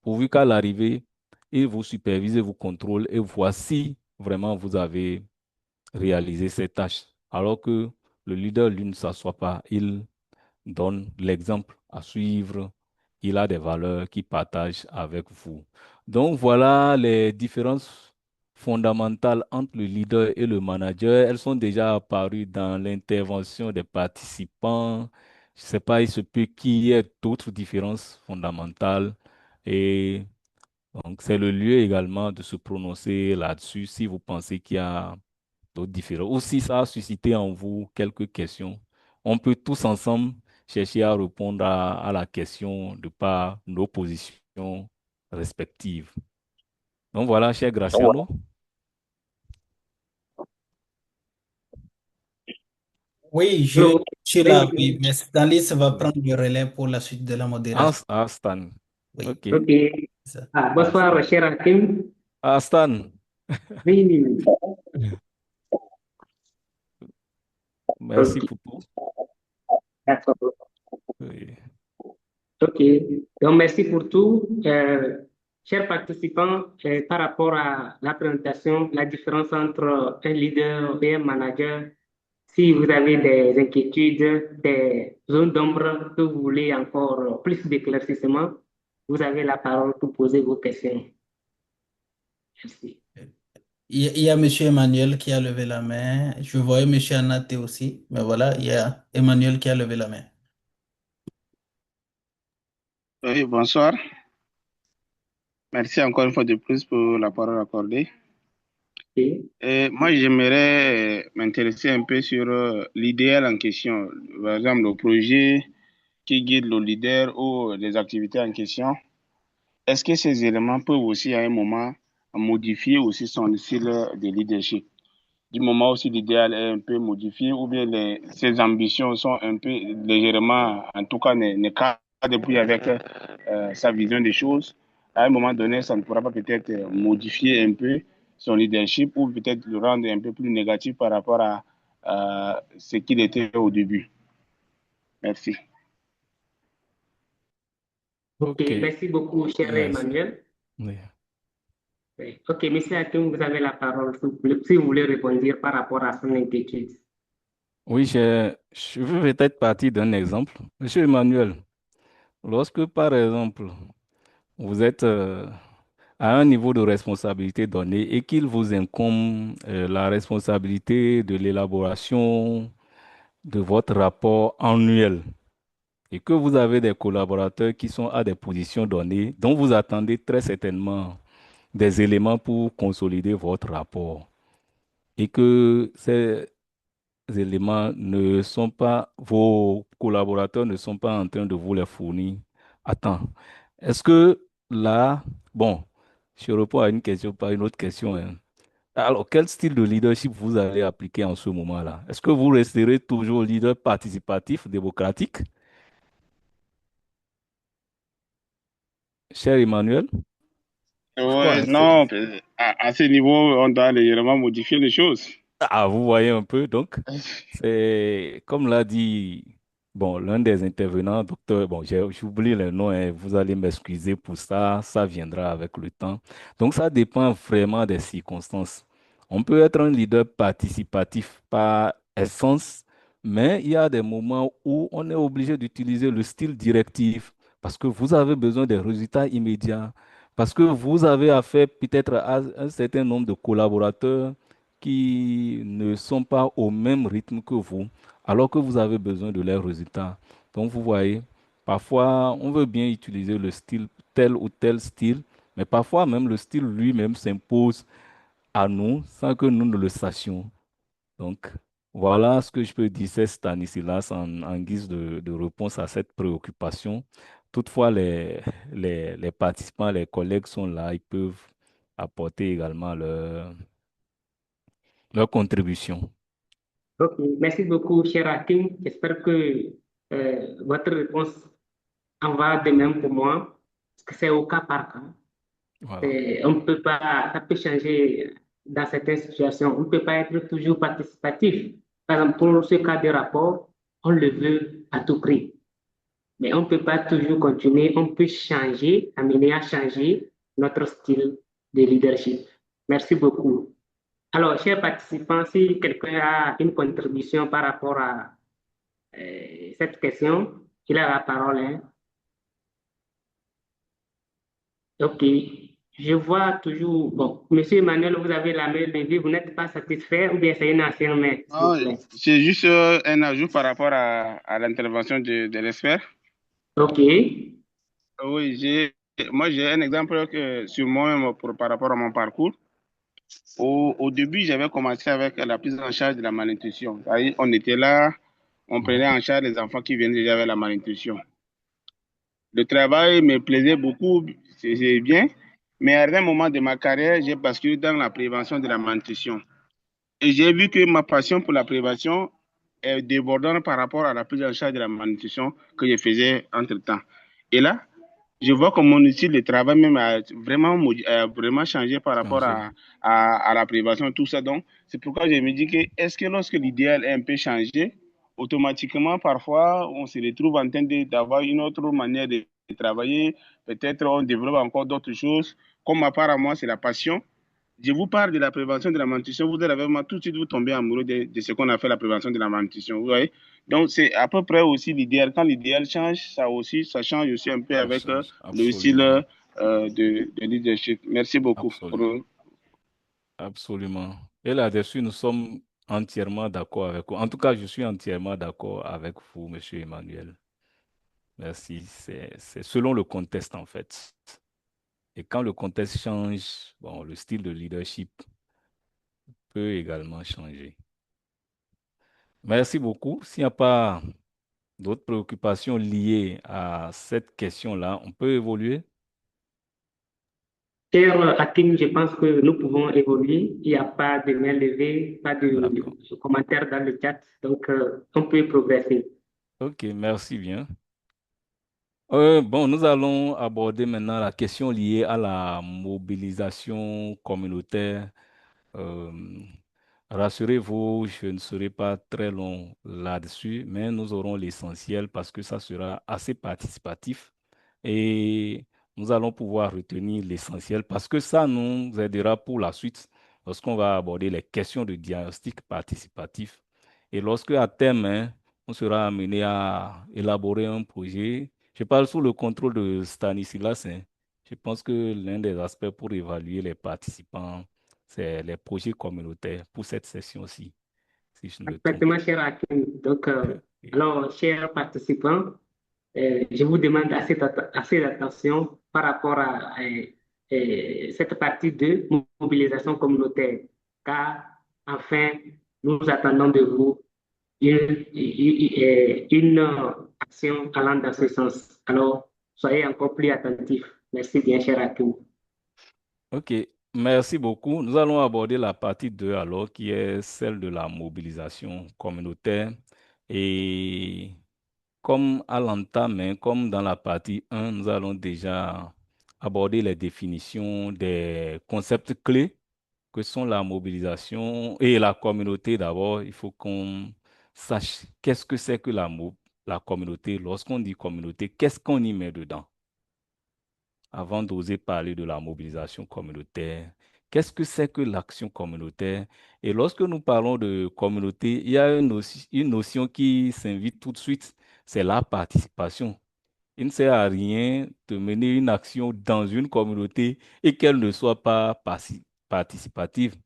[SPEAKER 2] Pourvu qu'à l'arrivée, il vous supervise, vous contrôle et voici vraiment vous avez réalisé ces tâches. Alors que le leader, lui, ne s'assoit pas. Il donne l'exemple à suivre. Il a des valeurs qu'il partage avec vous. Donc, voilà les différences fondamentales entre le leader et le manager. Elles sont déjà apparues dans l'intervention des participants. Je ne sais pas, il se peut qu'il y ait d'autres différences fondamentales. Et donc, c'est le lieu également de se prononcer là-dessus si vous pensez qu'il y a d'autres différences. Ou si ça a suscité en vous quelques questions, on peut tous ensemble chercher à répondre à la question de par nos positions respectives. Donc voilà, cher Graciano.
[SPEAKER 1] Oui, je
[SPEAKER 3] Allô?
[SPEAKER 1] suis là,
[SPEAKER 3] Oui,
[SPEAKER 1] oui, mais Stanis va prendre le relais pour la suite de la modération.
[SPEAKER 2] Stan.
[SPEAKER 1] Oui,
[SPEAKER 2] OK.
[SPEAKER 3] ok.
[SPEAKER 1] c'est ça.
[SPEAKER 3] Ah, bonsoir, cher Hakim.
[SPEAKER 2] Stan.
[SPEAKER 3] Oui, oui, oui.
[SPEAKER 2] Merci
[SPEAKER 3] Ok,
[SPEAKER 2] pour tout.
[SPEAKER 3] d'accord.
[SPEAKER 2] Oui.
[SPEAKER 3] Ok, donc merci pour tout. Chers participants, par rapport à la présentation, la différence entre un leader et un manager, si vous avez des inquiétudes, des zones d'ombre que vous voulez encore plus d'éclaircissement, vous avez la parole pour poser vos questions. Merci.
[SPEAKER 1] Il y a Monsieur Emmanuel qui a levé la main. Je voyais Monsieur Anaté aussi, mais voilà, il y a Emmanuel qui a levé la main.
[SPEAKER 14] Oui, bonsoir. Merci encore une fois de plus pour la parole accordée.
[SPEAKER 3] Ok.
[SPEAKER 14] Et moi, j'aimerais m'intéresser un peu sur l'idéal en question. Par exemple, le projet qui guide le leader ou les activités en question. Est-ce que ces éléments peuvent aussi, à un moment, modifier aussi son style de leadership? Du moment où si l'idéal est un peu modifié ou bien ses ambitions sont un peu légèrement, en tout cas, ne cadrent plus avec sa vision des choses, à un moment donné, ça ne pourra pas peut-être modifier un peu son leadership ou peut-être le rendre un peu plus négatif par rapport à ce qu'il était au début. Merci.
[SPEAKER 3] Ok,
[SPEAKER 2] OK.
[SPEAKER 3] merci beaucoup, cher
[SPEAKER 2] Merci.
[SPEAKER 3] Emmanuel.
[SPEAKER 2] Oui.
[SPEAKER 3] Oui. Ok, Monsieur Hakim, vous avez la parole si vous voulez répondre par rapport à son inquiétude.
[SPEAKER 2] Oui, je veux peut-être partir d'un exemple. Monsieur Emmanuel, lorsque, par exemple, vous êtes à un niveau de responsabilité donné et qu'il vous incombe la responsabilité de l'élaboration de votre rapport annuel et que vous avez des collaborateurs qui sont à des positions données dont vous attendez très certainement des éléments pour consolider votre rapport et que ces éléments ne sont pas, vos collaborateurs ne sont pas en train de vous les fournir à temps. Est-ce que là, bon, je réponds à une question, pas une autre question, hein. Alors, quel style de leadership vous allez appliquer en ce moment-là? Est-ce que vous resterez toujours leader participatif, démocratique? Cher Emmanuel? Je crois,
[SPEAKER 14] Ouais,
[SPEAKER 2] hein,
[SPEAKER 14] non, à ce niveau, on doit légèrement modifier les choses.
[SPEAKER 2] Ah, vous voyez un peu, donc, c'est comme l'a dit, bon, l'un des intervenants, docteur, bon, j'oublie le nom, hein, vous allez m'excuser pour ça, ça viendra avec le temps. Donc, ça dépend vraiment des circonstances. On peut être un leader participatif par essence, mais il y a des moments où on est obligé d'utiliser le style directif parce que vous avez besoin des résultats immédiats, parce que vous avez affaire peut-être à un certain nombre de collaborateurs qui ne sont pas au même rythme que vous, alors que vous avez besoin de leurs résultats. Donc, vous voyez, parfois, on veut bien utiliser le style, tel ou tel style, mais parfois même le style lui-même s'impose à nous sans que nous ne le sachions. Donc, voilà ce que je peux dire, c'est Stanislas, en guise de réponse à cette préoccupation. Toutefois, les participants, les collègues sont là, ils peuvent apporter également leur contribution.
[SPEAKER 3] Ok, merci beaucoup, cher Hakim. J'espère que votre réponse en va de même pour moi, parce que c'est au cas par cas.
[SPEAKER 2] Voilà.
[SPEAKER 3] On ne peut pas, ça peut changer dans certaines situations. On ne peut pas être toujours participatif. Par exemple, pour ce cas de rapport, on le veut à tout prix. Mais on ne peut pas toujours continuer. On peut changer, amener à changer notre style de leadership. Merci beaucoup. Alors, chers participants, si quelqu'un a une contribution par rapport à cette question, il a la parole, hein. Ok. Je vois toujours. Bon, Monsieur Emmanuel, vous avez la main levée, vous n'êtes pas satisfait ou bien c'est une ancienne main, s'il vous
[SPEAKER 14] Non,
[SPEAKER 3] plaît.
[SPEAKER 14] c'est juste un ajout par rapport à l'intervention de l'expert.
[SPEAKER 3] Ok.
[SPEAKER 14] Oui, moi j'ai un exemple sur moi-même par rapport à mon parcours. Au début, j'avais commencé avec la prise en charge de la malnutrition. C'est-à-dire, on était là, on prenait en charge les enfants qui venaient déjà avec la malnutrition. Le travail me plaisait beaucoup, c'est bien, mais à un moment de ma carrière, j'ai basculé dans la prévention de la malnutrition. Et j'ai vu que ma passion pour la prévention est débordante par rapport à la prise en charge de la malnutrition que je faisais entre-temps. Et là, je vois que mon style de travail même a vraiment changé par rapport
[SPEAKER 2] Changer.
[SPEAKER 14] à la prévention, tout ça. Donc, c'est pourquoi je me dis que est-ce que lorsque l'idéal est un peu changé, automatiquement, parfois, on se retrouve en train d'avoir une autre manière de travailler. Peut-être on développe encore d'autres choses. Comme à part à moi, c'est la passion. Je vous parle de la prévention de la malnutrition. Vous allez vraiment tout de suite vous tomber amoureux de ce qu'on a fait la prévention de la malnutrition. Vous voyez? Donc, c'est à peu près aussi l'idéal. Quand l'idéal change, ça change aussi un peu
[SPEAKER 2] Ça
[SPEAKER 14] avec
[SPEAKER 2] change,
[SPEAKER 14] le style
[SPEAKER 2] absolument.
[SPEAKER 14] de leadership. Merci beaucoup.
[SPEAKER 2] Absolument. Absolument. Et là-dessus, nous sommes entièrement d'accord avec vous. En tout cas, je suis entièrement d'accord avec vous, Monsieur Emmanuel. Merci. C'est selon le contexte, en fait. Et quand le contexte change, bon, le style de leadership peut également changer. Merci beaucoup. S'il n'y a pas d'autres préoccupations liées à cette question-là, on peut évoluer.
[SPEAKER 3] Cher Hakim, je pense que nous pouvons évoluer. Il n'y a pas de main levée, pas de commentaires dans le chat, donc on peut progresser.
[SPEAKER 2] Ok, merci bien. Bon, nous allons aborder maintenant la question liée à la mobilisation communautaire. Euh, Rassurez-vous, je ne serai pas très long là-dessus, mais nous aurons l'essentiel parce que ça sera assez participatif et nous allons pouvoir retenir l'essentiel parce que ça nous aidera pour la suite lorsqu'on va aborder les questions de diagnostic participatif. Et lorsque à terme, hein, on sera amené à élaborer un projet. Je parle sous le contrôle de Stanislas, hein. Je pense que l'un des aspects pour évaluer les participants, c'est les projets communautaires pour cette session-ci, si je ne me trompe.
[SPEAKER 3] Parfaitement, cher Hakim. Donc, alors, chers participants, je vous demande assez d'attention par rapport à cette partie de mobilisation communautaire, car enfin, nous attendons de vous une action allant dans ce sens. Alors, soyez encore plus attentifs. Merci bien, cher Hakim.
[SPEAKER 2] Ok, Merci beaucoup. Nous allons aborder la partie 2 alors, qui est celle de la mobilisation communautaire. Et comme à l'entame, hein, comme dans la partie 1, nous allons déjà aborder les définitions des concepts clés que sont la mobilisation et la communauté. D'abord, il faut qu'on sache qu'est-ce que c'est que la communauté. Lorsqu'on dit communauté, qu'est-ce qu'on y met dedans? Avant d'oser parler de la mobilisation communautaire, qu'est-ce que c'est que l'action communautaire? Et lorsque nous parlons de communauté, il y a une notion qui s'invite tout de suite, c'est la participation. Il ne sert à rien de mener une action dans une communauté et qu'elle ne soit pas participative.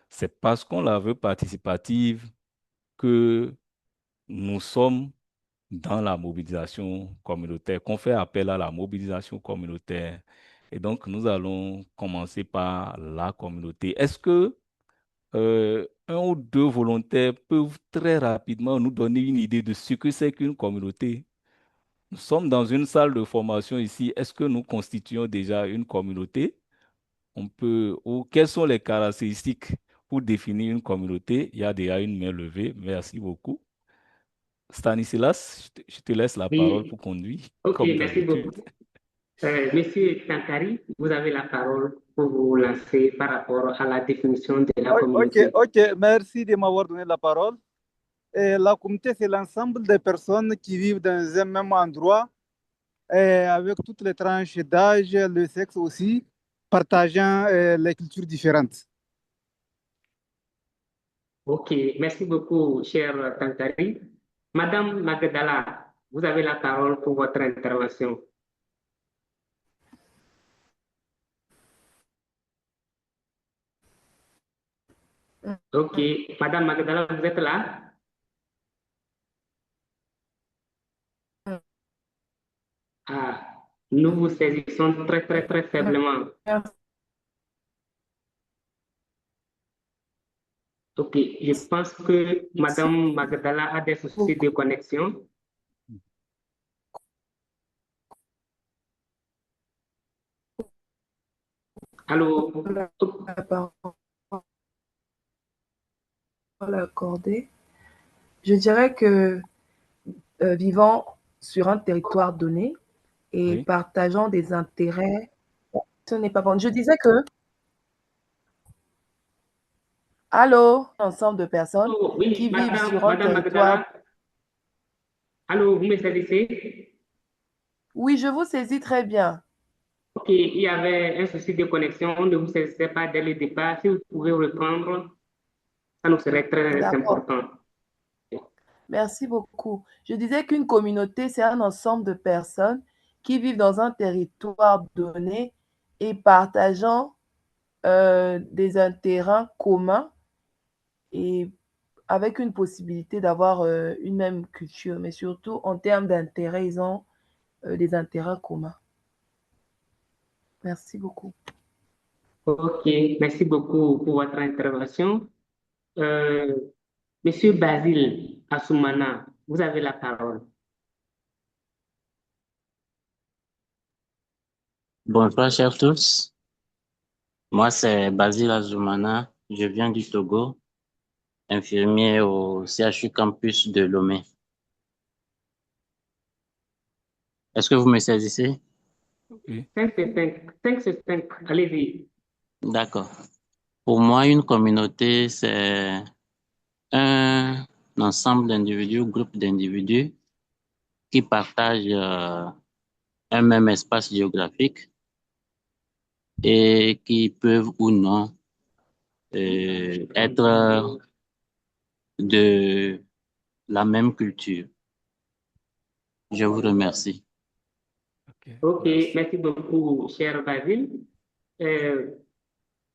[SPEAKER 2] C'est parce qu'on la veut participative que nous sommes dans la mobilisation communautaire, qu'on fait appel à la mobilisation communautaire. Et donc, nous allons commencer par la communauté. Est-ce que un ou deux volontaires peuvent très rapidement nous donner une idée de ce que c'est qu'une communauté? Nous sommes dans une salle de formation ici. Est-ce que nous constituons déjà une communauté? Ou quelles sont les caractéristiques pour définir une communauté? Il y a déjà une main levée. Merci beaucoup. Stanislas, je te laisse la parole
[SPEAKER 3] Oui,
[SPEAKER 2] pour conduire,
[SPEAKER 3] ok,
[SPEAKER 2] comme
[SPEAKER 3] merci
[SPEAKER 2] d'habitude.
[SPEAKER 3] beaucoup. Monsieur Tankari, vous avez la parole pour vous lancer par rapport à la définition de la
[SPEAKER 10] Ok,
[SPEAKER 3] communauté.
[SPEAKER 10] ok, merci de m'avoir donné la parole. La communauté, c'est l'ensemble des personnes qui vivent dans un même endroit, avec toutes les tranches d'âge, le sexe aussi, partageant les cultures différentes.
[SPEAKER 3] Ok, merci beaucoup, cher Tankari. Madame Magdala, vous avez la parole pour votre intervention. Ok, Madame Magdala, vous êtes là? Ah, nous vous saisissons très, très, très faiblement. Ok, je pense que Madame Magdala a des soucis de connexion. Allô?
[SPEAKER 16] La parole accordée. Je dirais que vivant sur un territoire donné et
[SPEAKER 2] Oui.
[SPEAKER 16] partageant des intérêts, ce n'est pas bon. Je disais que, allô, ensemble de personnes
[SPEAKER 3] Oh, oui,
[SPEAKER 16] qui vivent
[SPEAKER 3] Madame,
[SPEAKER 16] sur un
[SPEAKER 3] Madame
[SPEAKER 16] territoire.
[SPEAKER 3] Magdala. Allô, vous me saisissez?
[SPEAKER 16] Oui, je vous saisis très bien.
[SPEAKER 3] Ok, il y avait un souci de connexion, on ne vous saisissait pas dès le départ. Si vous pouvez reprendre, ça nous serait très
[SPEAKER 16] D'accord.
[SPEAKER 3] important.
[SPEAKER 16] Merci beaucoup. Je disais qu'une communauté, c'est un ensemble de personnes qui vivent dans un territoire donné et partageant des intérêts communs et avec une possibilité d'avoir une même culture, mais surtout en termes d'intérêts, ils ont des intérêts communs. Merci beaucoup.
[SPEAKER 3] Ok, merci beaucoup pour votre intervention. Monsieur Basile Assoumana, vous avez la parole.
[SPEAKER 17] Bonsoir, chers tous. Moi, c'est Basile Azoumana. Je viens du Togo, infirmier au CHU Campus de Lomé. Est-ce que vous me saisissez?
[SPEAKER 2] Oui.
[SPEAKER 3] 5 sur 5, allez-y.
[SPEAKER 17] D'accord. Pour moi, une communauté, c'est un ensemble d'individus, groupe d'individus qui partagent un même espace géographique et qui peuvent ou non être de la même culture. Je vous remercie.
[SPEAKER 3] Ok, merci beaucoup, cher Basile.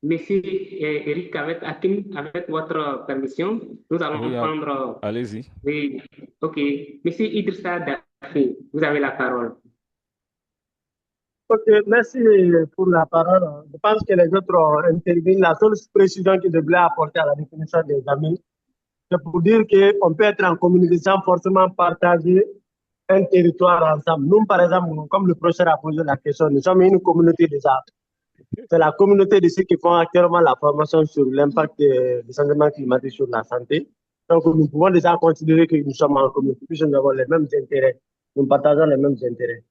[SPEAKER 3] Monsieur Eric, avec votre permission, nous allons
[SPEAKER 2] Oui,
[SPEAKER 3] prendre.
[SPEAKER 2] allez-y.
[SPEAKER 3] Oui, ok. Monsieur Idrissa Daffé, vous avez la parole.
[SPEAKER 13] Ok, merci pour la parole. Je pense que les autres ont intervenu. La seule précision que je voulais apporter à la définition des amis, c'est pour dire qu'on peut être en communauté sans forcément partager un territoire ensemble. Nous, par exemple, comme le professeur a posé la question, nous sommes une communauté déjà. C'est la communauté de ceux qui font actuellement la formation sur l'impact du changement climatique sur la santé. Donc, nous pouvons déjà considérer que nous sommes en communauté, puisque nous avons les mêmes intérêts. Nous partageons les mêmes intérêts.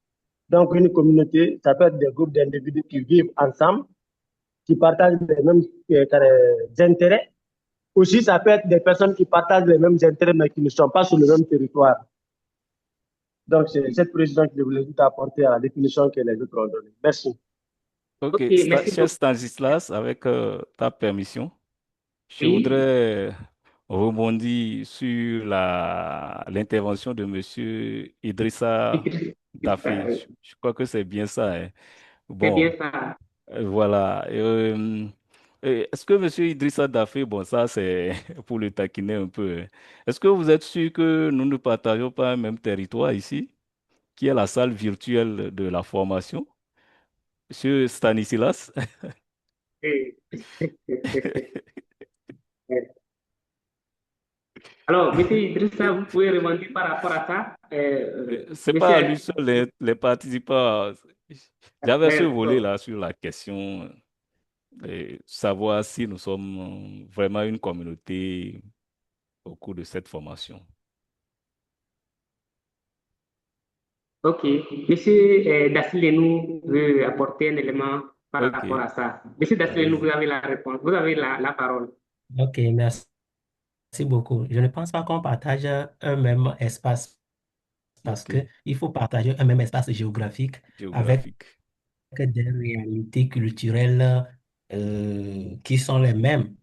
[SPEAKER 13] Donc, une communauté, ça peut être des groupes d'individus qui vivent ensemble, qui partagent les mêmes intérêts. Aussi, ça peut être des personnes qui partagent les mêmes intérêts, mais qui ne sont pas sur le même territoire. Donc, c'est cette précision que je voulais tout apporter à la définition que les autres ont donnée. Merci.
[SPEAKER 2] Ok,
[SPEAKER 3] Ok, merci
[SPEAKER 2] cher
[SPEAKER 3] beaucoup.
[SPEAKER 2] Stanislas, avec ta permission, je
[SPEAKER 3] Oui,
[SPEAKER 2] voudrais rebondir sur l'intervention de Monsieur Idrissa
[SPEAKER 3] Idriss,
[SPEAKER 2] Dafé. Je crois que c'est bien ça, hein.
[SPEAKER 3] c'est bien
[SPEAKER 2] Bon,
[SPEAKER 3] ça.
[SPEAKER 2] voilà. Est-ce que Monsieur Idrissa Dafé, bon, ça c'est pour le taquiner un peu, hein. Est-ce que vous êtes sûr que nous ne partageons pas un même territoire ici, qui est la salle virtuelle de la formation? Monsieur Stanislas?
[SPEAKER 3] Oui. Alors, Monsieur Idrissa, vous pouvez rebondir par rapport à ça.
[SPEAKER 2] C'est pas
[SPEAKER 3] Monsieur,
[SPEAKER 2] à lui seul, les participants. J'avais ce
[SPEAKER 3] bon,
[SPEAKER 2] volet-là sur la question, savoir si nous sommes vraiment une communauté au cours de cette formation.
[SPEAKER 3] ok. Monsieur Dassilenou veut apporter un élément par
[SPEAKER 2] Ok,
[SPEAKER 3] rapport à ça. Monsieur Dassilenou, vous
[SPEAKER 2] allez-y.
[SPEAKER 3] avez la réponse, vous avez la parole.
[SPEAKER 4] Ok, merci beaucoup. Je ne pense pas qu'on partage un même espace parce
[SPEAKER 2] Ok,
[SPEAKER 4] qu'il faut partager un même espace géographique avec
[SPEAKER 2] géographique.
[SPEAKER 4] des réalités culturelles qui sont les mêmes,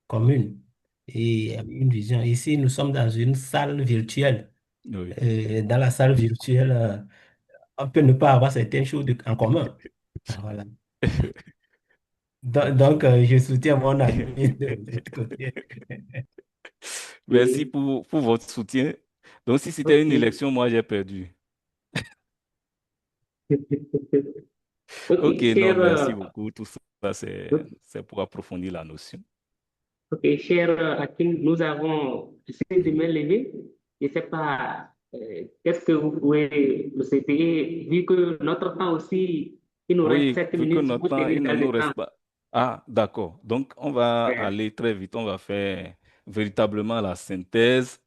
[SPEAKER 4] communes, et une vision. Ici, nous sommes dans une salle virtuelle.
[SPEAKER 2] Oui.
[SPEAKER 4] Dans la salle virtuelle, on peut ne pas avoir certaines choses en commun. Voilà. Donc, je soutiens mon ami de l'autre côté.
[SPEAKER 2] Merci
[SPEAKER 3] Oui.
[SPEAKER 2] pour votre soutien. Donc, si c'était une
[SPEAKER 3] Ok.
[SPEAKER 2] élection, moi, j'ai perdu.
[SPEAKER 3] Ok,
[SPEAKER 2] Ok, non,
[SPEAKER 3] cher,
[SPEAKER 2] merci beaucoup. Tout ça, c'est pour approfondir la notion.
[SPEAKER 3] ok, cher Hakim, nous avons essayé de main levée. Je ne sais pas, qu'est-ce que vous pouvez nous aider, vu que notre temps aussi, il nous reste
[SPEAKER 2] Oui,
[SPEAKER 3] 7
[SPEAKER 2] vu que
[SPEAKER 3] minutes
[SPEAKER 2] notre
[SPEAKER 3] pour
[SPEAKER 2] temps,
[SPEAKER 3] tenir
[SPEAKER 2] il ne
[SPEAKER 3] dans
[SPEAKER 2] nous
[SPEAKER 3] le temps.
[SPEAKER 2] reste pas. Ah, d'accord. Donc, on va
[SPEAKER 3] Euh,
[SPEAKER 2] aller très vite. On va faire véritablement la synthèse.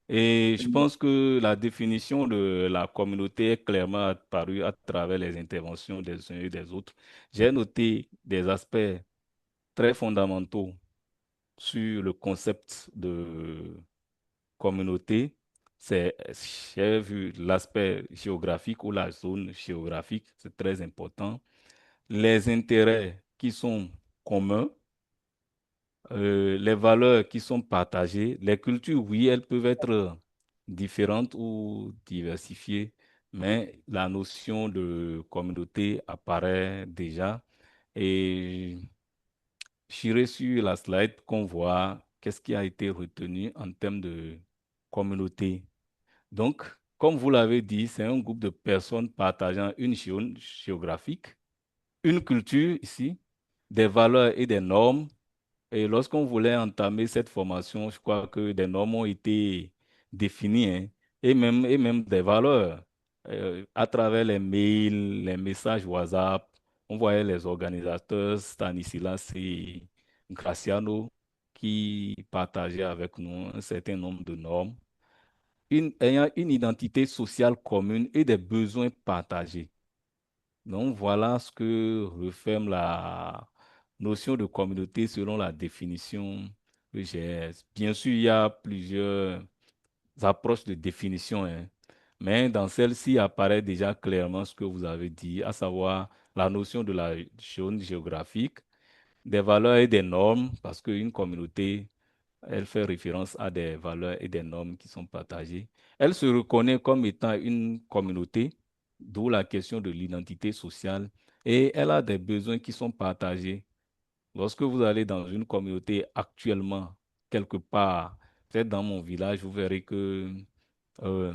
[SPEAKER 2] Et je pense que la définition de la communauté est clairement apparue à travers les interventions des uns et des autres. J'ai noté des aspects très fondamentaux sur le concept de communauté. C'est, j'ai vu l'aspect géographique ou la zone géographique, c'est très important. Les intérêts qui sont communs, les valeurs qui sont partagées. Les cultures, oui, elles peuvent être différentes ou diversifiées, mais la notion de communauté apparaît déjà. Et j'irai sur la slide qu'on voit qu'est-ce qui a été retenu en termes de communauté. Donc, comme vous l'avez dit, c'est un groupe de personnes partageant une zone géographique, une culture ici, des valeurs et des normes. Et lorsqu'on voulait entamer cette formation, je crois que des normes ont été définies, hein, et même des valeurs. À travers les mails, les messages WhatsApp, on voyait les organisateurs Stanislas et Graciano qui partageaient avec nous un certain nombre de normes, ayant une identité sociale commune et des besoins partagés. Donc voilà ce que referme la notion de communauté selon la définition que j'ai. Bien sûr, il y a plusieurs approches de définition, hein, mais dans celle-ci apparaît déjà clairement ce que vous avez dit, à savoir la notion de la zone géographique, des valeurs et des normes, parce qu'une communauté, elle fait référence à des valeurs et des normes qui sont partagées. Elle se reconnaît comme étant une communauté, d'où la question de l'identité sociale, et elle a des besoins qui sont partagés. Lorsque vous allez dans une communauté actuellement, quelque part, peut-être dans mon village, vous verrez que euh,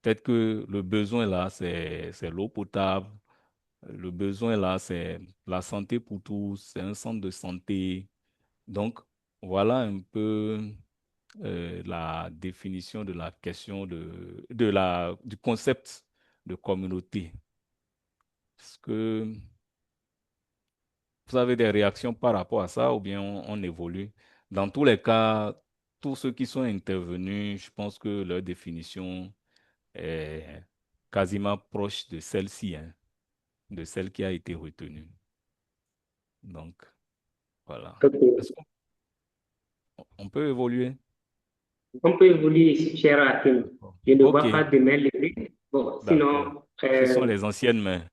[SPEAKER 2] peut-être que le besoin là, c'est l'eau potable. Le besoin là, c'est la santé pour tous, c'est un centre de santé. Donc, voilà un peu la définition de la question du concept de communauté. Parce que vous avez des réactions par rapport à ça ou bien on évolue? Dans tous les cas, tous ceux qui sont intervenus, je pense que leur définition est quasiment proche de celle-ci, hein, de celle qui a été retenue. Donc, voilà.
[SPEAKER 3] Ok.
[SPEAKER 2] Est-ce qu'on peut évoluer?
[SPEAKER 3] On peut évoluer, cher Hakim. Je ne vois
[SPEAKER 2] Ok,
[SPEAKER 3] pas de main levée. Bon,
[SPEAKER 2] d'accord.
[SPEAKER 3] sinon,
[SPEAKER 2] Ce sont les anciennes mains.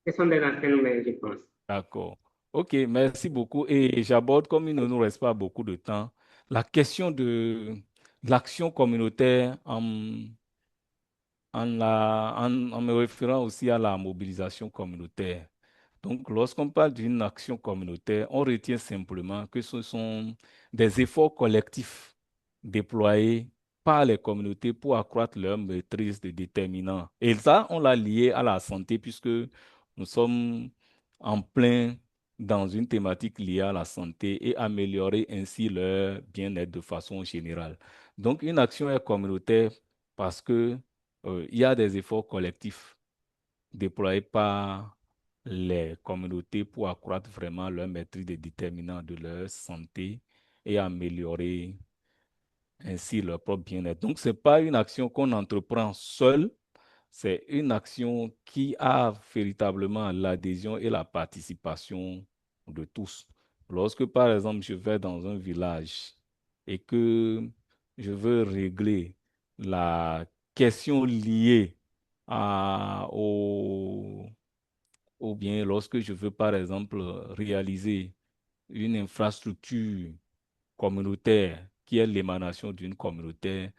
[SPEAKER 3] ce sont des anciennes mains, je pense.
[SPEAKER 2] D'accord. Ok, merci beaucoup. Et j'aborde, comme il ne nous reste pas beaucoup de temps, la question de l'action communautaire en me référant aussi à la mobilisation communautaire. Donc, lorsqu'on parle d'une action communautaire, on retient simplement que ce sont des efforts collectifs déployés par les communautés pour accroître leur maîtrise de déterminants. Et ça, on l'a lié à la santé puisque nous sommes en plein dans une thématique liée à la santé et améliorer ainsi leur bien-être de façon générale. Donc, une action est communautaire parce que, il y a des efforts collectifs déployés par les communautés pour accroître vraiment leur maîtrise des déterminants de leur santé et améliorer ainsi leur propre bien-être. Donc, ce n'est pas une action qu'on entreprend seul, c'est une action qui a véritablement l'adhésion et la participation de tous. Lorsque, par exemple, je vais dans un village et que je veux régler la question liée ou bien lorsque je veux, par exemple, réaliser une infrastructure communautaire qui est l'émanation d'une communauté,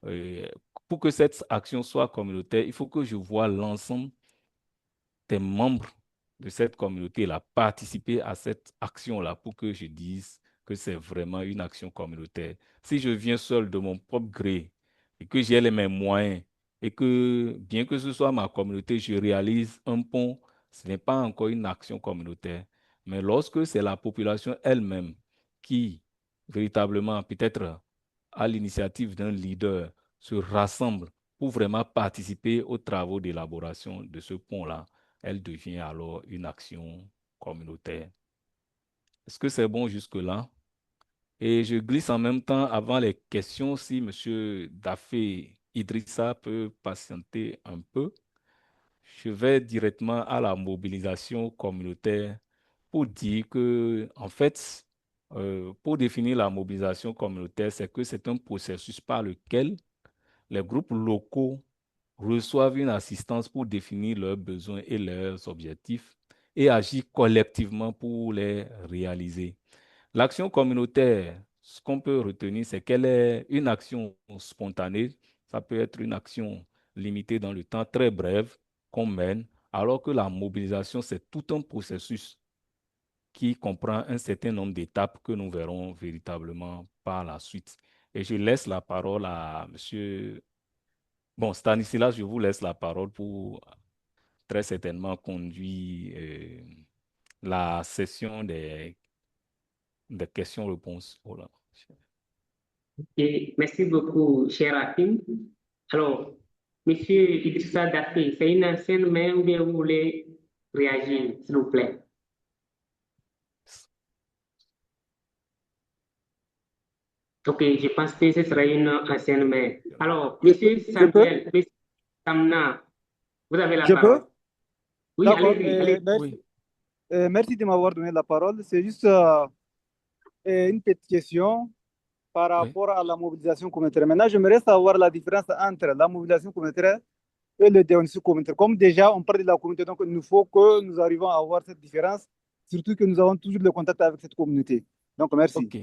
[SPEAKER 2] euh, pour que cette action soit communautaire, il faut que je vois l'ensemble des membres de cette communauté-là participer à cette action-là pour que je dise que c'est vraiment une action communautaire. Si je viens seul de mon propre gré et que j'ai les mêmes moyens et que, bien que ce soit ma communauté, je réalise un pont, ce n'est pas encore une action communautaire. Mais lorsque c'est la population elle-même qui, véritablement, peut-être à l'initiative d'un leader, se rassemble pour vraiment participer aux travaux d'élaboration de ce pont-là, elle devient alors une action communautaire. Est-ce que c'est bon jusque-là? Et je glisse en même temps avant les questions si M. Dafé Idrissa peut patienter un peu. Je vais directement à la mobilisation communautaire pour dire que, en fait, pour définir la mobilisation communautaire, c'est que c'est un processus par lequel les groupes locaux reçoivent une assistance pour définir leurs besoins et leurs objectifs et agir collectivement pour les réaliser. L'action communautaire, ce qu'on peut retenir, c'est qu'elle est une action spontanée. Ça peut être une action limitée dans le temps, très brève, qu'on mène, alors que la mobilisation, c'est tout un processus qui comprend un certain nombre d'étapes que nous verrons véritablement par la suite. Et je laisse la parole à Monsieur. Bon, Stanislas, je vous laisse la parole pour très certainement conduire la session des questions-réponses. Voilà.
[SPEAKER 3] Et merci beaucoup, cher Hakim. Alors, Monsieur Idrissa Dafé, c'est une ancienne main ou bien vous voulez réagir, s'il vous plaît? Ok, je pense que ce sera une ancienne main. Alors, Monsieur
[SPEAKER 10] Je peux?
[SPEAKER 3] Samuel, Monsieur Samna, vous avez la
[SPEAKER 10] Je
[SPEAKER 3] parole.
[SPEAKER 10] peux?
[SPEAKER 3] Oui,
[SPEAKER 10] D'accord.
[SPEAKER 3] allez-y, allez-y.
[SPEAKER 10] Merci. Merci de m'avoir donné la parole. C'est juste une petite question par
[SPEAKER 2] Oui.
[SPEAKER 10] rapport à la mobilisation communautaire. Maintenant, j'aimerais savoir la différence entre la mobilisation communautaire et le diagnostic communautaire. Comme déjà, on parle de la communauté, donc il nous faut que nous arrivions à avoir cette différence, surtout que nous avons toujours le contact avec cette communauté. Donc, merci.
[SPEAKER 2] OK.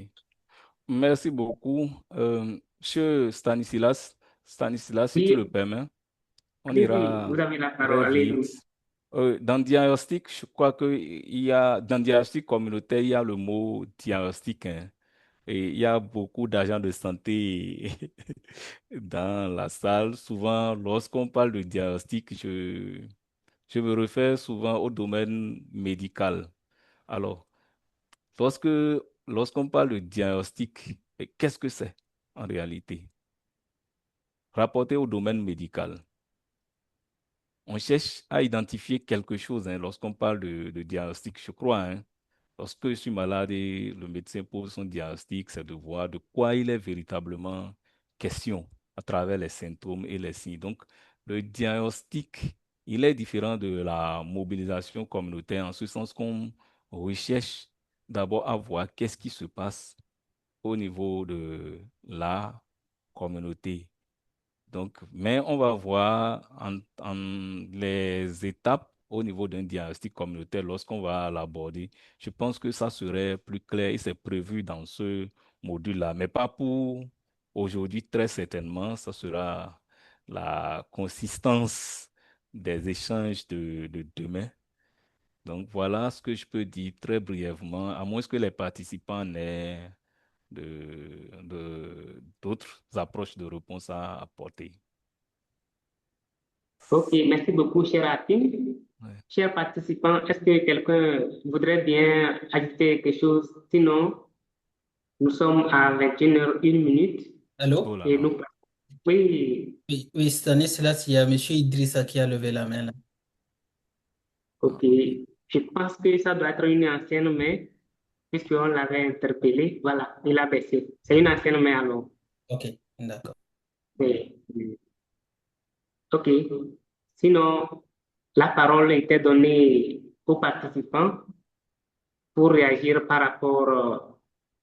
[SPEAKER 2] Merci beaucoup. Monsieur Stanislas, si tu le
[SPEAKER 3] Oui,
[SPEAKER 2] permets, on
[SPEAKER 3] allez-y,
[SPEAKER 2] ira
[SPEAKER 3] vous avez la
[SPEAKER 2] très
[SPEAKER 3] parole, allez-y.
[SPEAKER 2] vite. Dans diagnostic, je crois dans diagnostic communautaire, il y a le mot diagnostic, hein. Et il y a beaucoup d'agents de santé dans la salle. Souvent, lorsqu'on parle de diagnostic, je me réfère souvent au domaine médical. Alors, lorsque, lorsqu'on parle de diagnostic, qu'est-ce que c'est en réalité? Rapporté au domaine médical, on cherche à identifier quelque chose, hein, lorsqu'on parle de diagnostic, je crois, hein. Lorsque je suis malade et le médecin pose son diagnostic, c'est de voir de quoi il est véritablement question à travers les symptômes et les signes. Donc, le diagnostic, il est différent de la mobilisation communautaire en ce sens qu'on recherche d'abord à voir qu'est-ce qui se passe au niveau de la communauté. Donc, mais on va voir en les étapes au niveau d'un diagnostic communautaire lorsqu'on va l'aborder. Je pense que ça serait plus clair et c'est prévu dans ce module-là, mais pas pour aujourd'hui, très certainement. Ça sera la consistance des échanges de demain. Donc, voilà ce que je peux dire très brièvement, à moins que les participants n'aient d'autres approches de réponse à apporter.
[SPEAKER 3] Ok, merci beaucoup, cher Hakim.
[SPEAKER 2] Ouais.
[SPEAKER 3] Chers participants, est-ce que quelqu'un voudrait bien ajouter quelque chose? Sinon, nous sommes à 21h01.
[SPEAKER 1] Allô?
[SPEAKER 2] Oh là
[SPEAKER 3] Et
[SPEAKER 2] là.
[SPEAKER 3] nous, oui,
[SPEAKER 1] Oui, Stanislas, il y a M. Idrissa qui a levé la main là.
[SPEAKER 3] ok. Je pense que ça doit être une ancienne main, puisqu'on l'avait interpellé. Voilà, il a baissé. C'est une ancienne main alors.
[SPEAKER 1] Ok, d'accord.
[SPEAKER 3] Oui. Ok. Sinon, la parole était donnée aux participants pour réagir par rapport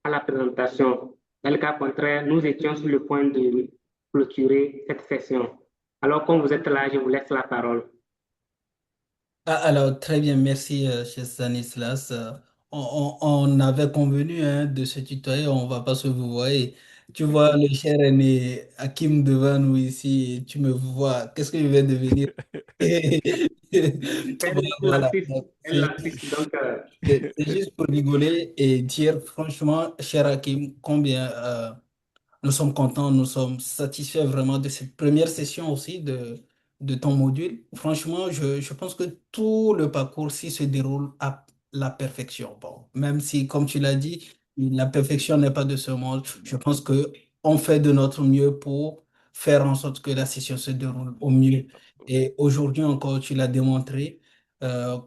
[SPEAKER 3] à la présentation. Dans le cas contraire, nous étions sur le point de clôturer cette session. Alors, comme vous êtes là, je vous laisse la parole.
[SPEAKER 1] Ah, alors, très bien, merci, cher Stanislas. On avait convenu hein, de se tutoyer, on va pas se vouvoyer. Tu vois le cher aîné Hakim devant nous ici, et tu me vois, qu'est-ce que je vais devenir? Voilà, donc,
[SPEAKER 3] Un lapsus, donc,
[SPEAKER 1] c'est juste pour rigoler et dire franchement, cher Hakim, combien nous sommes contents, nous sommes satisfaits vraiment de cette première session aussi de ton module. Franchement, je pense que tout le parcours-ci se déroule à la perfection. Bon, même si, comme tu l'as dit, la perfection n'est pas de ce monde, je pense que on fait de notre mieux pour faire en sorte que la session se déroule au mieux. Et aujourd'hui encore, tu l'as démontré,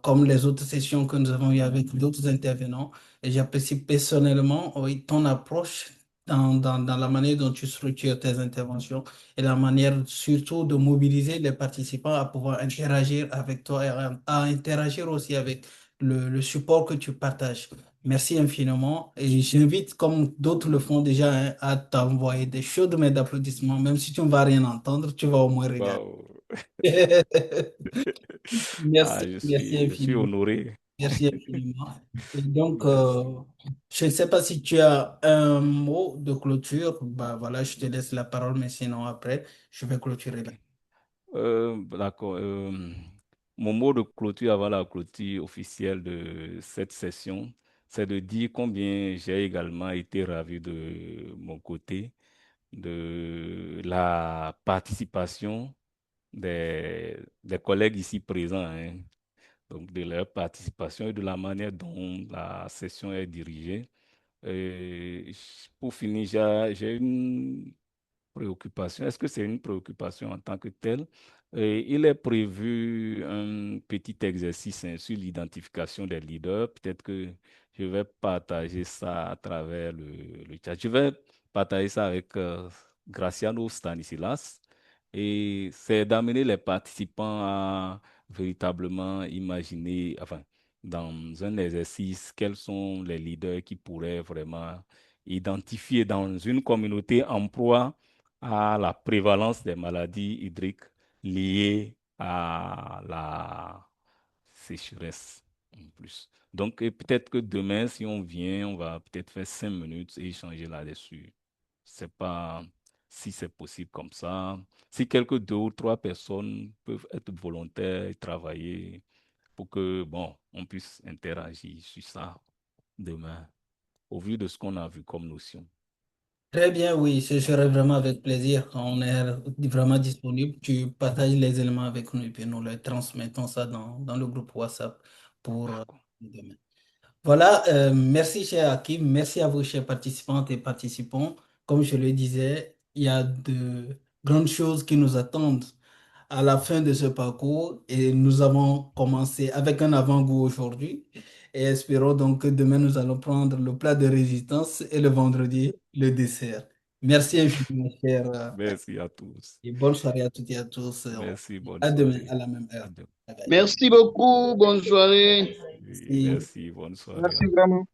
[SPEAKER 1] comme les autres sessions que nous avons eues avec d'autres intervenants. Et j'apprécie personnellement, oui, ton approche dans la manière dont tu structures tes interventions et la manière surtout de mobiliser les participants à pouvoir interagir avec toi et à interagir aussi avec le support que tu partages. Merci infiniment et j'invite, comme d'autres le font déjà, hein, à t'envoyer des chaudes mains d'applaudissements, même si tu ne vas rien entendre, tu vas au moins regarder.
[SPEAKER 2] Waouh. Ah,
[SPEAKER 1] Merci, merci
[SPEAKER 2] je suis
[SPEAKER 1] infiniment.
[SPEAKER 2] honoré.
[SPEAKER 1] Merci infiniment. Et donc,
[SPEAKER 2] Merci.
[SPEAKER 1] je ne sais pas si tu as un mot de clôture. Bah, voilà, je te laisse la parole, mais sinon, après, je vais clôturer là.
[SPEAKER 2] D'accord. Mon mot de clôture avant la clôture officielle de cette session, c'est de dire combien j'ai également été ravi de mon côté de la participation des collègues ici présents, hein. Donc de leur participation et de la manière dont la session est dirigée. Pour finir, j'ai une préoccupation. Est-ce que c'est une préoccupation en tant que telle? Il est prévu un petit exercice hein, sur l'identification des leaders. Peut-être que je vais partager ça à travers le chat. Je vais partager ça avec Graciano Stanislas. Et c'est d'amener les participants à véritablement imaginer, enfin, dans un exercice, quels sont les leaders qui pourraient vraiment identifier dans une communauté en proie à la prévalence des maladies hydriques liées à la sécheresse en plus. Donc, et peut-être que demain, si on vient, on va peut-être faire 5 minutes et échanger là-dessus. Je sais pas si c'est possible comme ça. Si quelques 2 ou 3 personnes peuvent être volontaires et travailler pour que, bon, on puisse interagir sur ça demain, au vu de ce qu'on a vu comme notion.
[SPEAKER 1] Très bien, oui, ce serait vraiment avec plaisir. On est vraiment disponible. Tu partages les éléments avec nous et puis nous les transmettons ça dans le groupe WhatsApp pour demain. Voilà, merci cher Hakim, merci à vous chers participantes et participants. Comme je le disais, il y a de grandes choses qui nous attendent à la fin de ce parcours et nous avons commencé avec un avant-goût aujourd'hui Et espérons donc que demain, nous allons prendre le plat de résistance et le vendredi, le dessert. Merci infiniment, cher.
[SPEAKER 2] Merci à tous.
[SPEAKER 1] Et bonne soirée à toutes et à tous.
[SPEAKER 2] Merci, bonne
[SPEAKER 1] À demain,
[SPEAKER 2] soirée.
[SPEAKER 1] à la même
[SPEAKER 2] À
[SPEAKER 1] heure.
[SPEAKER 2] demain.
[SPEAKER 1] Bye bye.
[SPEAKER 6] Merci beaucoup. Bonne soirée.
[SPEAKER 2] Oui, merci, bonne soirée.
[SPEAKER 10] Merci vraiment.